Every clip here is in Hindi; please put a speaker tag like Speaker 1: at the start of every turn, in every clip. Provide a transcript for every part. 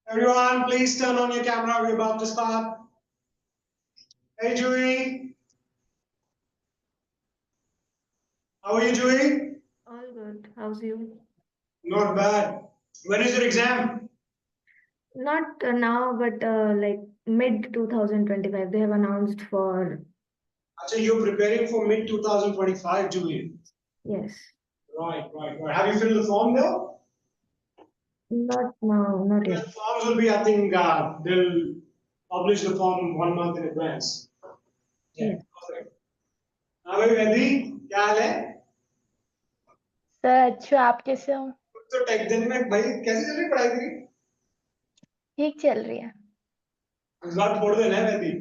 Speaker 1: Everyone, please turn on your camera. We're about to start. Hey, Julie. How are you doing?
Speaker 2: All good. How's you?
Speaker 1: Not bad. When is your exam?
Speaker 2: Not now, but like mid 2025. They have announced for,
Speaker 1: Actually, you're preparing for mid 2025, Julie.
Speaker 2: yes.
Speaker 1: Right. Have you filled the form though?
Speaker 2: Not now, not
Speaker 1: The
Speaker 2: yet.
Speaker 1: forms will be, I think, they'll publish the form 1 month in advance.
Speaker 2: Yes.
Speaker 1: Perfect. हाँ भाई वैदी क्या हाल है?
Speaker 3: सर अच्छा आप कैसे हो?
Speaker 1: तो टेक दिन में भाई कैसे चल रही पढ़ाई तेरी?
Speaker 3: ठीक चल रही है।
Speaker 1: इस बार छोड़ देना है वैदी।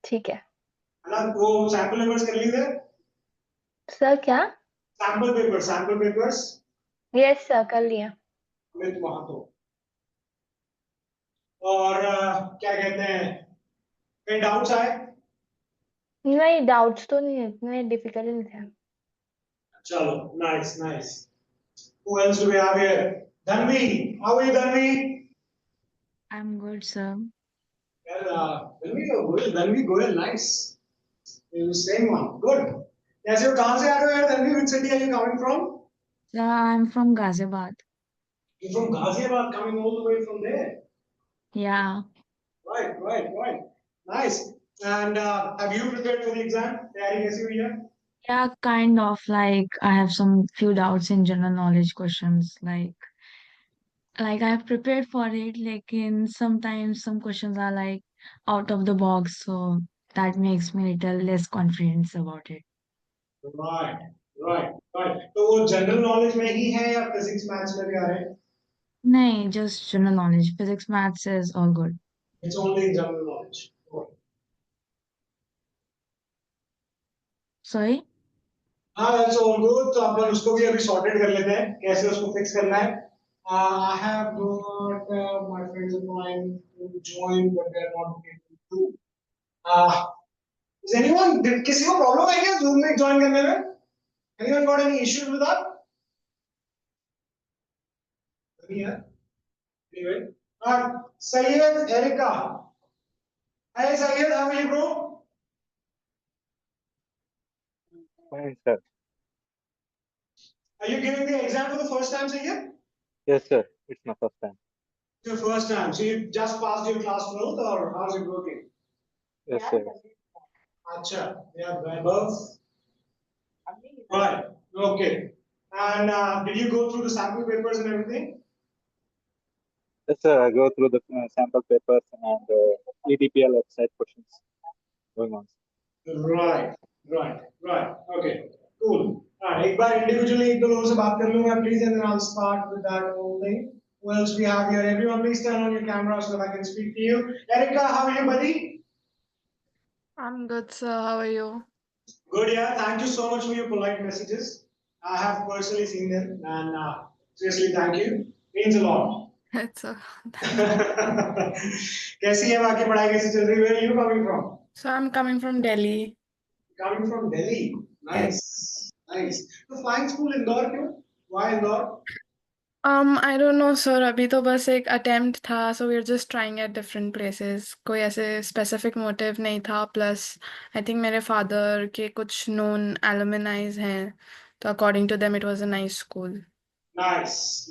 Speaker 3: ठीक है।
Speaker 1: है ना वो सैंपल पेपर्स कर लिए थे?
Speaker 3: सर क्या?
Speaker 1: सैंपल पेपर्स
Speaker 3: यस सर कर लिया।
Speaker 1: मैं वहां तो और क्या कहते हैं कहीं डाउट्स आए?
Speaker 3: नहीं डाउट्स तो नहीं है, इतने डिफिकल्ट नहीं थे।
Speaker 1: चलो nice who else do we have here? Dhanvi, how are you Dhanvi?
Speaker 4: I'm good, sir.
Speaker 1: Dhanvi Goyal, nice. Same one, good. कैसे हो कहाँ से आ रहे हो यार Dhanvi? Which city are you coming from?
Speaker 4: I'm from Ghaziabad.
Speaker 1: You're from Ghaziabad, coming all the way from there.
Speaker 4: Yeah.
Speaker 1: Right. Nice. And have you prepared for the exam? तैयारी कैसी हुई है?
Speaker 4: Yeah, kind of like I have some few doubts in general knowledge questions. Like I have prepared for it, like in sometimes some questions are like out of the box, so that makes me little less confident about it.
Speaker 1: Right. तो वो जनरल नॉलेज में ही है या फिजिक्स मैथ्स में भी आ रहे हैं?
Speaker 4: No, just general knowledge. Physics, maths is all good.
Speaker 1: It's only in general knowledge.
Speaker 4: Sorry?
Speaker 1: हाँ, that's all good. तो अपन उसको भी अभी sorted कर लेते हैं कैसे उसको fix करना है. I have got my friends are trying to join but they are not able to. Is anyone किसी को problem है क्या Zoom में join करने में? Anyone got any issues with that? नहीं है. Anyway, Syed Erica. Hi Syed, how are you bro?
Speaker 5: Fine, sir.
Speaker 1: Are you giving the exam for the first time, Syed?
Speaker 5: Yes, sir. It's my first time.
Speaker 1: Your first time. So you just passed your class 12th or how's it working?
Speaker 5: Yes, sir.
Speaker 1: Acha, yeah, above. Right. Okay. And did you go through the sample papers and everything?
Speaker 5: Yes, sir. I go through the sample papers and EDPL website questions going on.
Speaker 1: Right. Okay. Cool. Alright. एक बार individually एक दो लोगों से बात कर लूँगा please and then I'll start with that whole thing. Who else we have here? Everyone, please turn on your camera so that I can speak to you. Erica, how are you, buddy?
Speaker 6: I'm good, sir. How are you?
Speaker 1: Good, yeah. Thank you so much for your polite messages. I have personally seen them, and seriously, thank you. Means a lot.
Speaker 6: It's a
Speaker 1: कैसी है बाकी पढ़ाई कैसी चल रही है? Where are you coming from?
Speaker 6: So I'm coming from Delhi.
Speaker 1: Coming from Delhi. Nice. तो flying school इंदौर क्यों? Why Indore?
Speaker 6: I don't know, sir. अभी तो बस एक attempt था, so we're just trying at different places. कोई ऐसे specific motive नहीं था. Plus, I think मेरे father के कुछ known alumni हैं, तो according to them, it was a nice school.
Speaker 1: Nice.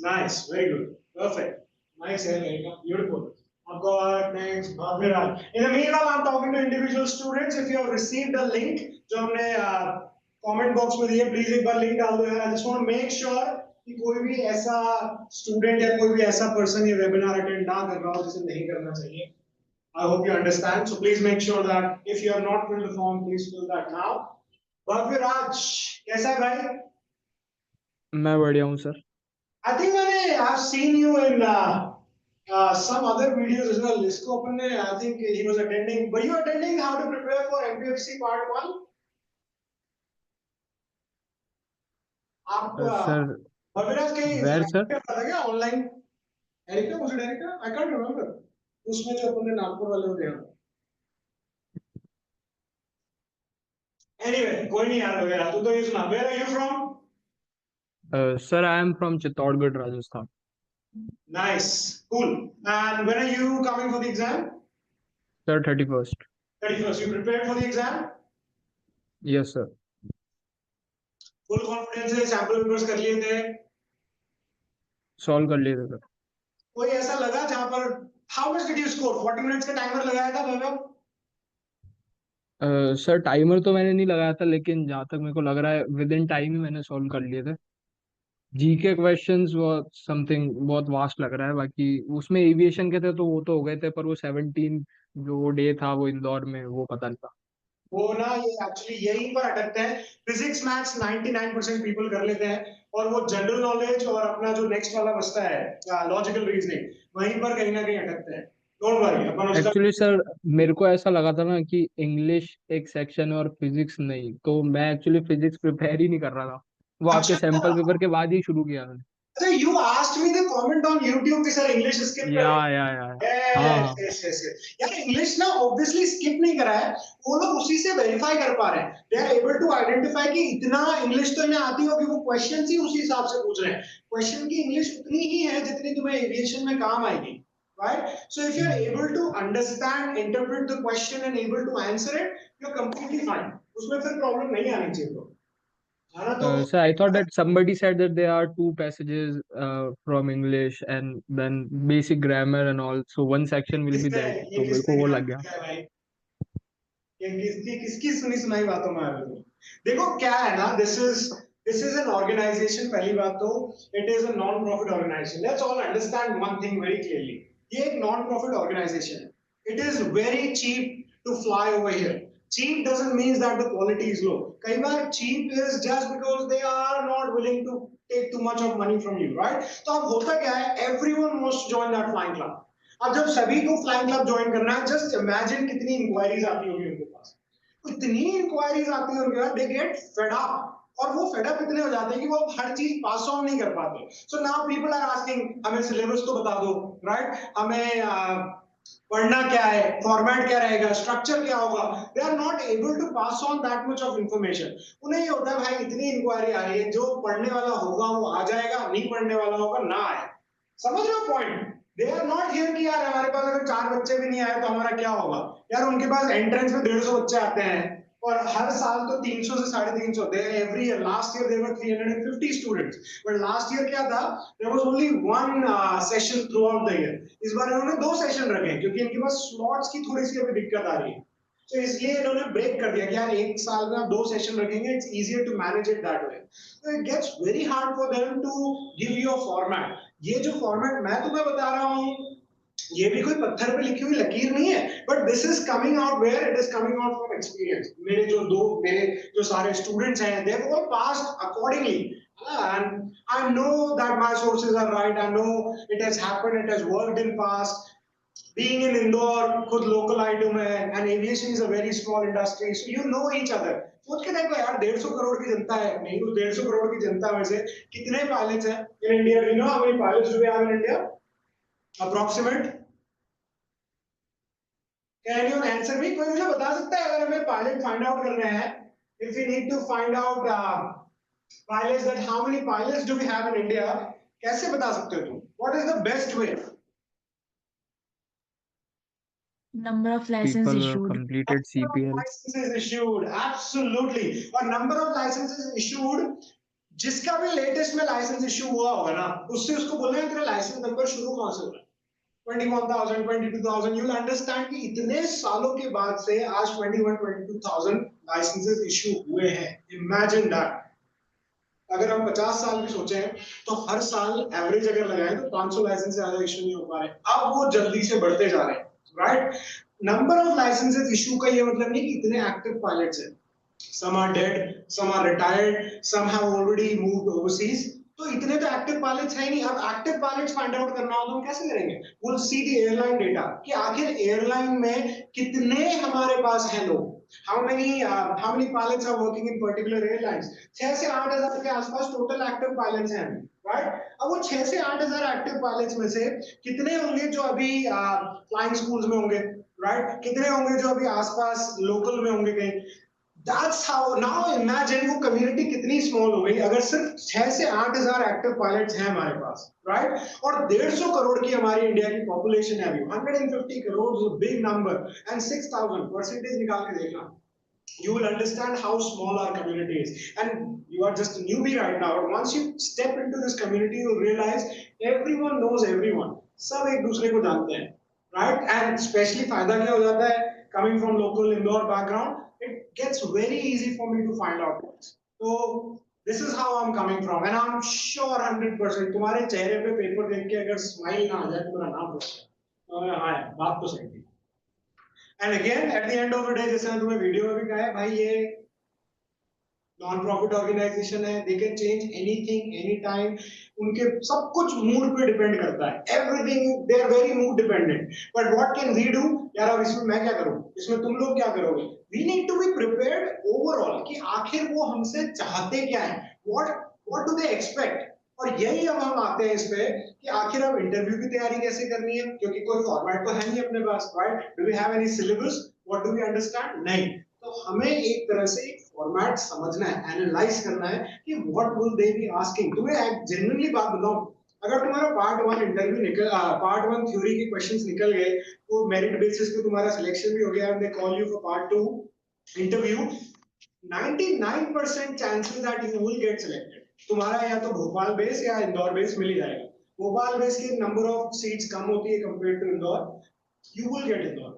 Speaker 1: Very good. Perfect. Nice, Erica. Beautiful. I've got next Bhaviraj. In the meanwhile, I'm talking to individual students. If you have received a link, जो हमने comment box में दिए, please एक बार link डाल दो यार. I just want to make sure कि कोई भी ऐसा student या कोई भी ऐसा person ये webinar attend ना कर रहा हो जिसे नहीं करना चाहिए. I hope you understand. So please make sure that if you have not filled the form, please fill that now. Bhaviraj, कैसा है भाई?
Speaker 7: मैं बढ़िया हूँ sir.
Speaker 1: I think I've seen you in some other videos as well. इसको अपन ने I think he was attending. Were you attending how to prepare for MPFC part 1? आप
Speaker 7: सर
Speaker 1: भविराज के
Speaker 7: where sir?
Speaker 1: पता क्या online Erica was it Erica? I can't remember. उसमें जो अपन ने नागपुर वाले होते हैं. Anyway, कोई नहीं याद हो गया. तू तो ये सुना. Where are you from?
Speaker 7: Sir, I am from Chittorgarh, Rajasthan.
Speaker 1: Nice, cool. And when are you coming for the exam?
Speaker 7: Sir, 31st.
Speaker 1: 31st. You prepared for the exam?
Speaker 7: Yes, sir.
Speaker 1: Full confidence से sample papers कर लिए थे?
Speaker 7: सॉल्व कर लिए थे सर.
Speaker 1: कोई ऐसा लगा जहां पर how much did you score? 40 minutes का टाइमर लगाया था वैभव?
Speaker 7: सर टाइमर तो मैंने नहीं लगाया था, लेकिन जहाँ तक मेरे को लग रहा है विद इन टाइम ही मैंने सॉल्व कर लिए थे. जीके क्वेश्चंस वो समथिंग बहुत वास्ट लग रहा है. बाकी उसमें एविएशन के थे तो वो तो हो गए थे, पर वो 17 जो डे था वो इंदौर में, वो पता नहीं था.
Speaker 1: वो ना ये एक्चुअली यहीं पर अटकते हैं. फिजिक्स मैथ्स 99% पीपल कर लेते हैं और वो जनरल नॉलेज और अपना जो नेक्स्ट वाला बचता है लॉजिकल रीजनिंग, वहीं पर कहीं ना कहीं अटकते हैं. डोंट वरी, अपन उसका
Speaker 7: एक्चुअली सर मेरे को ऐसा लगा था ना कि इंग्लिश एक सेक्शन है और फिजिक्स नहीं, तो मैं एक्चुअली फिजिक्स प्रिपेयर ही नहीं कर रहा था. वो आपके सैंपल पेपर के बाद ही शुरू किया मैंने.
Speaker 1: अच्छा, you asked me the comment on YouTube कि सर इंग्लिश स्किप
Speaker 7: या
Speaker 1: करें.
Speaker 7: या हाँ हाँ.
Speaker 1: Yes. यार इंग्लिश ना ऑब्वियसली स्किप नहीं करा है, वो लोग उसी से वेरीफाई कर पा रहे हैं. They are able to identify कि इतना इंग्लिश तो इन्हें आती होगी, वो क्वेश्चन ही उसी हिसाब से पूछ रहे हैं. क्वेश्चन की इंग्लिश उतनी ही है जितनी तुम्हें एविएशन में काम आएगी. Right? So if you are able to understand, interpret the question and able to answer it, you're completely fine. उसमें फिर प्रॉब्लम नहीं आनी चाहिए. तो हाँ तो
Speaker 7: So I thought that somebody said that there are two passages from English and then basic grammar and all. So one section will be that.
Speaker 1: ये
Speaker 7: तो मेरे को
Speaker 1: किसने
Speaker 7: वो
Speaker 1: ज्ञान
Speaker 7: लग गया.
Speaker 1: दिया है भाई? ये किसकी सुनी सुनाई बातों में आ रहे हो? देखो क्या है ना, दिस इज एन ऑर्गेनाइजेशन. पहली बात तो it is a non profit organisation. Let's all understand one thing very clearly. ये एक नॉन प्रॉफिट ऑर्गेनाइजेशन है. It is very cheap to fly over here. Cheap doesn't mean that the quality is low. कई बार cheap is just because they are not willing to take too much of money from you, right? तो अब होता क्या है, everyone wants to join that flying club. अब जब सभी को फ्लाइंग क्लब ज्वाइन करना है, जस्ट इमेजिन कितनी इंक्वायरीज आती होगी उनके पास. इतनी इंक्वायरीज आती है उनके पास, दे गेट फेड अप. और वो फेड अप इतने हो जाते हैं कि वो हर चीज पास ऑन नहीं कर पाते. So now people are asking, हमें सिलेबस तो बता दो, राइट? हमें पढ़ना क्या है, फॉर्मेट क्या रहेगा, स्ट्रक्चर क्या होगा. They are not able to pass on that much of information. उन्हें ये होता है भाई इतनी इंक्वायरी आ रही है, जो पढ़ने वाला होगा वो आ जाएगा, नहीं पढ़ने वाला होगा ना आए. समझ रहे हो point? They are not here कि यार हमारे पास अगर 4 बच्चे भी नहीं आए तो हमारा क्या होगा. यार उनके पास एंट्रेंस में 150 बच्चे आते हैं और हर साल तो 300 से 350 होते हैं every year. Last year there were 350 students, but last year क्या था, there was only one session throughout the year. इस बार इन्होंने 2 सेशन रखे क्योंकि इनके पास स्लॉट्स की थोड़ी सी अभी दिक्कत आ रही है. तो इसलिए इन्होंने ब्रेक कर दिया कि यार एक साल में आप 2 सेशन रखेंगे, it's easier to manage it that way. तो it gets very hard for them to give you a format. ये जो फॉर्मेट मैं तुम्हें बता रहा हूँ, ये भी कोई पत्थर पे लिखी हुई लकीर नहीं है, but this is coming out where it is coming out from experience. मेरे जो सारे स्टूडेंट्स हैं, they have all passed accordingly. And I know that my sources are right. I know it has happened, it has worked in past. Being in Indore, खुद local item है, and aviation is a very small industry, so you know each other. सोच के देखो यार, 150 करोड़ की जनता है, नहीं तो 150 करोड़ की जनता में से कितने पायलट्स हैं in India? You know how many pilots do we have in India? Approximate? Can anyone answer me? कोई मुझे बता सकता है अगर हमें पायलट फाइंड आउट करने हैं, if we need to find out pilots, that how many pilots do we have in India? कैसे बता सकते हो तुम? What is the best way?
Speaker 4: Number of license
Speaker 7: People
Speaker 4: issued.
Speaker 7: completed
Speaker 1: Number of
Speaker 7: CPL.
Speaker 1: licenses issued, absolutely. और number of licenses issued, जिसका भी लेटेस्ट में लाइसेंस इशू हुआ होगा ना, उससे उसको बोलना है तेरा लाइसेंस नंबर शुरू कहाँ से हो रहा है. 21,000, 22,000. you'll understand कि इतने सालों के बाद से आज 21-22,000 लाइसेंसेस इशू हुए हैं. Imagine that. अगर हम 50 साल की सोचें तो हर साल एवरेज अगर लगाएं तो 500 लाइसेंस से ज्यादा इशू नहीं हो पा रहे. अब वो जल्दी से बढ़ते जा रहे हैं, right? Number of licences issue का ये मतलब नहीं कि इतने एक्टिव पायलट्स हैं. Some are dead, some are retired, some have already moved overseas. तो इतने तो एक्टिव पायलट्स है ही नहीं. अब एक्टिव पायलट्स फाइंड आउट करना हो तो हम कैसे करेंगे? We'll see the airline data कि आखिर एयरलाइन में कितने हमारे पास हैं लोग. How many pilots are working in particular airlines? 6 से 8 हजार के आसपास टोटल एक्टिव पायलट्स हैं, राइट? अब वो 6 से 8 हजार एक्टिव पायलट्स में से कितने होंगे जो अभी फ्लाइंग स्कूल्स में होंगे, राइट? कितने होंगे जो अभी आसपास लोकल में होंगे कहीं? That's how now imagine वो कम्युनिटी कितनी स्मॉल हो गई अगर सिर्फ 6 से 8,000 एक्टिव पायलट्स हैं हमारे पास, राइट? और 150 करोड़ की हमारी इंडिया की पॉपुलेशन है अभी, 150 crore is a big number, and 6,000 percentage निकाल के देखना, you will understand how small our community is. And you are just a newbie right now, but once you step into this community you realize everyone knows everyone, सब एक दूसरे को जानते हैं, right? And especially फायदा क्या हो जाता है, coming from local Indore background, it gets very easy for me to find out things. So this is how I'm coming from, and I'm sure 100% तुम्हारे चेहरे पे पेपर देख के अगर स्माइल ना आ जाए तो मेरा नाम पूछना, तो हाँ बात तो सही थी. And again, at the end of the day, जैसे मैंने तुम्हें वीडियो में भी कहा है, भाई ये नॉन प्रॉफिट ऑर्गेनाइजेशन है, they can change anything, anytime. उनके सब कुछ मूड पे डिपेंड करता है. Everything, they are very mood dependent. But what can we do? यार अब इसमें मैं क्या करूँ? इसमें तुम लोग क्या करोगे? We need to be prepared overall कि आखिर वो हमसे चाहते क्या है? What do they expect? और यही अब हम आते हैं इस पे कि आखिर अब इंटरव्यू की तैयारी कैसे करनी है, क्योंकि कोई फॉर्मेट तो है नहीं अपने पास, right? Do we have any syllabus? What do we understand? नहीं. तो हमें एक तरह से एक फॉर्मेट समझना है, एनालाइज करना है कि what will they be asking. तुम्हें जेन्युइनली बात बताऊं, अगर तुम्हारा पार्ट 1 इंटरव्यू निकल, पार्ट 1 थ्योरी के क्वेश्चंस निकल गए, तो मेरिट बेसिस पे तुम्हारा सिलेक्शन भी हो गया and they call you for part 2 interview, 99% chances that you will get selected. तुम्हारा या तो भोपाल बेस या इंदौर बेस मिल ही जाएगा. भोपाल बेस की नंबर ऑफ सीट्स कम होती है compare to Indore. You will get Indore,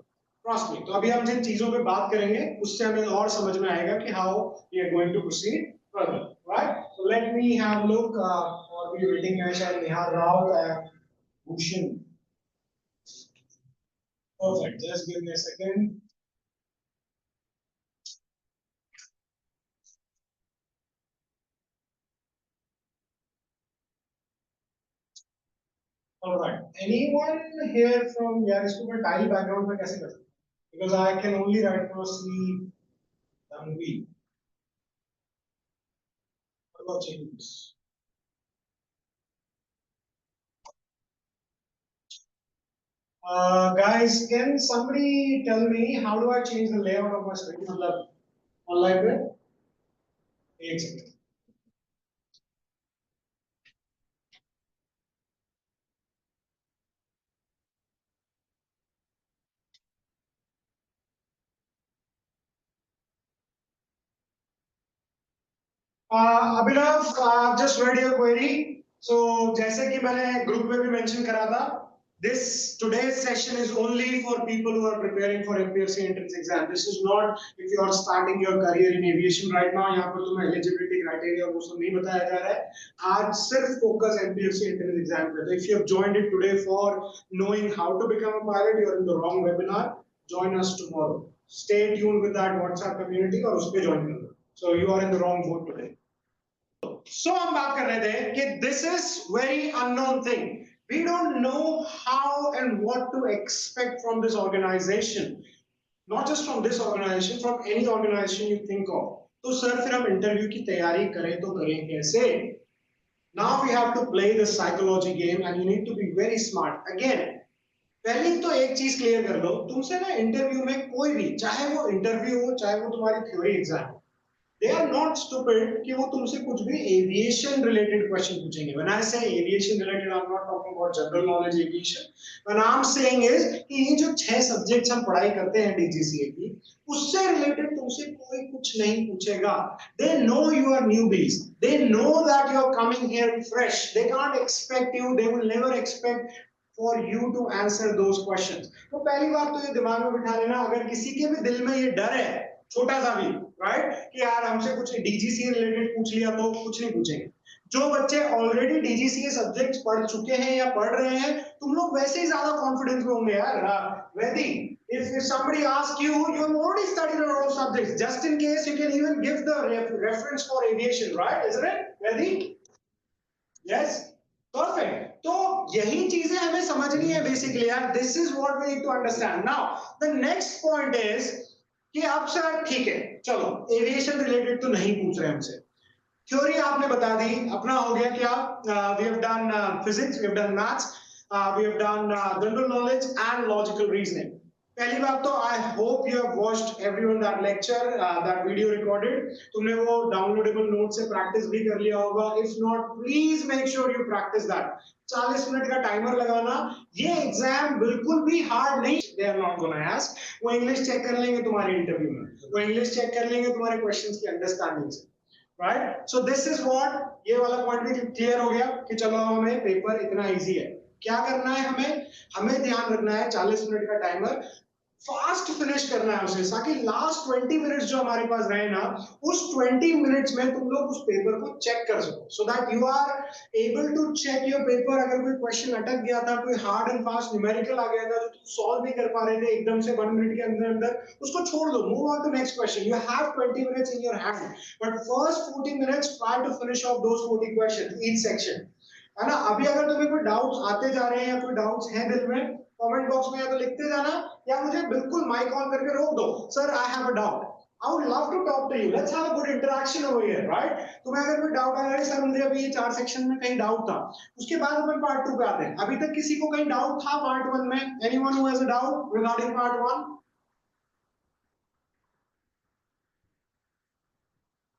Speaker 1: trust me. तो अभी हम जिन चीजों पे बात करेंगे उससे हमें और समझ में आएगा कि how we are going to proceed further, right? So let me have look for the waiting है शायद Nihar Rao and Bhushan. Perfect, just give me a second. All right. Anyone here from यार इसको मैं tile background में कैसे कर सकता हूँ? Because I can only right now see Tanvi. What about changes? Guys, can somebody tell me how do I change the layout of my screen? मतलब online पे? एक second. Abhinav, just read your query. So जैसे कि मैंने ग्रुप में भी मेंशन करा था, this today's session is only for people who are preparing for MPSC entrance exam. This is not if you are starting your career in aviation right now. यहाँ पर तुम्हें eligibility criteria वो सब नहीं बताया जा रहा है. आज सिर्फ focus MPSC entrance exam पे. So if you have joined it today for knowing how to become a pilot, you are in the wrong webinar. Join us tomorrow. Stay tuned with that WhatsApp community और उस पे join कर लो. So you are in the wrong boat today. So हम बात कर रहे थे कि this is very unknown thing. We don't know how and what to expect from this organization. Not just from this organization, from any organization you think of. तो सर फिर हम इंटरव्यू की तैयारी करें तो करें कैसे? Now we have to play the psychology game and you need to be very smart. Again, पहले तो एक चीज क्लियर कर लो, तुमसे ना इंटरव्यू में कोई भी, चाहे वो इंटरव्यू हो चाहे वो तुम्हारी थ्योरी एग्जाम हो, they are not stupid कि वो तुमसे कुछ भी aviation related question पूछेंगे. When I say aviation related, I'm not talking about general knowledge aviation. When I'm saying is कि ये जो 6 subjects हम पढ़ाई करते हैं DGCA की, उससे related तुमसे कोई कुछ नहीं पूछेगा. They know you are newbies. They know that you are coming here fresh. They can't expect you. They will never expect for you to answer those questions. तो पहली बात तो ये दिमाग में बिठा लेना, अगर किसी के भी दिल में ये डर है छोटा सा भी, राइट, कि यार हमसे कुछ डीजीसीए रिलेटेड पूछ लिया तो कुछ नहीं पूछेंगे. जो बच्चे ऑलरेडी डीजीसीए सब्जेक्ट्स पढ़ चुके हैं या पढ़ रहे हैं, तुम लोग वैसे ही ज्यादा कॉन्फिडेंस में होंगे यार. Vaidi, if somebody asks you, you have already studied all subjects. Just in case, you can even give the reference for aviation, right? Isn't it, Vaidy? Yes, perfect. तो यही चीजें हमें समझनी है बेसिकली यार. This is what we need to understand. Now, the next point is कि आप सर ठीक है, चलो एविएशन रिलेटेड तो नहीं पूछ रहे हमसे, थ्योरी आपने बता दी, अपना हो गया क्या? We have done physics, we have done maths, we have done general knowledge and logical reasoning. पहली बात तो I hope you have watched everyone that lecture, that video recorded. तुमने वो डाउनलोडेबल नोट से प्रैक्टिस भी कर लिया होगा। If not, please make sure you practice that. 40 minute का टाइमर लगाना। ये एग्जाम बिल्कुल भी हार्ड नहीं, they are not gonna ask. वो इंग्लिश चेक कर लेंगे तुम्हारे इंटरव्यू में, वो इंग्लिश चेक कर लेंगे तुम्हारे क्वेश्चंस की अंडरस्टैंडिंग से, right? So this is what, ये वाला पॉइंट भी क्लियर हो गया कि चलो हमें पेपर इतना इजी है। क्या करना है हमें? हमें ध्यान रखना है 40 मिनट का टाइमर फास्ट फिनिश करना है उसे, ताकि लास्ट 20 मिनट्स जो हमारे पास रहे ना, उस 20 मिनट्स में तुम लोग उस पेपर को चेक कर सको, so that you are able to check your paper. अगर कोई क्वेश्चन अटक गया था, कोई हार्ड एंड फास्ट न्यूमेरिकल आ गया था जो तुम सॉल्व नहीं कर पा रहे थे एकदम से 1 मिनट के अंदर अंदर, उसको छोड़ दो, move on to next question. You have 20 minutes in your hand, but first 40 minutes try to finish off those 40 question each section, है ना? अभी अगर तुम्हें कोई डाउट्स आते जा रहे हैं या कोई डाउट्स हैं दिल में, कमेंट बॉक्स में या तो लिखते जाना या मुझे बिल्कुल माइक ऑन करके रोक दो, sir I have a doubt, I would love to talk to you, let's have a good interaction over here, right? तुम्हें अगर कोई डाउट आ रहा है, सर मुझे अभी ये 4 सेक्शन में कहीं डाउट था, उसके बाद अपन पार्ट 2 पे आते हैं। अभी तक किसी को कहीं डाउट था पार्ट 1 में? Anyone who has a doubt regarding part 1?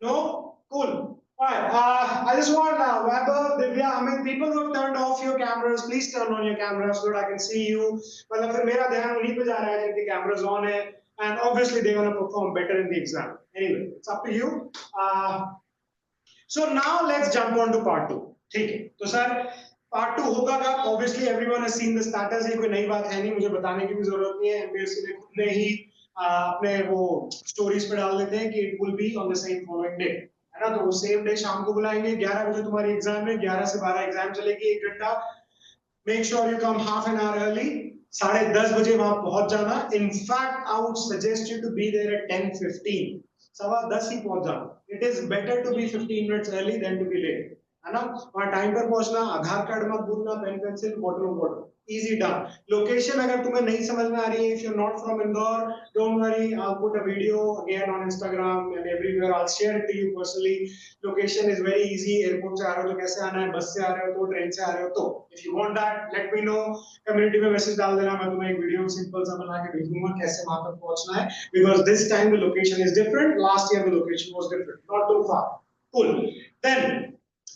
Speaker 1: No? Cool. Alright, I just want Vaibhav, Divya, I mean, people who have turned off your cameras, please turn on your cameras so that I can see you. मतलब फिर मेरा ध्यान उन्हीं पे जा रहा है जिनके cameras on है, and obviously they're going to perform better in the exam. Anyway, it's up to you. So now let's jump on to part 2. ठीक है? तो सर part 2 होगा कब? Obviously everyone has seen the status. ये कोई नई बात है नहीं, मुझे बताने की भी जरूरत नहीं है। MBSC ने खुद ने ही अपने वो स्टोरीज पे डाल देते हैं कि it will be on the same following day, है ना? तो वो सेम डे शाम को बुलाएंगे। 11 बजे तुम्हारी एग्जाम है, 11 से 12 एग्जाम चलेगी, 1 घंटा। Make sure you come half an hour early, 10:30 बजे वहां पहुंच जाना। In fact I would suggest you to be there at 10:15, 10:15 ही पहुंच जाना। It is better to be 15 minutes early than to be late, है ना? वहां टाइम पर पहुंचना, आधार कार्ड मत भूलना, pen pencil water water, easy done. Location अगर तुम्हें नहीं समझ में आ रही है, if you're not from Indore, don't worry, I'll put a video again on Instagram and everywhere. I'll share it to you personally. Location is very easy. Airport से आ रहे हो तो कैसे आना है, बस से आ रहे हो तो, ट्रेन से आ रहे हो तो, if you want that, let me know. Community में मैसेज डाल देना, मैं तुम्हें एक वीडियो सिंपल सा बना के भेज दूंगा कैसे वहां तक पहुंचना है, because this time the location is different. Last year the location was different, not too far. Cool. Then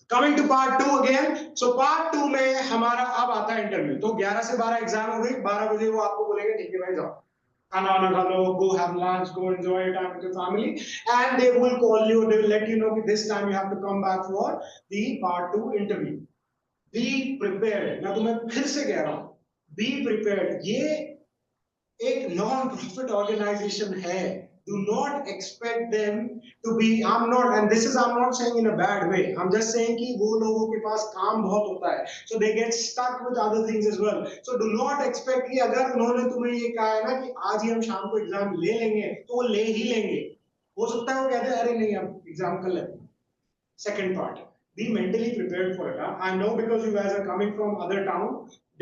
Speaker 1: Coming to part 2 again. So part 2 में हमारा अब आता है इंटरव्यू। तो 11 से 12 एग्जाम हो गई, 12 बजे वो आपको बोलेंगे ठीक है भाई जाओ, खाना वाना खा लो, go have lunch, go enjoy your time with your family, and they will call you, they will let you know कि this time you have to come back for the part 2 interview. Be prepared. मैं तुम्हें फिर से कह रहा हूँ, be prepared. ये एक नॉन प्रॉफिट ऑर्गेनाइजेशन है। Do not expect them to be, I'm not, and this is, I'm not saying in a bad way, I'm just saying कि वो लोगों के पास काम बहुत होता है, so they get stuck with other things as well. So do not expect कि अगर उन्होंने तुम्हें ये कहा है ना कि आज ही हम शाम को एग्जाम ले लेंगे, तो वो ले ही लेंगे। हो सकता है वो कहते हैं अरे नहीं हम एग्जाम कर लेते हैं। Second part, be mentally prepared for it. I know because you guys are coming from other town,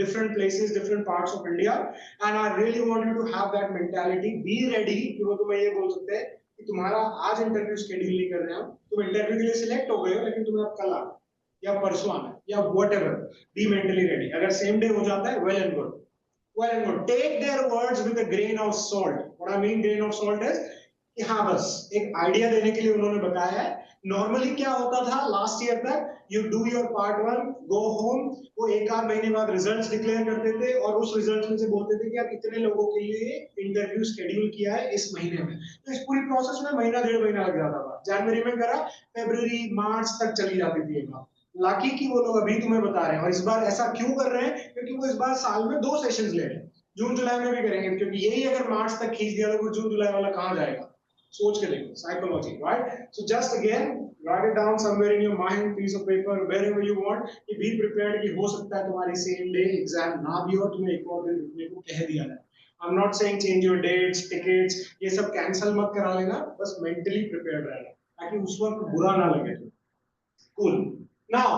Speaker 1: different places, different parts of India, and I really want you to have that mentality. Be ready कि वो तुम्हें ये बोल सकते हैं कि तुम्हारा आज इंटरव्यू शेड्यूल नहीं कर रहे हैं, तुम इंटरव्यू के लिए सिलेक्ट हो गए हो, लेकिन तुम्हें अब कल आना या परसों आना या whatever. Be mentally ready. अगर same day हो जाता है, well and good. Well and good. Take their words with a grain of salt. What I mean grain of salt is कि हाँ बस एक आइडिया देने के लिए उन्होंने बताया है। नॉर्मली क्या होता था लास्ट ईयर तक, you do your part 1, go home, वो 1-8 महीने बाद रिजल्ट्स डिक्लेयर करते थे और उस रिजल्ट में से बोलते थे कि आप इतने लोगों के लिए इंटरव्यू शेड्यूल किया है इस महीने में। तो इस पूरी प्रोसेस में महीना 1.5 महीना लग जाता था। जनवरी में करा, फरवरी मार्च तक चली जाती थी ये बात। लाकी कि वो लोग अभी तुम्हें बता रहे हैं, और इस बार ऐसा क्यों कर रहे हैं? क्योंकि वो इस बार साल में 2 सेशंस ले रहे हैं, जून जुलाई में भी करेंगे, क्योंकि यही अगर मार्च तक खींच दिया तो जून जुलाई वाला कहाँ जाएगा? सोच के देखो, psychology, right? So just again write it down somewhere in your mind, piece of paper, wherever you want, कि be prepared कि हो सकता है तुम्हारी same day एग्जाम ना भी हो, तुम्हें एक और दिन रुकने को कह दिया जाए। I'm not saying change your dates, tickets, ये सब कैंसिल मत करा लेना, बस mentally prepared रहना ताकि उस वक्त बुरा ना लगे। Cool. Now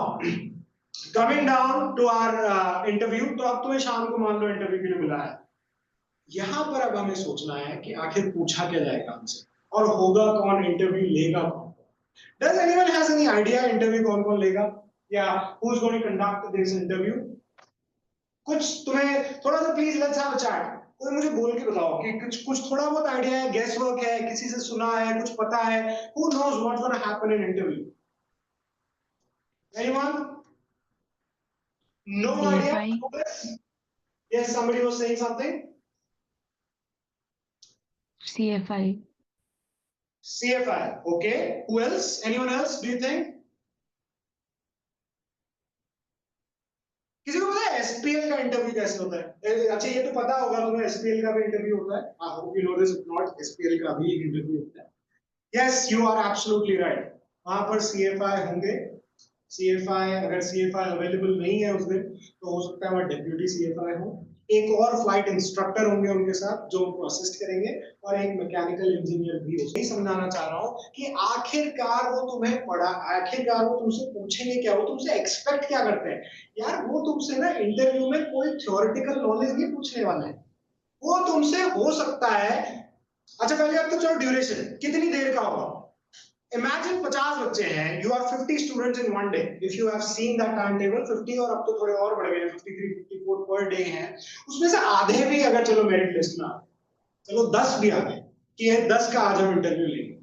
Speaker 1: coming down to our interview, तो अब तुम्हें शाम को मान लो इंटरव्यू के लिए बुलाया। यहाँ पर अब हमें सोचना है कि आखिर पूछा क्या जाएगा हमसे और होगा कौन, इंटरव्यू लेगा कौन। Does anyone has any idea interview कौन कौन लेगा या who is going to conduct this interview? कुछ तुम्हें थोड़ा सा please let's have a chat. कोई मुझे बोल के बताओ कि कुछ कुछ थोड़ा बहुत आइडिया है, गेस वर्क है, किसी से सुना है, कुछ पता है, who knows what's going to happen in interview? Anyone? No idea?
Speaker 4: CFI,
Speaker 1: Yes, somebody was saying something.
Speaker 4: CFI.
Speaker 1: CFI, okay. Who else? Anyone else? Do you think? किसी को पता है एसपीएल का इंटरव्यू कैसे होता है? अच्छा ये तो पता होगा तुम्हें, एसपीएल का भी इंटरव्यू होता है। I hope you know this, if not SPL का भी एक इंटरव्यू होता है। Yes, you are absolutely right. वहां पर सीएफआई होंगे। सीएफआई, अगर सीएफआई अवेलेबल नहीं है उस दिन तो हो सकता है वह डेप्यूटी सीएफआई हो। एक और फ्लाइट इंस्ट्रक्टर होंगे उनके साथ जो उनको असिस्ट करेंगे, और एक मैकेनिकल इंजीनियर भी हो। यही समझाना चाह रहा हूँ कि आखिरकार वो तुम्हें पढ़ा, आखिरकार वो तुमसे पूछेंगे क्या, वो तुमसे एक्सपेक्ट क्या करते हैं। यार वो तुमसे ना इंटरव्यू में कोई थ्योरेटिकल नॉलेज नहीं पूछने वाला है, वो तुमसे हो सकता है। अच्छा पहले अब तो चलो ड्यूरेशन कितनी देर का होगा। Imagine 50 बच्चे हैं, you are 50 students in one day. If you have seen that timetable, 50 और अब तो थोड़े और बढ़ गए हैं, 53, 54 per day हैं। उसमें से आधे भी अगर चलो मेरिट लिस्ट में आ गए, चलो 10 भी आ गए कि ये 10 का आज हम इंटरव्यू लेंगे।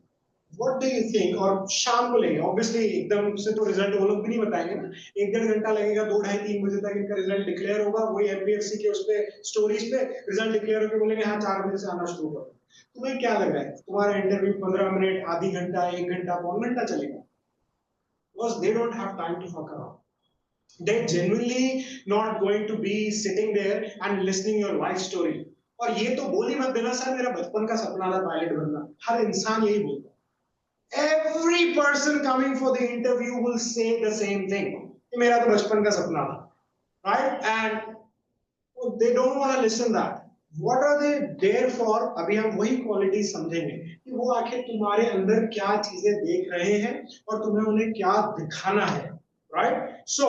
Speaker 1: What do you think? और शाम को लेंगे, ऑब्वियसली एकदम से तो रिजल्ट वो लोग भी नहीं बताएंगे ना, 1-1.5 घंटा लगेगा, 2, ढाई, 3 बजे तक इनका रिजल्ट डिक्लेयर होगा। वही एमपीएससी के उस पे स्टोरीज पे रिजल्ट डिक्लेयर होकर बोलेंगे हाँ 4 बजे से आना शुरू करो। तुम्हें क्या लग रहा है तुम्हारा इंटरव्यू 15 मिनट, आधी घंटा, 1 घंटा, पौन घंटा चलेगा? Because they don't have time to fuck around. They're genuinely not going to be sitting there and listening your life story. और ये तो बोल ही मत देना सर मेरा बचपन का सपना था पायलट बनना। हर इंसान यही बोलता है। Every person coming for the interview will say the same thing. कि मेरा तो बचपन का सपना था, right? And they don't want to listen that. What are they there for? अभी हम वही क्वालिटी समझेंगे कि वो आखिर तुम्हारे अंदर क्या चीजें देख रहे हैं और तुम्हें उन्हें क्या दिखाना है, right? So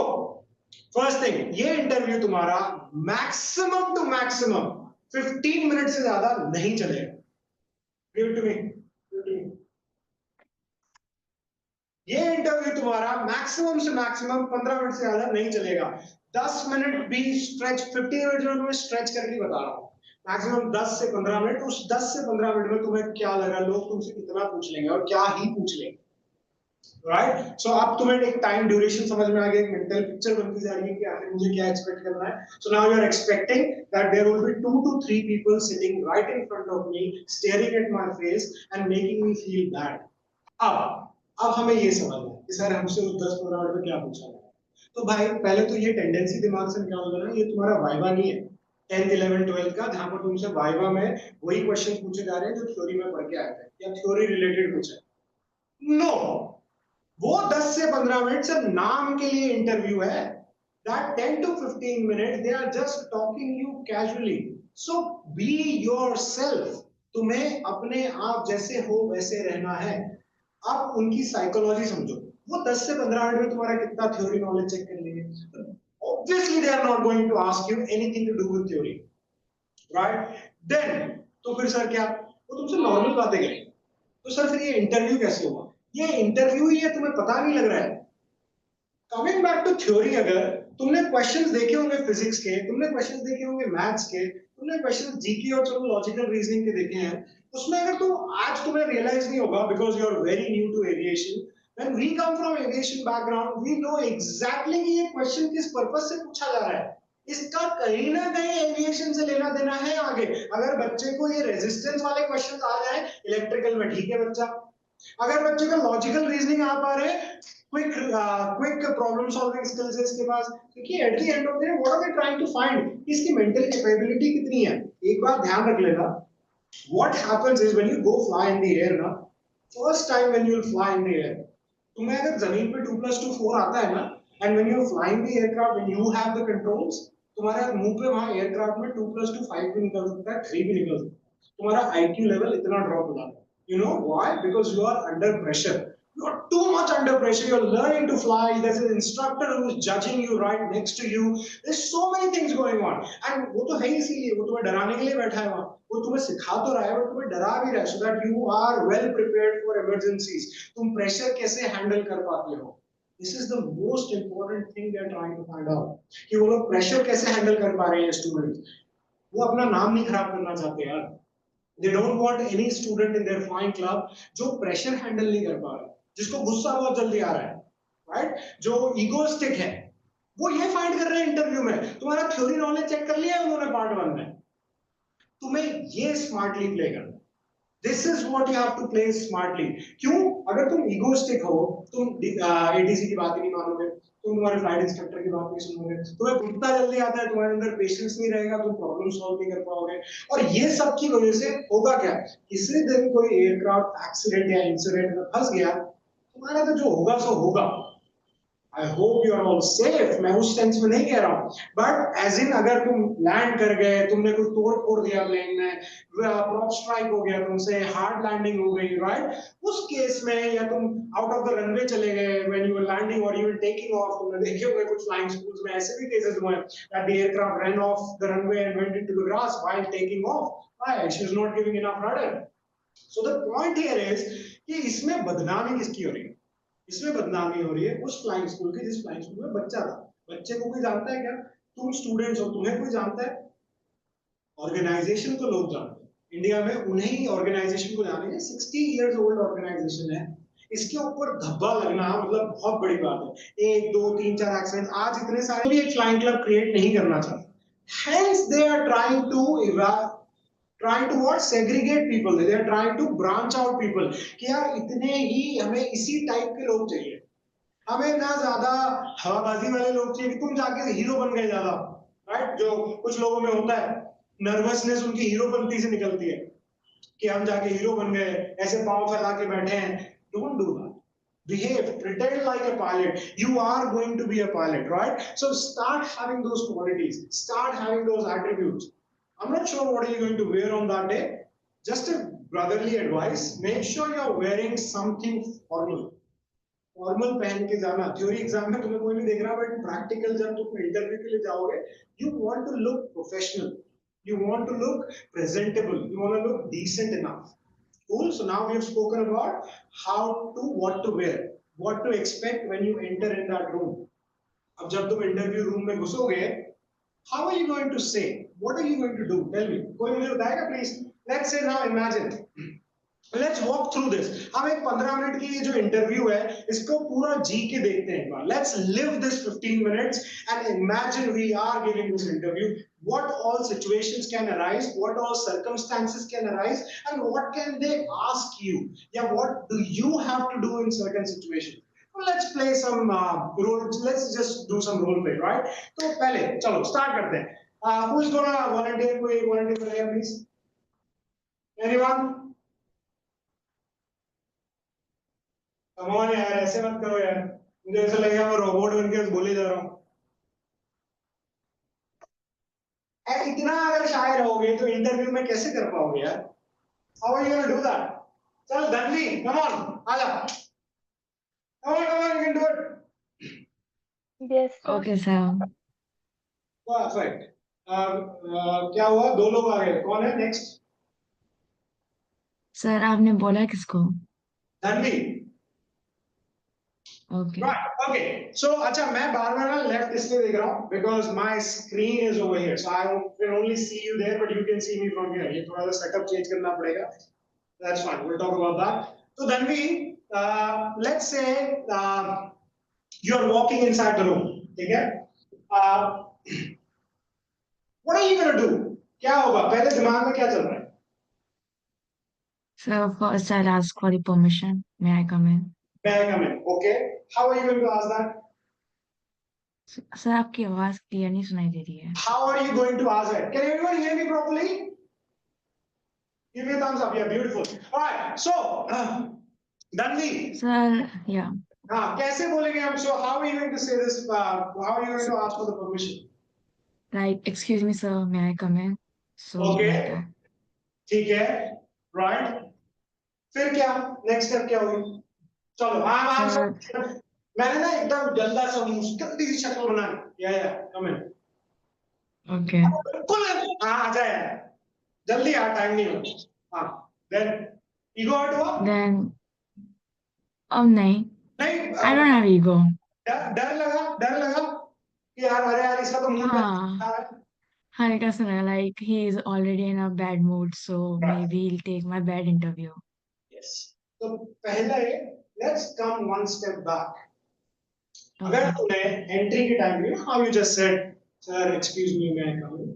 Speaker 1: first thing, ये इंटरव्यू तुम्हारा मैक्सिमम टू मैक्सिमम 15 मिनट से ज्यादा नहीं चलेगा। Give it to me. Give it to me. ये इंटरव्यू तुम्हारा मैक्सिमम से मैक्सिमम 15 मिनट से ज्यादा नहीं चलेगा। 10 मिनट भी स्ट्रेच, 15 मिनट में तुम्हें स्ट्रेच करके बता रहा हूँ, मैक्सिमम 10 से 15 मिनट। उस 10 से 15 मिनट में तुम्हें क्या लग रहा है लोग तुमसे कितना पूछ लेंगे और क्या ही पूछ लेंगे, राइट? सो अब तुम्हें एक टाइम ड्यूरेशन समझ में आ गया, एक मेंटल पिक्चर बनती जा रही है कि आखिर मुझे क्या एक्सपेक्ट करना है। So now you are expecting that there will be 2 to 3 people sitting right in front of me, staring at my face and making me feel bad. अब हमें ये समझना है कि सर हमसे उस 10-15 मिनट में क्या पूछा गया। तो भाई पहले तो ये टेंडेंसी दिमाग से निकाल देना, ये तुम्हारा वाइवा नहीं है 10th 11th 12th का, जहां पर तुमसे वाइवा में वही क्वेश्चन पूछे जा रहे हैं जो थ्योरी में पढ़ के आए थे या थ्योरी रिलेटेड कुछ है। नो, वो 10 से 15 मिनट सिर्फ नाम के लिए इंटरव्यू है। That 10 to 15 minutes they are just talking you casually. So be yourself. तुम्हें अपने आप जैसे हो वैसे रहना है। आप उनकी साइकोलॉजी समझो। वो 10 से 15 मिनट में तुम्हारा कितना थ्योरी नॉलेज चेक कर लेंगे। Obviously they are not going to ask you anything to do with theory, right? Then तो फिर सर क्या, वो तुमसे नॉर्मल बातें करेंगे। तो सर फिर ये इंटरव्यू कैसे हुआ? ये इंटरव्यू ही है, तुम्हें पता नहीं लग रहा है? कमिंग बैक टू थ्योरी, अगर तुमने क्वेश्चंस देखे होंगे फिजिक्स के, तुमने क्वेश्चंस देखे होंगे मैथ्स के, तुमने क्वेश्चंस जीके और चलो लॉजिकल रीजनिंग के देखे हैं, उसमें अगर तुम आज तुम्हें रियलाइज नहीं होगा because you are very new to aviation. When we come from aviation background, we know exactly कि ये क्वेश्चन किस पर्पस से पूछा जा रहा है। इसका कहीं ना कहीं एविएशन से लेना देना है आगे। अगर बच्चे को ये रेजिस्टेंस वाले क्वेश्चंस आ जाए इलेक्ट्रिकल में, ठीक है बच्चा। अगर बच्चे का लॉजिकल रीजनिंग आ पा रहे, क्विक प्रॉब्लम सॉल्विंग स्किल्स है इसके पास, क्योंकि at the end of the day what are we trying to find, इसकी मेंटल कैपेबिलिटी कितनी है। एक बात ध्यान रख लेना, what happens is when you go fly in the air ना, first time when you will fly in the air, तुम्हें अगर जमीन पे 2+2=4 आता है ना, and when you are flying the aircraft, when you have the controls, तुम्हारे मुंह पे वहां एयरक्राफ्ट में 2+2 5 भी निकल सकता है, 3 भी निकल सकता है। तुम्हारा आईक्यू लेवल इतना ड्रॉप हो जाता है। You know why? Because you are under pressure. You are too much under pressure. You're learning to fly. There's an instructor who's judging you right next to you. There's so many things going on. And वो तो है ही, इसीलिए वो तुम्हें डराने के लिए बैठा है वहाँ। वो तुम्हें सिखा तो रहा है, वो तुम्हें डरा भी रहा है, so that you are well prepared for emergencies. तुम प्रेशर कैसे हैंडल कर पाते हो? This is the most important thing they are trying to find out. कि वो लोग प्रेशर कैसे हैंडल कर पा रहे हैं स्टूडेंट्स। वो अपना नाम नहीं खराब करना चाहते यार. They don't want any student in their flying club जो प्रेशर हैंडल नहीं कर पा रहा, जिसको गुस्सा बहुत जल्दी आ रहा है, राइट? जो ईगोइस्टिक है, वो ये फाइंड कर रहे हैं इंटरव्यू में. तुम्हारा थ्योरी नॉलेज चेक कर लिया है उन्होंने पार्ट 1 में. तुम्हें ये स्मार्टली प्ले करना. This is what you have to play smartly. क्यों? अगर तुम ईगोइस्टिक हो, तुम एटीसी की बात ही नहीं मानोगे, तुम तुम्हारे फ्लाइट इंस्ट्रक्टर की बात नहीं सुनोगे, तुम्हें गुस्सा जल्दी आता है, तुम्हारे अंदर पेशेंस नहीं रहेगा, तुम प्रॉब्लम सॉल्व नहीं कर पाओगे. और ये सब की वजह से होगा क्या? किसी दिन कोई एयरक्राफ्ट एक्सीडेंट या इंसिडेंट में फंस गया, तुम्हारा तो जो होगा सो होगा. I hope you are all safe. मैं उस सेंस में नहीं कह रहा हूँ, बट एज इन अगर तुम लैंड कर गए, तुमने कुछ तोड़ फोड़ दिया प्लेन में, प्रॉप स्ट्राइक हो गया तुमसे, हार्ड लैंडिंग हो गई, राइट? उस केस में, या तुम आउट ऑफ द रनवे चले गए व्हेन यू वर लैंडिंग और यू वर टेकिंग ऑफ, तुमने देखे होंगे कुछ फ्लाइंग स्कूल्स में ऐसे भी केसेस हुए that the aircraft ran off the runway and went into the grass while taking off. Why? She was not giving enough rudder. So the point here is कि इसमें बदनामी किसकी हो रही है? इसमें बदनामी हो रही है उस फ्लाइंग स्कूल की जिस फ्लाइंग स्कूल में बच्चा था. बच्चे को कोई जानता है क्या? तुम स्टूडेंट्स हो, तुम्हें कोई जानता है? ऑर्गेनाइजेशन को लोग जानते हैं. इंडिया में उन्हें ही ऑर्गेनाइजेशन को जानेंगे. 60 इयर्स ओल्ड ऑर्गेनाइजेशन है. इसके ऊपर धब्बा लगना मतलब बहुत बड़ी बात है. 1 2 3 4 एक्सीडेंट, आज इतने सारे भी एक फ्लाइंग क्लब क्रिएट नहीं करना चाहते. Hence they are trying to what? Segregate people. They are trying to branch out people. कि यार इतने ही हमें इसी टाइप के लोग चाहिए. हमें ना ज्यादा हवाबाजी वाले लोग चाहिए कि तुम जाके हीरो बन गए ज्यादा, राइट? जो कुछ लोगों में होता है, नर्वसनेस उनकी हीरोपंती से निकलती है कि हम जाके हीरो बन गए, ऐसे पांव फैला के बैठे हैं. Don't do that. Behave, pretend like a pilot. You are going to be a pilot, right? So start having those qualities, start having those attributes. I'm not sure what are you going to wear on that day. Just a brotherly advice, make sure you're wearing something formal. Formal पहन के जाना. थ्योरी एग्जाम में तुम्हें कोई नहीं देख रहा, बट प्रैक्टिकल जब तुम इंटरव्यू के लिए जाओगे, you want to look professional, you want to look presentable, you want to look decent enough. Cool. So now we have spoken about what to wear, what to expect when you enter in that room. अब जब तुम इंटरव्यू रूम में घुसोगे, how are you going to say, what are you going to do? Tell me. कोई मुझे बताएगा please? Let's say now imagine, let's walk through this. हम एक 15 मिनट की ये जो इंटरव्यू है, इसको पूरा जी के देखते हैं एक बार. Let's live this 15 minutes and imagine we are giving this interview. What all situations can arise, what all circumstances can arise, and what can they ask you? Yeah, what do you have to do in certain situations? Well, let's play some role. Let's just do some role play, right? तो पहले चलो start करते हैं. Who's gonna volunteer? कोई volunteer करेगा please? Anyone? Come on यार, ऐसे मत करो यार. मुझे ऐसा लगेगा मैं रोबोट बन के बोले जा रहा हूँ. इतना अगर शायर होगे तो इंटरव्यू में कैसे कर पाओगे यार? How are you going to do that? चल धनवी, come on, आजा. Come on, you can do it.
Speaker 3: Yes, sir.
Speaker 4: Okay, sir.
Speaker 1: Perfect. क्या हुआ? 2 लोग आ गए. कौन है नेक्स्ट?
Speaker 4: सर आपने बोला किसको?
Speaker 1: Dhanvi.
Speaker 4: Okay.
Speaker 1: Right. Okay. So अच्छा, मैं बार-बार ना लेफ्ट इसलिए देख रहा हूँ because my screen is over here, so I can only see you there, but you can see me from here. ये थोड़ा सा सेटअप चेंज करना पड़ेगा. That's fine. We'll talk about that. So Dhanvi, let's say you are walking inside the room. ठीक है? What are you going to do? क्या होगा? पहले दिमाग में क्या चल रहा है?
Speaker 4: So first I'll ask for the permission. May I come in?
Speaker 1: May I come in? Okay. How are you going to ask that?
Speaker 4: Sir आपकी आवाज क्लियर नहीं सुनाई दे रही है.
Speaker 1: How are you going to ask that? Can everyone hear me properly? Give me a thumbs up. Yeah, beautiful. All right. So, Dhanvi.
Speaker 4: Sir, yeah.
Speaker 1: हाँ, कैसे बोलेंगे हम? So, how are you going to say this? How are you going to ask for the permission?
Speaker 4: Like, excuse me, sir, may I come in? So
Speaker 1: Okay.
Speaker 4: like that.
Speaker 1: ठीक है. Right. फिर क्या? Next step क्या होगी? चलो,
Speaker 4: Sir,
Speaker 1: मैंने ना एकदम गंदा सा मुंह, गंदी सी शक्ल बनाई. या, come in.
Speaker 4: okay.
Speaker 1: बिल्कुल. हाँ, आ जा यार. जल्दी आ, टाइम नहीं हो. हाँ. Then ego hurt हुआ?
Speaker 4: Then, oh नहीं,
Speaker 1: नहीं.
Speaker 4: I don't have ego.
Speaker 1: डर लगा कि यार, अरे यार, इसका तो मुंह
Speaker 4: हाँ.
Speaker 1: है.
Speaker 4: हल्का सा लगा like he is already in a bad mood, so maybe he'll take my bad interview.
Speaker 1: Yes. तो पहले let's come one step back. अगर
Speaker 4: Okay.
Speaker 1: तूने एंट्री के टाइम में how you just said, sir, excuse me, may I come in?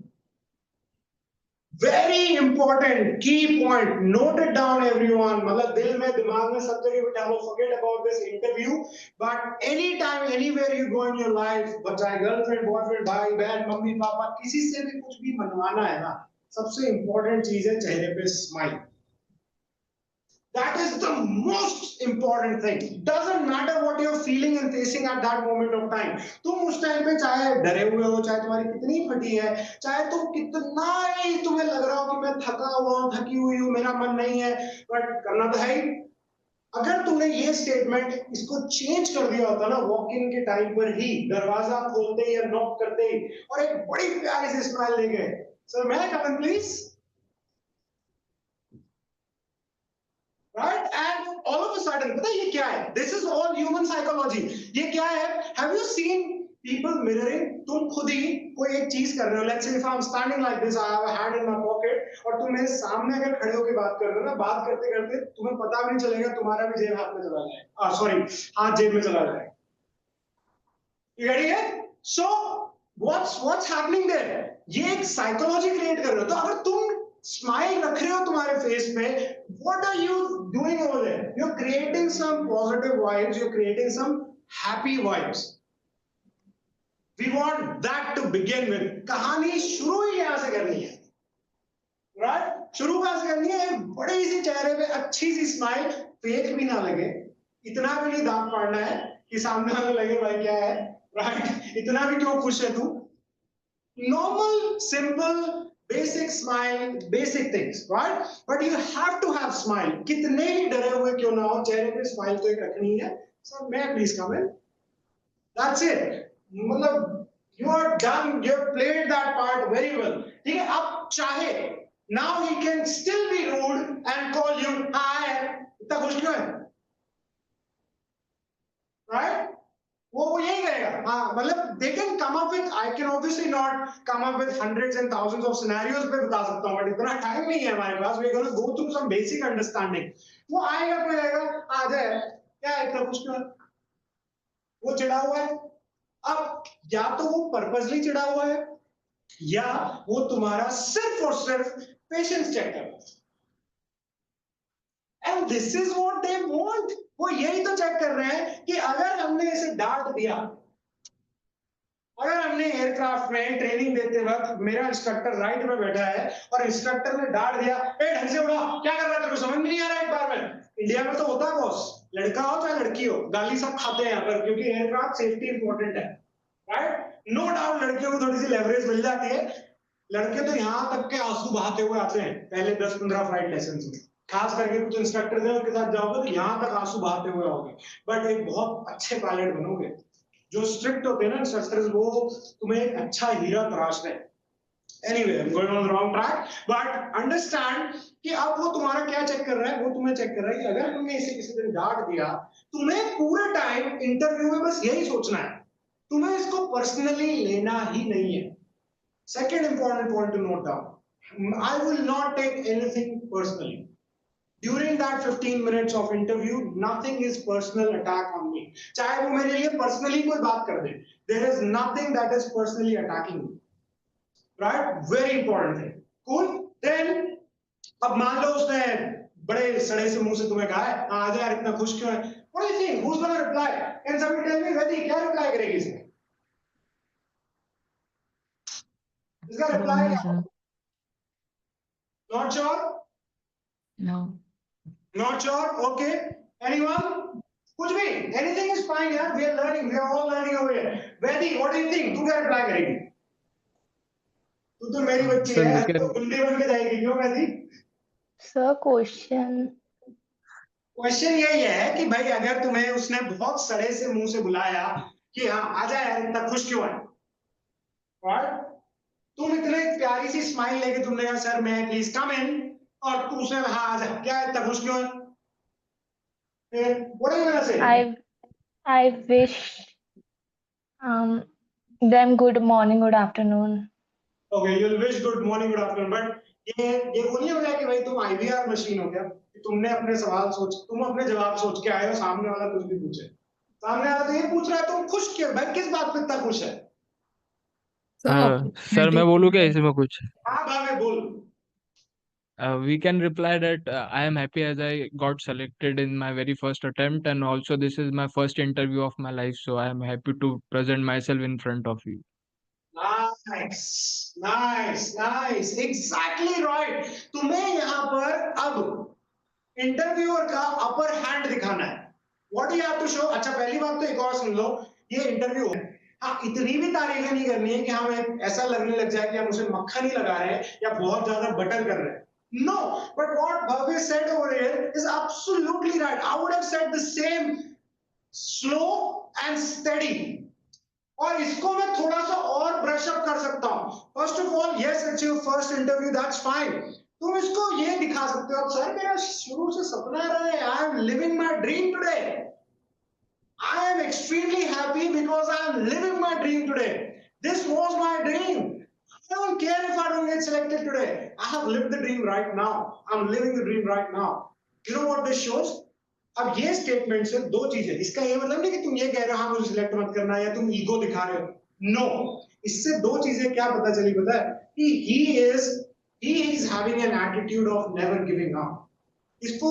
Speaker 1: Very important key point. Note it down, everyone. मतलब दिल में दिमाग में सब जगह बिठा लो. Forget about this interview. But anytime, anywhere you go in your life, बचाए girlfriend, boyfriend, भाई बहन, मम्मी पापा, किसी से भी कुछ भी मनवाना है ना, सबसे important चीज है चेहरे पे smile. That is the most important thing. Doesn't matter what you're feeling and facing at that moment of time. तुम उस टाइम पे चाहे डरे हुए हो, चाहे तुम्हारी कितनी फटी है, चाहे तुम कितना ही तुम्हें लग रहा हो कि मैं थका हुआ हूँ, थकी हुई हूँ, मेरा मन नहीं है, बट करना तो है ही. अगर तुमने ये स्टेटमेंट इसको चेंज कर दिया होता ना वॉक इन के टाइम पर ही, दरवाजा खोलते ही या नॉक करते ही, और एक बड़ी प्यारी सी स्माइल लेके, सर मैं come in please, right? And all of a sudden, पता है ये क्या है? This is all human psychology. ये क्या है? Have you seen people mirroring? तुम खुद ही कोई एक चीज कर रहे हो. Let's say if I'm standing like this, I have a hand in my pocket, और तुम मेरे सामने अगर खड़े होकर बात कर रहे हो ना, बात करते करते तुम्हें पता भी नहीं चलेगा तुम्हारा भी जेब हाथ में चला जाए. Sorry, हाथ जेब में चला जाए. You getting it? So what's happening there? ये एक psychology create कर रहे हो. तो अगर तुम स्माइल रख रहे हो तुम्हारे फेस पे, what are you doing over there? You're creating some positive vibes, you're creating some happy vibes. We want that to begin with. कहानी शुरू ही यहाँ से करनी है, right? शुरू कहाँ से करनी है? एक बड़ी सी चेहरे पे अच्छी सी स्माइल, फेक भी ना लगे, इतना भी नहीं दांत पाड़ना है कि सामने वाले लगे भाई क्या है, right? इतना भी क्यों खुश है तू? Normal, simple, basic smile, basic things, right? But you have to have smile. कितने ही डरे हुए क्यों ना हो, चेहरे पे स्माइल तो एक रखनी है. Sir, may I please come in? That's it. मतलब you are done. You have played that part very well. ठीक है? अब चाहे now he can still be rude and call you hi. इतना खुश क्यों है? Right? वो यही करेगा. हाँ, मतलब they can come up with, I can obviously not come up with hundreds and thousands of scenarios पे बता सकता हूँ, but इतना टाइम नहीं है हमारे पास. We're gonna go through some basic understanding. वो आएगा कहेगा आ जाए, क्या है इतना कुछ क्यों? वो चिढ़ा हुआ है. अब या तो वो पर्पसली चिढ़ा हुआ है, या वो तुम्हारा सिर्फ और सिर्फ पेशेंस चेक कर रहा है. And this is what they want. वो यही तो चेक कर रहे हैं कि अगर हमने इसे डांट दिया, अगर हमने एयरक्राफ्ट में ट्रेनिंग देते वक्त मेरा इंस्ट्रक्टर राइट में बैठा है और इंस्ट्रक्टर ने डांट दिया, ए ढंग से उड़ा, क्या कर रहा है, तेरे को समझ में नहीं आ रहा है एक बार में. इंडिया में तो होता है बॉस, लड़का हो चाहे लड़की हो, गाली सब खाते हैं यहाँ पर, क्योंकि एयरक्राफ्ट सेफ्टी इंपॉर्टेंट है, राइट? नो डाउट लड़कियों को थोड़ी सी लेवरेज मिल जाती है. लड़के तो यहाँ तक के आंसू बहाते हुए आते हैं पहले 10-15 फ्लाइट लेसन में, खास करके कुछ इंस्ट्रक्टर हैं उनके साथ जाओगे तो यहाँ तक आंसू बहाते हुए आओगे, बट एक बहुत अच्छे पायलट बनोगे. जो स्ट्रिक्ट होते हैं ना इंस्ट्रक्टर्स, वो तुम्हें एक अच्छा हीरा तराश रहे. Anyway, I'm going on the wrong track, but understand कि अब वो तुम्हारा क्या चेक कर रहा है, वो तुम्हें चेक कर रहा है कि अगर हमने इसे किसी दिन डांट दिया, तुम्हें पूरे टाइम इंटरव्यू में बस यही सोचना है, तुम्हें इसको पर्सनली लेना ही नहीं है. Second important point to note down, I will not take anything personally. During that 15 minutes of interview, nothing is personal attack on me. चाहे वो मेरे लिए personally कोई बात कर दे, there is nothing that is personally attacking me. Right? Very important thing. Cool? Then, अब मान लो उसने बड़े सड़े से मुंह से तुम्हें कहा है, आ जा यार इतना खुश क्यों है? What do you think? Who's gonna reply? Can somebody tell me Vedi क्या reply करेगी इसमें? इसका reply
Speaker 4: Don't know,
Speaker 1: क्या
Speaker 4: sir.
Speaker 1: होगा? Not sure?
Speaker 4: No.
Speaker 1: Not sure? Okay. Anyone? कुछ भी. Anything is fine यार. We are learning. We are all learning over here. Vedi, what do you think? तू क्या reply करेगी? तू तो मेरी बच्ची
Speaker 7: Sir,
Speaker 1: है,
Speaker 7: we
Speaker 1: तो
Speaker 7: can.
Speaker 1: गुंडी बन के जाएगी क्यों वैदी?
Speaker 3: Sir, question.
Speaker 1: क्वेश्चन यही है कि भाई अगर तुम्हें उसने बहुत सड़े से मुंह से बुलाया कि हाँ आजा यार इतना खुश क्यों है, और तुम इतने प्यारी सी स्माइल लेके तुमने कहा सर मैं प्लीज कम इन, और तू उसे हाँ आजा, क्या इतना खुश क्यों है? फिर what are you gonna say?
Speaker 3: I wish them good morning, good afternoon.
Speaker 1: Okay, you'll wish good morning, good afternoon, but ये वो नहीं हो गया कि भाई तुम IVR मशीन हो गया कि तुमने अपने सवाल सोच, तुम अपने जवाब सोच के आए हो, सामने वाला कुछ भी पूछे, सामने वाला तो ये पूछ रहा है, तुम खुश क्यों भाई, किस बात पे इतना खुश है?
Speaker 6: So
Speaker 7: सर मैं बोलूँ क्या इसमें कुछ?
Speaker 1: हाँ भावे बोल.
Speaker 7: We can reply that I am happy as I got selected in my very first attempt, and also this is my first interview of my life, so I am happy to present myself in front of you.
Speaker 1: Nice, nice, nice, exactly right. तुम्हें यहाँ पर अब इंटरव्यूअर का अपर हैंड दिखाना है. What do you have to show? अच्छा पहली बात तो एक और सुन लो, ये इंटरव्यू है. हाँ इतनी भी तारीफें नहीं करनी है कि हमें ऐसा लगने लग जाए कि हम उसे मक्खन ही लगा रहे हैं या बहुत ज्यादा बटर कर रहे हैं. No, but what Bhavya said over here is absolutely right. I would have said the same, slow and steady. और इसको मैं थोड़ा सा और ब्रश अप कर सकता हूं. First of all yes it's your first interview, that's fine. तुम इसको ये दिखा सकते हो, सर मेरा शुरू से सपना रहा है, I am living my dream today, I am extremely happy because I am living my dream today, this was my dream, I don't care if I don't get selected today. I have lived the dream right now. I'm living the dream right now. You know what this shows? अब ये स्टेटमेंट से दो चीजें, इसका ये मतलब नहीं कि तुम ये कह रहे हो हाँ मुझे सिलेक्ट मत करना या तुम ईगो दिखा रहे हो. नो, इससे दो चीजें क्या पता चली पता है कि he is having an attitude of never giving up. इसको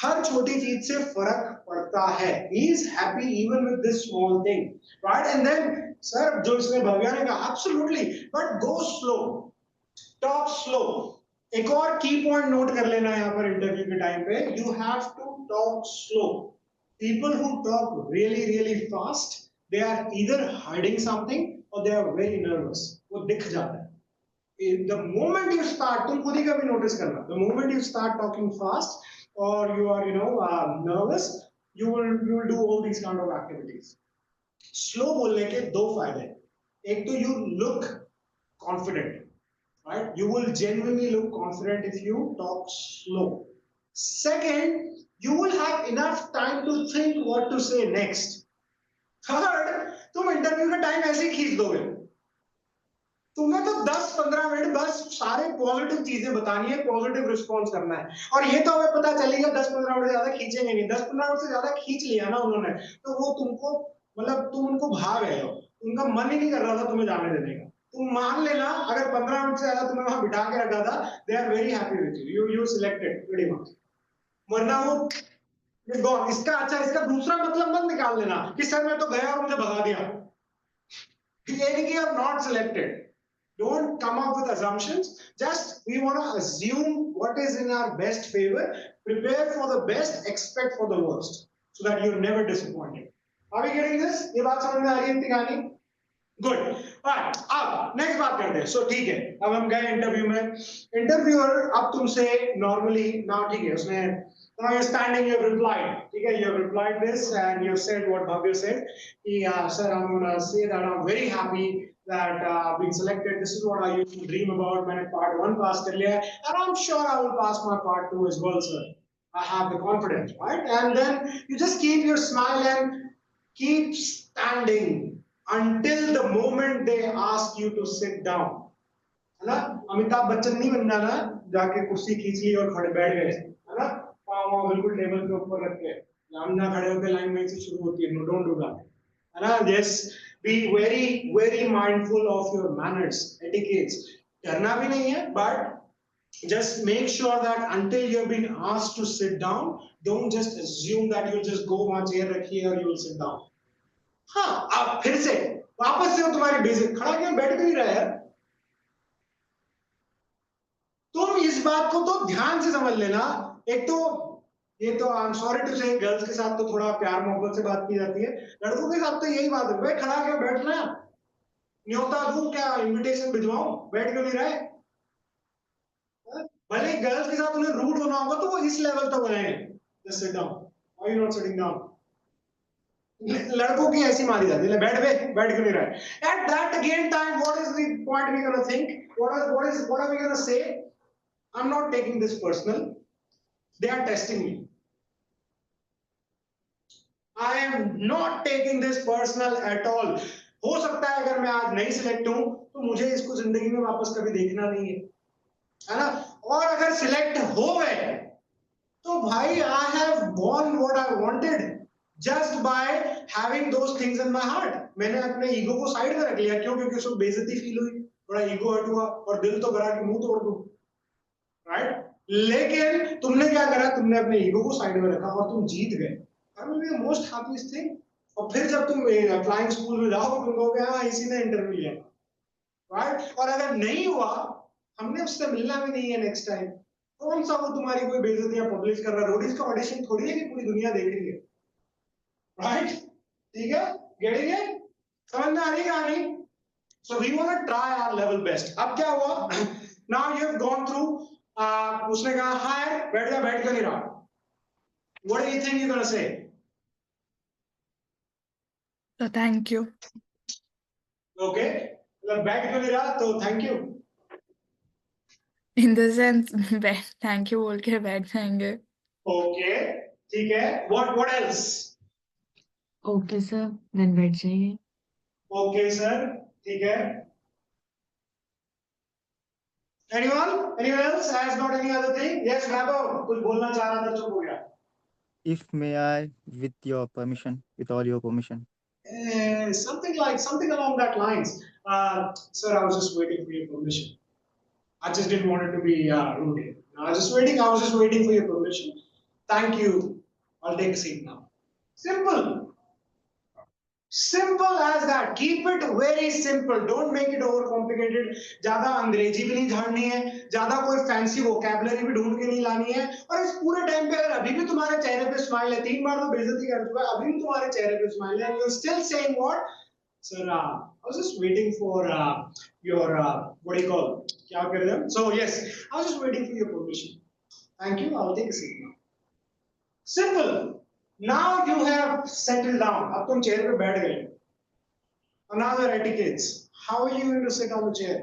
Speaker 1: हर छोटी चीज से फर्क पड़ता है. He is happy even with this small thing, right? And then sir जो इसने भव्या ने कहा absolutely, but go slow, talk slow. एक और की पॉइंट नोट कर लेना है यहाँ पर इंटरव्यू के टाइम पे, you have to talk slow. People who talk really really fast, they are either hiding something or they are very nervous. वो दिख जाता है. The moment you start, तुम खुद ही कभी नोटिस करना, the moment you start talking fast or you are nervous, you will do all these kind of activities. Slow बोलने के दो फायदे. एक तो you look confident, right? You will genuinely look confident if you talk slow. Second, you will have enough time to think what to say next. Third, तुम इंटरव्यू का टाइम ऐसे ही खींच दोगे. तुम्हें तो 10-15 मिनट बस सारे पॉजिटिव चीजें बतानी है, पॉजिटिव रिस्पॉन्स करना है. और ये तो हमें पता चलेगा 10-15 मिनट ज्यादा खींचेंगे नहीं. 10-15 मिनट से ज्यादा खींच लिया ना उन्होंने तो वो तुमको मतलब तुम उनको भाग गए हो, उनका मन ही नहीं कर रहा था तुम्हें जाने देने का. तुम मान लेना अगर 15 मिनट से ज्यादा तुम्हें वहां बिठा के रखा था, they are very happy with you, you selected very much. वरना वो इसका अच्छा इसका दूसरा मतलब मत निकाल लेना कि सर मैं तो गया और मुझे भगा दिया. ये नहीं कि आप not selected. Don't come up with assumptions. Just we want to assume what is in our best favor. Prepare for the best, expect for the worst, so that you're never disappointed. Are we getting this? ये बात समझ में आ रही है इतनी कहानी? Good. Alright. अब next बात करते हैं. So ठीक है. अब हम गए इंटरव्यू में. इंटरव्यूअर अब तुमसे normally now ठीक है उसने now you're standing, you have replied. ठीक है, you have replied this and you have said what Bhavya said. Yeah, sir, I'm gonna say that I'm very happy that being selected. This is what I used to dream about. मैंने part 1 pass कर लिया है, and I'm sure I will pass my part 2 as well, sir. I have the confidence, right? And then you just keep your smile and keep standing until the moment they ask you to sit down. है ना? अमिताभ बच्चन नहीं बन जाना, जाके कुर्सी खींच ली और खड़े बैठ गए, है ना? पाँव बिल्कुल टेबल के ऊपर रख के, हम ना खड़े होकर लाइन में से शुरू होती है. No, don't do that. है ना? Just be very very mindful of your manners, etiquettes. करना भी नहीं है, but just make sure that until you have been asked to sit down, don't just assume that you'll just go वहां चेयर रखिए और you will sit down. हाँ, अब फिर से वापस से तुम्हारी बेसिक खड़ा क्यों बैठ भी नहीं रहा है. तुम इस बात को तो ध्यान से समझ लेना. एक तो ये तो आई एम सॉरी टू से गर्ल्स के साथ तो थोड़ा प्यार मोहब्बत से बात की जाती है, लड़कों के साथ तो यही बात है. भाई खड़ा क्यों बैठना, न्योता दूं क्या, इनविटेशन भिजवाऊं, बैठ क्यों नहीं रहे. भले गर्ल्स के साथ उन्हें रूड होना होगा तो वो इस लेवल तक बनाएंगे, just sit down, why you not sitting down. लड़कों की ऐसी मारी जाती है, बैठ क्यों नहीं रहे. At that again time what is the point we gonna think, what are we gonna say. I am not taking this personal, they are testing me. I am not taking this personal at all. हो सकता है अगर मैं आज नहीं सिलेक्ट हूं तो मुझे इसको जिंदगी में वापस कभी देखना नहीं है ना। और अगर सिलेक्ट हो गए तो भाई I have von what I wanted just by having those things in my heart. मैंने अपने ईगो को साइड में रख लिया, क्यों? क्योंकि उसको बेइज्जती फील हुई, थोड़ा ईगो हर्ट हुआ और दिल तो करा कि मुंह तोड़ दूं, राइट? लेकिन तुमने क्या करा, तुमने अपने ईगो को साइड में रखा और तुम जीत गए। That will be the most happiest thing. और फिर जब तुम फ्लाइंग स्कूल में जाओ तुम कहोगे हाँ इसी ने इंटरव्यू लिया, राइट? और अगर नहीं हुआ, हमने उससे मिलना भी नहीं है नेक्स्ट टाइम, कौन सा वो तुम्हारी कोई बेइज्जतियां पब्लिश कर रहा है? रोडीज का ऑडिशन थोड़ी है कि पूरी दुनिया देख रही है, राइट? ठीक है, गेटिंग इट? समझ में आ रही कहानी? So we want to try our level best. अब क्या हुआ? Now you have gone through, उसने कहा हाय बैठ जा, बैठ क्यों नहीं रहा? What do you think you gonna say?
Speaker 6: So thank you.
Speaker 1: Okay, मतलब बैठ क्यों नहीं रहा तो thank you.
Speaker 6: In the sense, thank you बोल के बैठ जाएंगे.
Speaker 1: ओके, ठीक है, what else?
Speaker 4: Okay, sir. Then बैठ जाइए.
Speaker 1: ओके सर, ठीक है। anyone else has got any other thing? Yes, Vaibhav, कुछ बोलना चाह रहा था, चुप हो गया।
Speaker 8: If may I, with your permission, with all your permission.
Speaker 1: Something along that lines. Sir, I was just waiting for your permission. I just didn't want it to be rude. I was just waiting for your permission. Thank you. I'll take a seat now. Simple as that. Keep it very simple. Don't make it overcomplicated. ज्यादा अंग्रेजी भी नहीं झाड़नी है, ज्यादा कोई फैंसी वोकैबुलरी भी ढूंढ के नहीं लानी है। और इस पूरे टाइम पे अगर अभी भी तुम्हारे चेहरे पे स्माइल है, 3 बार तो बेइज्जती कर चुका है, अभी भी तुम्हारे चेहरे पे स्माइल है, you're still saying what? Sir, I was just waiting for your what do you call? क्या कर रहे हो? So yes, I was just waiting for your permission. Thank you. I'll take a seat now. Simple. Now you have settled down. अब तुम चेयर पे बैठ गए. Another etiquettes. How are you going to sit on the chair?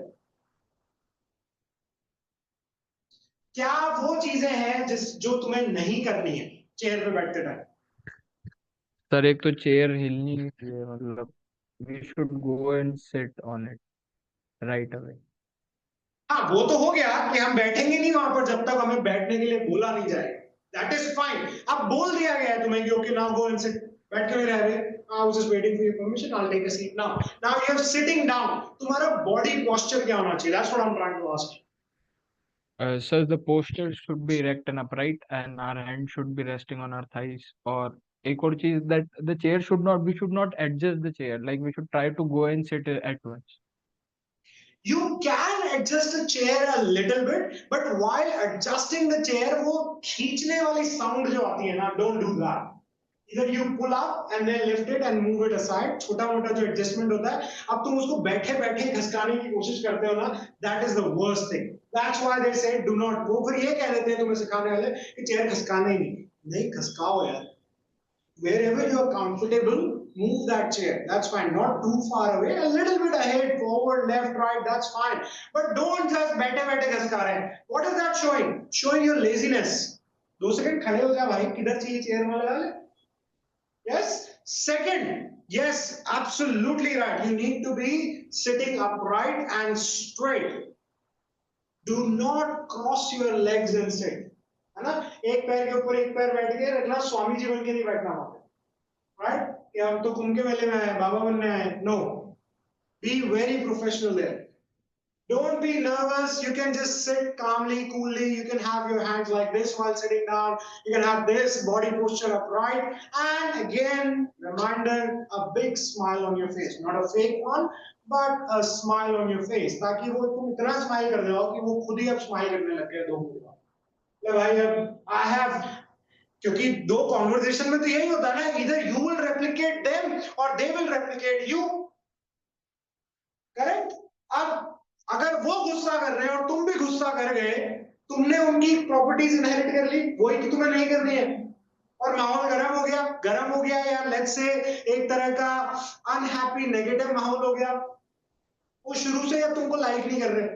Speaker 1: क्या वो चीजें हैं जो तुम्हें नहीं करनी है चेयर पे बैठते टाइम?
Speaker 7: सर एक तो चेयर हिलनी नहीं चाहिए, मतलब we should go and sit on it right away.
Speaker 1: हाँ, वो तो हो गया कि हम बैठेंगे नहीं वहां पर जब तक हमें बैठने के लिए बोला नहीं जाएगा। That is fine. अब बोल दिया गया है तुम्हें कि okay now go and sit. बैठ क्यों नहीं रह रहे? I was just waiting for your permission. I'll take a seat now. Now you're sitting down. तुम्हारा body posture क्या होना चाहिए? That's what I'm trying to ask you.
Speaker 7: Sir, the posture should be erect and upright, and our hand should be resting on our thighs. और एक और चीज that the chair should not, we should not adjust the chair. Like we should try to go and sit at once.
Speaker 1: You can adjust the chair a little bit, but while adjusting the chair, वो खींचने वाली sound जो आती है ना, don't do that. Either you pull up and then lift it and move it aside. छोटा मोटा जो adjustment होता है, अब तुम उसको बैठे बैठे खसकाने की कोशिश करते हो ना, that is the worst thing. That's why they say do not. वो फिर ये कह देते हैं तुम्हें सिखाने वाले कि चेयर खसकाना ही नहीं खसकाओ यार. Wherever you are comfortable, move that chair. That's fine. Not too far away. A little bit ahead, forward, left, right. That's fine. But don't just बैठे बैठे खसका रहे हैं. What is that showing? Showing your laziness. 2 second खड़े हो जा भाई. किधर चाहिए चेयर में लगा ले. Yes. Second, yes, absolutely right. You need to be sitting upright and straight. Do not cross your legs and sit. है ना? एक पैर के ऊपर एक पैर बैठ के रखना, स्वामी जी बन के नहीं बैठना वहां पे, राइट? कि हम तो कुंभ के मेले में आए, बाबा बनने आए. No, be very professional there. Don't be nervous. You can just sit calmly, coolly. You can have your hands like this while sitting down. You can have this body posture upright. And again, reminder, a big smile on your face. Not a fake one, but a smile on your face. ताकि वो तुम इतना smile कर दो कि वो खुद ही अब smile करने लग गए 2 मिनट बाद. ले भाई अब I have, क्योंकि 2 conversation में तो यही होता है ना, either you will replicate them or they will replicate you. Correct? अब अगर वो गुस्सा कर रहे हैं और तुम भी गुस्सा कर गए, तुमने उनकी प्रॉपर्टीज इनहेरिट कर ली, वही तो तुम्हें नहीं करनी है, और माहौल गर्म हो गया या लेट्स से एक तरह का अनहैप्पी नेगेटिव माहौल हो गया, वो शुरू से या तुमको लाइक नहीं कर रहे.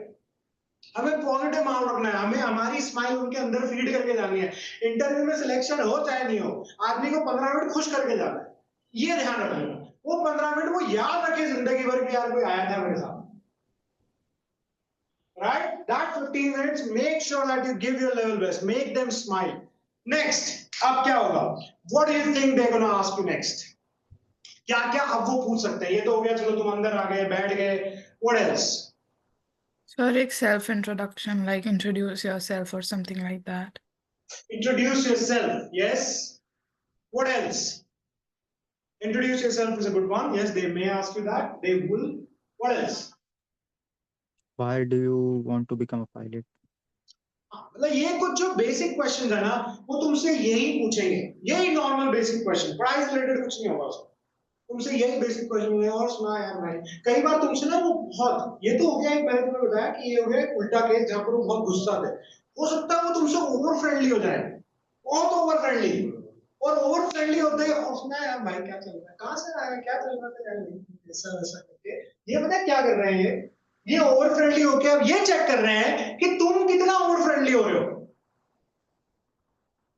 Speaker 1: हमें पॉजिटिव माहौल रखना है, हमें हमारी स्माइल उनके अंदर फीड करके जानी है. इंटरव्यू में सिलेक्शन हो चाहे नहीं हो, आदमी को 15 मिनट खुश करके जाना है, ये ध्यान रखना. वो 15 मिनट वो याद रखे जिंदगी फीवर की यार कोई आया था मेरे साथ, right? That 15 minutes, make sure that you give your level best, make them smile. Next, अब क्या होगा? What do you think they're gonna ask you next? क्या क्या अब वो पूछ सकते हैं? ये तो हो गया, चलो तुम अंदर आ गए, बैठ गए. What else?
Speaker 6: Sir, एक self introduction, like introduce yourself or something like that.
Speaker 1: Introduce yourself. Yes. What else? Introduce yourself is a good one. Yes, they may ask you that. They will. What else?
Speaker 8: Why do you want to become a pilot?
Speaker 1: मतलब ये कुछ जो बेसिक क्वेश्चंस है ना, वो तुमसे यही पूछेंगे, यही नॉर्मल बेसिक क्वेश्चन, पढ़ाई से रिलेटेड कुछ नहीं होगा उसमें, तुमसे यही बेसिक क्वेश्चन होंगे. और सुना यार भाई, कई बार तुमसे ना वो बहुत, ये तो हो गया एक, मैंने तुम्हें बताया कि ये हो गया एक उल्टा केस जहां पर वो बहुत गुस्सा थे, हो सकता है वो तुमसे ओवर फ्रेंडली हो जाए, बहुत ओवर फ्रेंडली, और ओवर फ्रेंडली होते ही और सुना यार भाई क्या चल रहा है, कहाँ से आया, क्या चल रहा था यार, ऐसा वैसा करके ये पता है क्या कर रहे हैं, ये ओवर फ्रेंडली होके अब ये चेक कर रहे हैं कि तुम कितना ओवर फ्रेंडली हो रहे हो.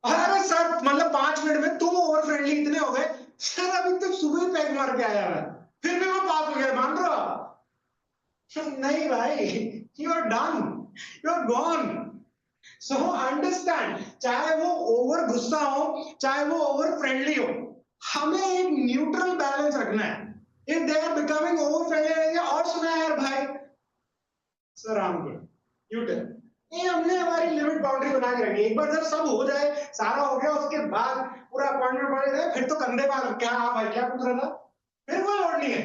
Speaker 1: अरे सर मतलब 5 मिनट में तुम ओवर फ्रेंडली इतने हो गए, सर अभी तो सुबह ही पैक मार के आया है, फिर भी वो पास हो गया, मान रहे हो आप? नहीं भाई, you are done, you are gone. So understand, चाहे वो ओवर गुस्सा हो, चाहे वो ओवर फ्रेंडली हो, हमें एक न्यूट्रल बैलेंस रखना है. If they are becoming over friendly, और सुना है यार भाई, sir I am good, you tell. ये हमने हमारी लिमिट बाउंड्री बना के रखी है. एक बार जब सब हो जाए, सारा हो गया, उसके बाद पूरा अपॉइंटमेंट बन जाए, फिर तो कंधे पर क्या, हाँ भाई क्या पूछ रहा था, फिर कोई लोड नहीं है.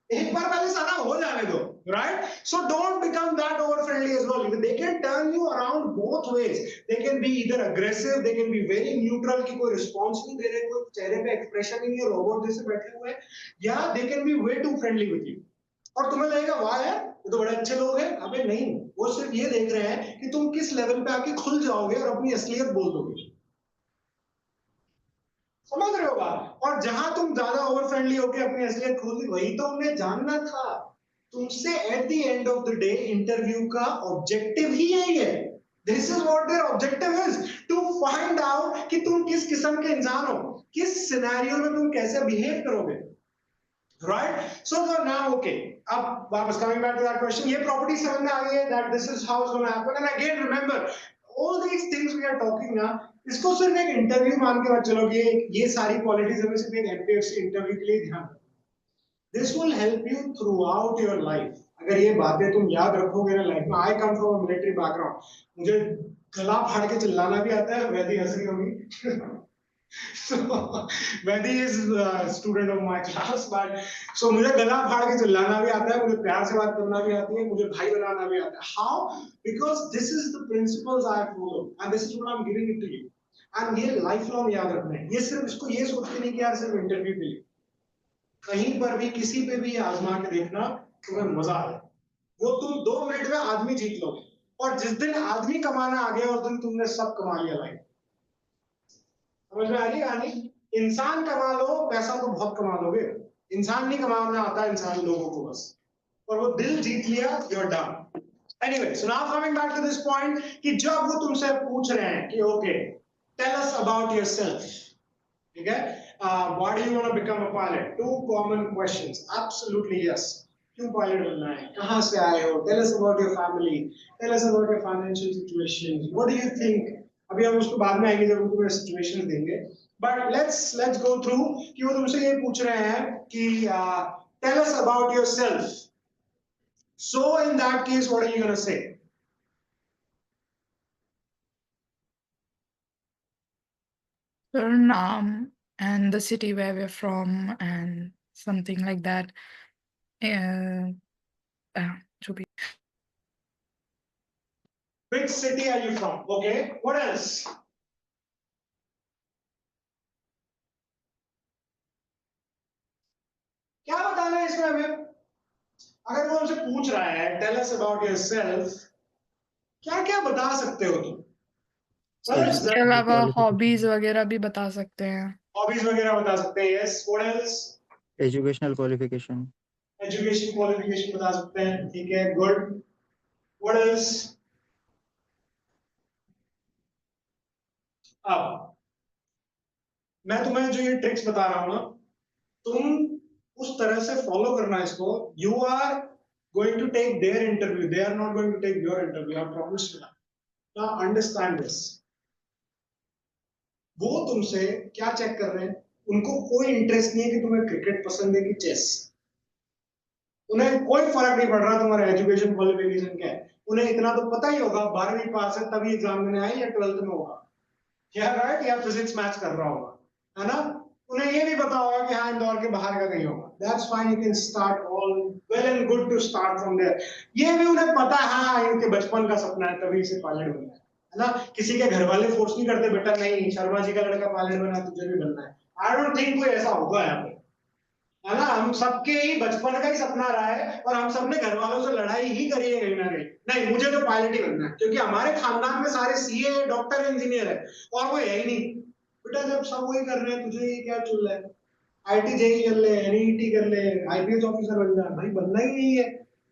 Speaker 1: एक बार पहले सारा हो जाने दो, right? So don't become that over friendly as well. They can turn you around both ways. They can be either aggressive, they can be very neutral कि कोई response नहीं दे रहे, कोई चेहरे पे expression ही नहीं है, रोबोट जैसे बैठे हुए हैं, या they can be way too friendly with you. और तुम्हें लगेगा वाह यार ये तो बड़े अच्छे लोग हैं. अबे नहीं, वो सिर्फ ये देख रहे हैं कि तुम किस लेवल पे आके खुल जाओगे और अपनी असलियत बोल दोगे. समझ रहे हो बात? और जहां तुम ज्यादा ओवर फ्रेंडली होके अपनी असलियत खोल दी, वही तो उन्हें जानना था तुमसे. At the end of the day interview का ऑब्जेक्टिव ही यही है. This is what their objective is, to find out कि तुम किस किस्म के इंसान हो, किस सिनेरियो में तुम कैसे बिहेव करोगे, राइट? सो नाउ ओके, अब वापस coming back to that question, ये प्रॉपर्टी समझ में आ गई है that this is how it's gonna happen. And again remember, all these things we are talking ना, इसको सिर्फ एक इंटरव्यू मान के मत चलो कि ये सारी क्वालिटीज हमें सिर्फ एक एमपीएससी इंटरव्यू के लिए ध्यान. This will help you throughout your life. अगर ये बातें तुम याद रखोगे ना लाइफ में. I come from a military background, मुझे गला फाड़ के चिल्लाना भी आता है, वैदी हंस रही होगी. So Vedi is a student of my class, but so मुझे गला फाड़ के चिल्लाना भी आता है, मुझे प्यार से बात करना भी आती है, मुझे भाई बनाना भी आता है. How? Because this is the principles I follow and this is what I'm giving it to you. And ये लाइफ लॉन्ग याद रखना है. ये सिर्फ इसको ये सोच के नहीं कि यार सिर्फ इंटरव्यू के लिए, कहीं पर भी किसी पे भी आजमा के देखना, तुम्हें मजा आए. वो तुम 2 मिनट में आदमी जीत लोगे, और जिस दिन आदमी कमाना आ गया उस दिन तुमने सब कमा लिया लाइफ. समझ में आ रही कहानी? इंसान कमा लो, पैसा तो बहुत कमा लोगे. इंसान नहीं कमाना आता इंसान लोगों को बस, और वो दिल जीत लिया, you're done. Anyway, so now coming back to this point कि जब वो तुमसे पूछ रहे हैं कि okay, tell us about yourself, ठीक है? Why do you want to become a pilot? 2 common questions. Absolutely yes. क्यों पायलट बनना है? कहाँ से आए हो? Tell us about your family. Tell us about your financial situation. What do you think? अभी हम उसको बाद में आएंगे जब उनको सिचुएशन देंगे. But let's go through कि वो तुमसे ये पूछ रहे हैं कि tell us about yourself. So in that case, what are you gonna say?
Speaker 6: Your name and the city where we're from and something like that. जो भी.
Speaker 1: Which city are you from? Okay. What else? क्या बताना है इसमें हमें? अगर वो हमसे पूछ रहा है tell us about yourself, क्या क्या बता सकते हो तुम?
Speaker 6: इसके अलावा हॉबीज वगैरह भी बता सकते हैं.
Speaker 1: हॉबीज वगैरह बता सकते हैं. Yes. What else?
Speaker 8: Educational qualification.
Speaker 1: Education qualification बता सकते हैं. ठीक है, गुड. What else? अब मैं तुम्हें जो ये ट्रिक्स बता रहा हूं ना, तुम उस तरह से फॉलो करना है इसको. You are going to take their interview, they are not going to take your interview. I promise you that. Now understand this. वो तुमसे क्या चेक कर रहे हैं? उनको कोई इंटरेस्ट नहीं है कि तुम्हें क्रिकेट पसंद है कि चेस. उन्हें कोई फर्क नहीं पड़ रहा तुम्हारा एजुकेशन क्वालिफिकेशन क्या है. उन्हें इतना तो पता ही होगा 12वीं पास है तभी एग्जाम देने आए या 12th में होगा, या राइट, या फिजिक्स मैथ्स कर रहा होगा, है ना. उन्हें ये भी पता होगा कि हाँ इंदौर के बाहर का कहीं होगा. That's fine, you can start all well and good to start from there. ये भी उन्हें पता है हाँ इनके बचपन का सपना है तभी इसे पायलट बनना है ना. किसी के घर वाले फोर्स नहीं करते बेटा नहीं शर्मा जी का लड़का पायलट बना तुझे भी बनना है. आई डोंट थिंक कोई ऐसा होगा यहाँ पे, है ना. हम सबके ही बचपन का ही सपना रहा है और हम सबने घर वालों से लड़ाई ही करी है कहीं ना कहीं. नहीं मुझे तो पायलट ही बनना है क्योंकि हमारे खानदान में सारे सीए डॉक्टर इंजीनियर है और कोई है ही नहीं. बेटा जब सब वही कर रहे हैं तुझे ये क्या चल रहा है. आईटी जेई कर ले, एनईटी कर ले, आईपीएस ऑफिसर बन जा. भाई बनना ही नहीं है.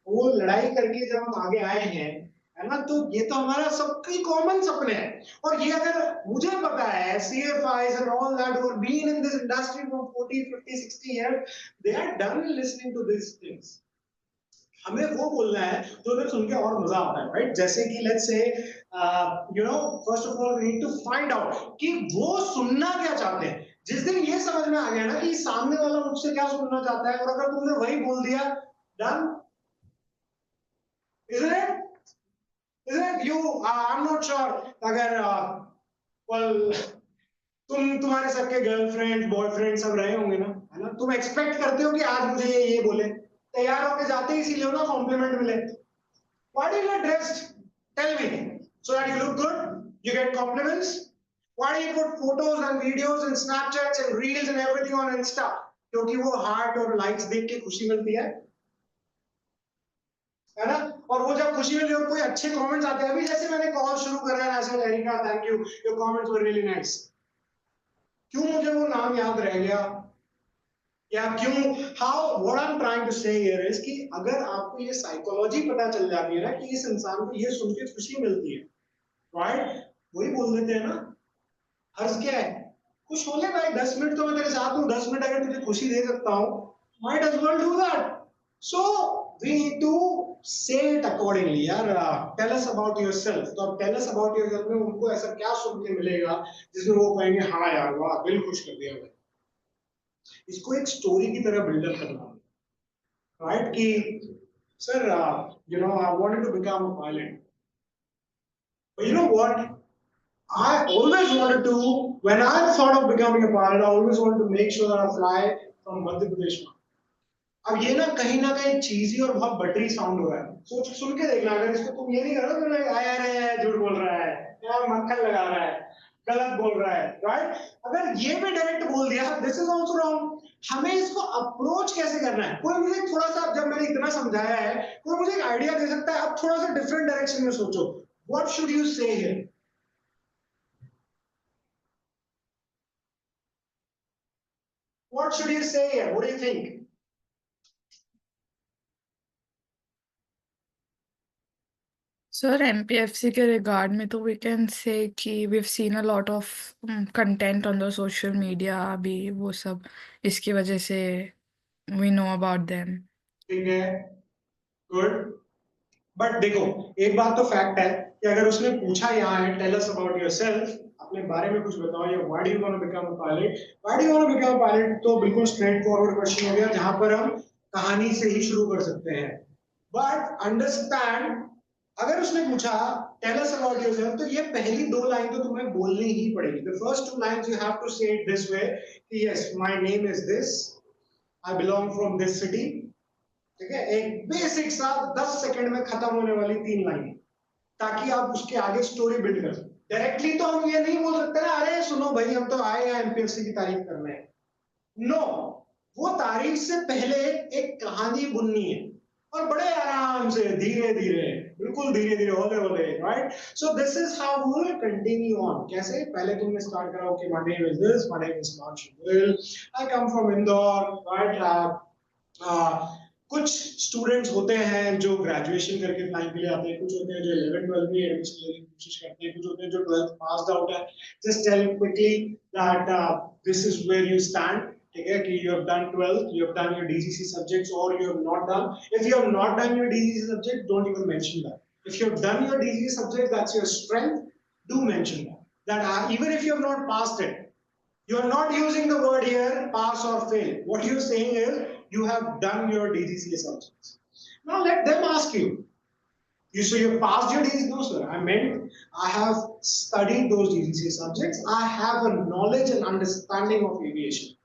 Speaker 1: वो लड़ाई करके जब हम आगे आए हैं, है ना, तो ये तो हमारा सबकी कॉमन सपने हैं. और ये अगर मुझे पता है CFIs and all that who have been in this industry for 40, 50, 60 years, they are done listening to these things. हमें वो बोलना है तो उन्हें सुन के और मजा आता है, राइट. जैसे कि let's say you know first of all we need to find out कि वो सुनना क्या चाहते हैं. जिस दिन ये समझ में आ गया ना कि सामने वाला मुझसे क्या सुनना चाहता है और अगर तुमने वही बोल दिया, done. Isn't it? Isn't it? I'm not sure. अगर well, तुम्हारे सबके गर्लफ्रेंड बॉयफ्रेंड सब रहे होंगे ना, है ना. तुम एक्सपेक्ट करते हो कि आज मुझे ये बोले. तैयार होके जाते ही इसीलिए ना कॉम्प्लीमेंट मिले. Why do you get dressed? Tell me. So that you look good, you get compliments. Why do you put photos and videos and Snapchats and reels and everything on Insta? क्योंकि वो हार्ट और लाइक्स देख के खुशी मिलती है ना. और वो जब खुशी मिलती है और कोई अच्छे कमेंट्स आते हैं, अभी जैसे मैंने कॉल शुरू करा है ऐसे Erica thank you your comments were really nice. क्यों मुझे वो नाम याद रह गया या क्यों. How what I am trying to say here is कि अगर आपको ये साइकोलॉजी पता चल जाती है ना कि इस इंसान को ये सुन के खुशी मिलती है, राइट, वही बोल देते हैं ना. हर्ष क्या है, खुश हो ले भाई 10 मिनट तो मैं तेरे साथ हूँ, 10 मिनट अगर तुझे खुशी दे सकता हूँ, might as well do that. So we need to say it accordingly. यार टेल अस अबाउट योरसेल्फ. तो टेल अस अबाउट योरसेल्फ में उनको ऐसा क्या सुन के मिलेगा जिसमें वो कहेंगे हाँ यार वाह दिल खुश कर दिया भाई. इसको एक स्टोरी की तरह बिल्डअप करना, राइट, कि sir you know I wanted to become a pilot, but you know what, I always wanted to, when I thought of becoming a pilot, I always wanted to make sure that I fly from Madhya Pradesh. अब ये ना कहीं चीजी और बहुत बटरी साउंड हो रहा है. सोच सुन के देखना, अगर इसको तुम ये नहीं करो तो आया रे झूठ बोल रहा है या मक्खन लगा रहा है गलत बोल रहा है, राइट. अगर ये भी डायरेक्ट बोल दिया दिस इज आल्सो रॉन्ग. हमें इसको अप्रोच कैसे करना है. कोई मुझे थोड़ा सा, जब मैंने इतना समझाया है, कोई मुझे एक आइडिया दे सकता है. अब थोड़ा सा डिफरेंट डायरेक्शन में सोचो. व्हाट शुड यू से here. What should you say here? What do you think?
Speaker 6: Sir, MPFC के रिगार्ड में तो we can say कि we've seen a lot of content on the social media अभी वो सब इसकी वजह से we know about them.
Speaker 1: ठीक है, गुड. बट देखो एक बात तो फैक्ट है कि अगर उसने पूछा यहाँ है टेल अस अबाउट योरसेल्फ, अपने बारे में कुछ बताओ, या why do you want to become a pilot, why do you want to become a pilot, तो बिल्कुल स्ट्रेट फॉरवर्ड क्वेश्चन हो गया जहां पर हम कहानी से ही शुरू कर सकते हैं. बट अंडरस्टैंड, अगर उसने पूछा टेल अस अबाउट योरसेल्फ, तो ये पहली दो लाइन तो तुम्हें बोलनी ही पड़ेगी. The first two lines you have to say it this way कि yes my name is this, I belong from this city. ठीक है, एक बेसिक सा 10 सेकंड में खत्म होने वाली 3 लाइन, ताकि आप उसके आगे स्टोरी बिल्ड कर सकते. डायरेक्टली तो हम ये नहीं बोल सकते ना अरे सुनो भाई हम तो आए हैं एमपीएससी की तारीफ करने. नो, वो तारीफ से पहले एक कहानी बुननी है और बड़े आराम से धीरे धीरे, बिल्कुल धीरे धीरे होले होले, right. So this is how we will continue on. कैसे, पहले तुमने स्टार्ट करा कि my name is this, my name is Marshall, I come from Indore, right. कुछ स्टूडेंट्स होते हैं जो ग्रेजुएशन करके फ्लाइंग के लिए आते हैं, कुछ होते हैं जो 11 12 में एडमिशन लेने की कोशिश करते हैं, कुछ होते हैं जो 12th पास्ड आउट है. Just tell quickly that this is where you stand. ठीक है, कि you have done 12th, you have done your DGC subjects, or you have not done. If you have not done your DGC subject, don't even mention that. If you have done your DGC subject, that's your strength, do mention that. Even if you have not passed it, you are not using the word here, pass or fail. What you're saying is, you have done your DGC subjects. Now let them ask you. So you passed your DGC? No, sir. I meant I have studied those DGC subjects. I have a knowledge and understanding of aviation.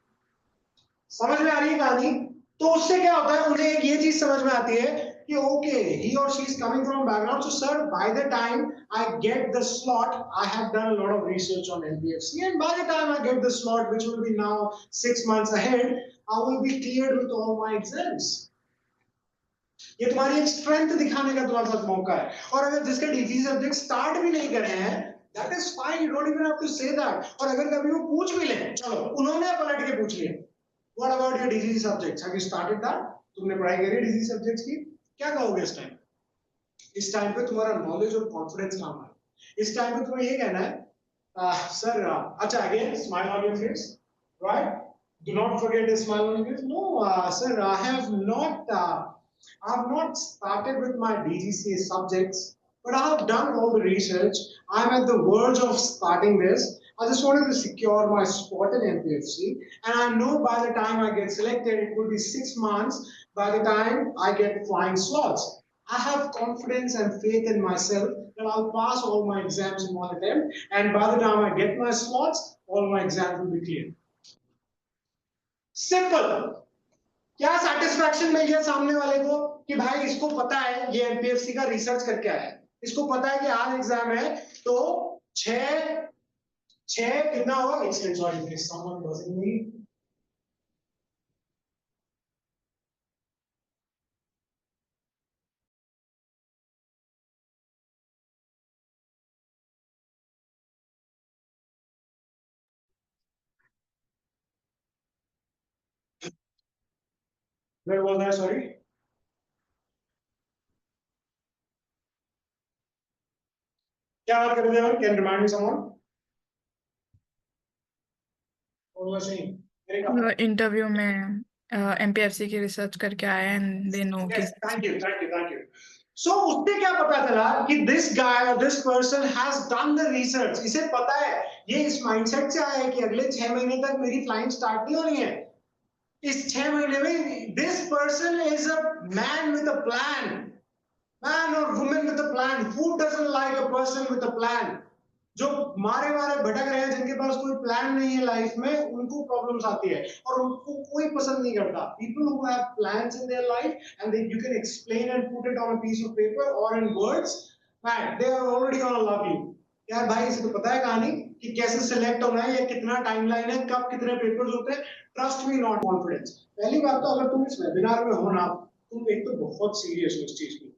Speaker 1: समझ में आ रही है कहानी? तो उससे क्या होता है, उन्हें एक ये चीज समझ में आती है कि okay, he or she is coming from background. So sir, by the time I get the slot, I have done a lot of research on NBFC, and by the time I get the slot, which will be now 6 months ahead, I will be cleared with all my exams. ये तुम्हारी एक स्ट्रेंथ दिखाने का तुम्हारे पास मौका है. और अगर जिसके डीजीसी सब्जेक्ट स्टार्ट भी नहीं करे हैं, that is fine, you don't even have to say that. और अगर कभी वो पूछ भी ले, चलो उन्होंने पलट के पूछ लिया, what about your DGC subjects, have you started that? तुमने पढ़ाई करी डीजीसी सब्जेक्ट्स की? क्या कहोगे इस टाइम? इस टाइम पे तुम्हारा नॉलेज और कॉन्फिडेंस काम है. इस टाइम पे तुम्हें ये कहना है, सर अच्छा, again smile on your face, right? Do not forget to smile on your face. No, sir, I have not started with my DGCA subjects, but I have done all the research. I'm at the verge of starting this. I just wanted to secure my spot in NPFC, and I know by the time I get selected, it will be 6 months by the time I get flying slots. I have confidence and faith in myself that I'll pass all my exams in one attempt, and by the time I get my slots, all my exams will be clear. Simple. क्या सेटिस्फैक्शन मिल गया सामने वाले को कि भाई इसको पता है, ये एमपीएफसी का रिसर्च करके आया है, इसको पता है कि आज एग्जाम है, तो 6 कितना होगा? Extend, sorry, someone buzzing me. Where was I? Sorry. क्या बात कर रहे थे? Can remind me someone? What was I saying?
Speaker 6: Interview में एमपीएफसी की रिसर्च करके आए एंड दे नो कि
Speaker 1: Yes, thank you. So उससे क्या पता चला कि this guy or this person has done the research. इसे पता है, ये इस माइंडसेट से आया है कि अगले 6 महीने तक मेरी फ्लाइंग स्टार्ट नहीं होनी है. इस 6 महीने में this person is a man with a plan, man or woman with a plan. Who doesn't like a person with a plan? जो मारे भटक रहे हैं, जिनके पास कोई प्लान नहीं है लाइफ में, उनको प्रॉब्लम्स आती है और उनको कोई पसंद नहीं करता. People who have plans in their life and you can explain and put it on a piece of paper or in words, man, they are already gonna love you. यार भाई, इसे तो पता है कहानी कि कैसे सिलेक्ट होना है, या कितना टाइमलाइन है, कब कितने पेपर्स होते हैं. Trust me, not confidence. पहली बात तो अगर तुम इस वेबिनार में हो ना, तुम एक तो बहुत सीरियस हो इस चीज की.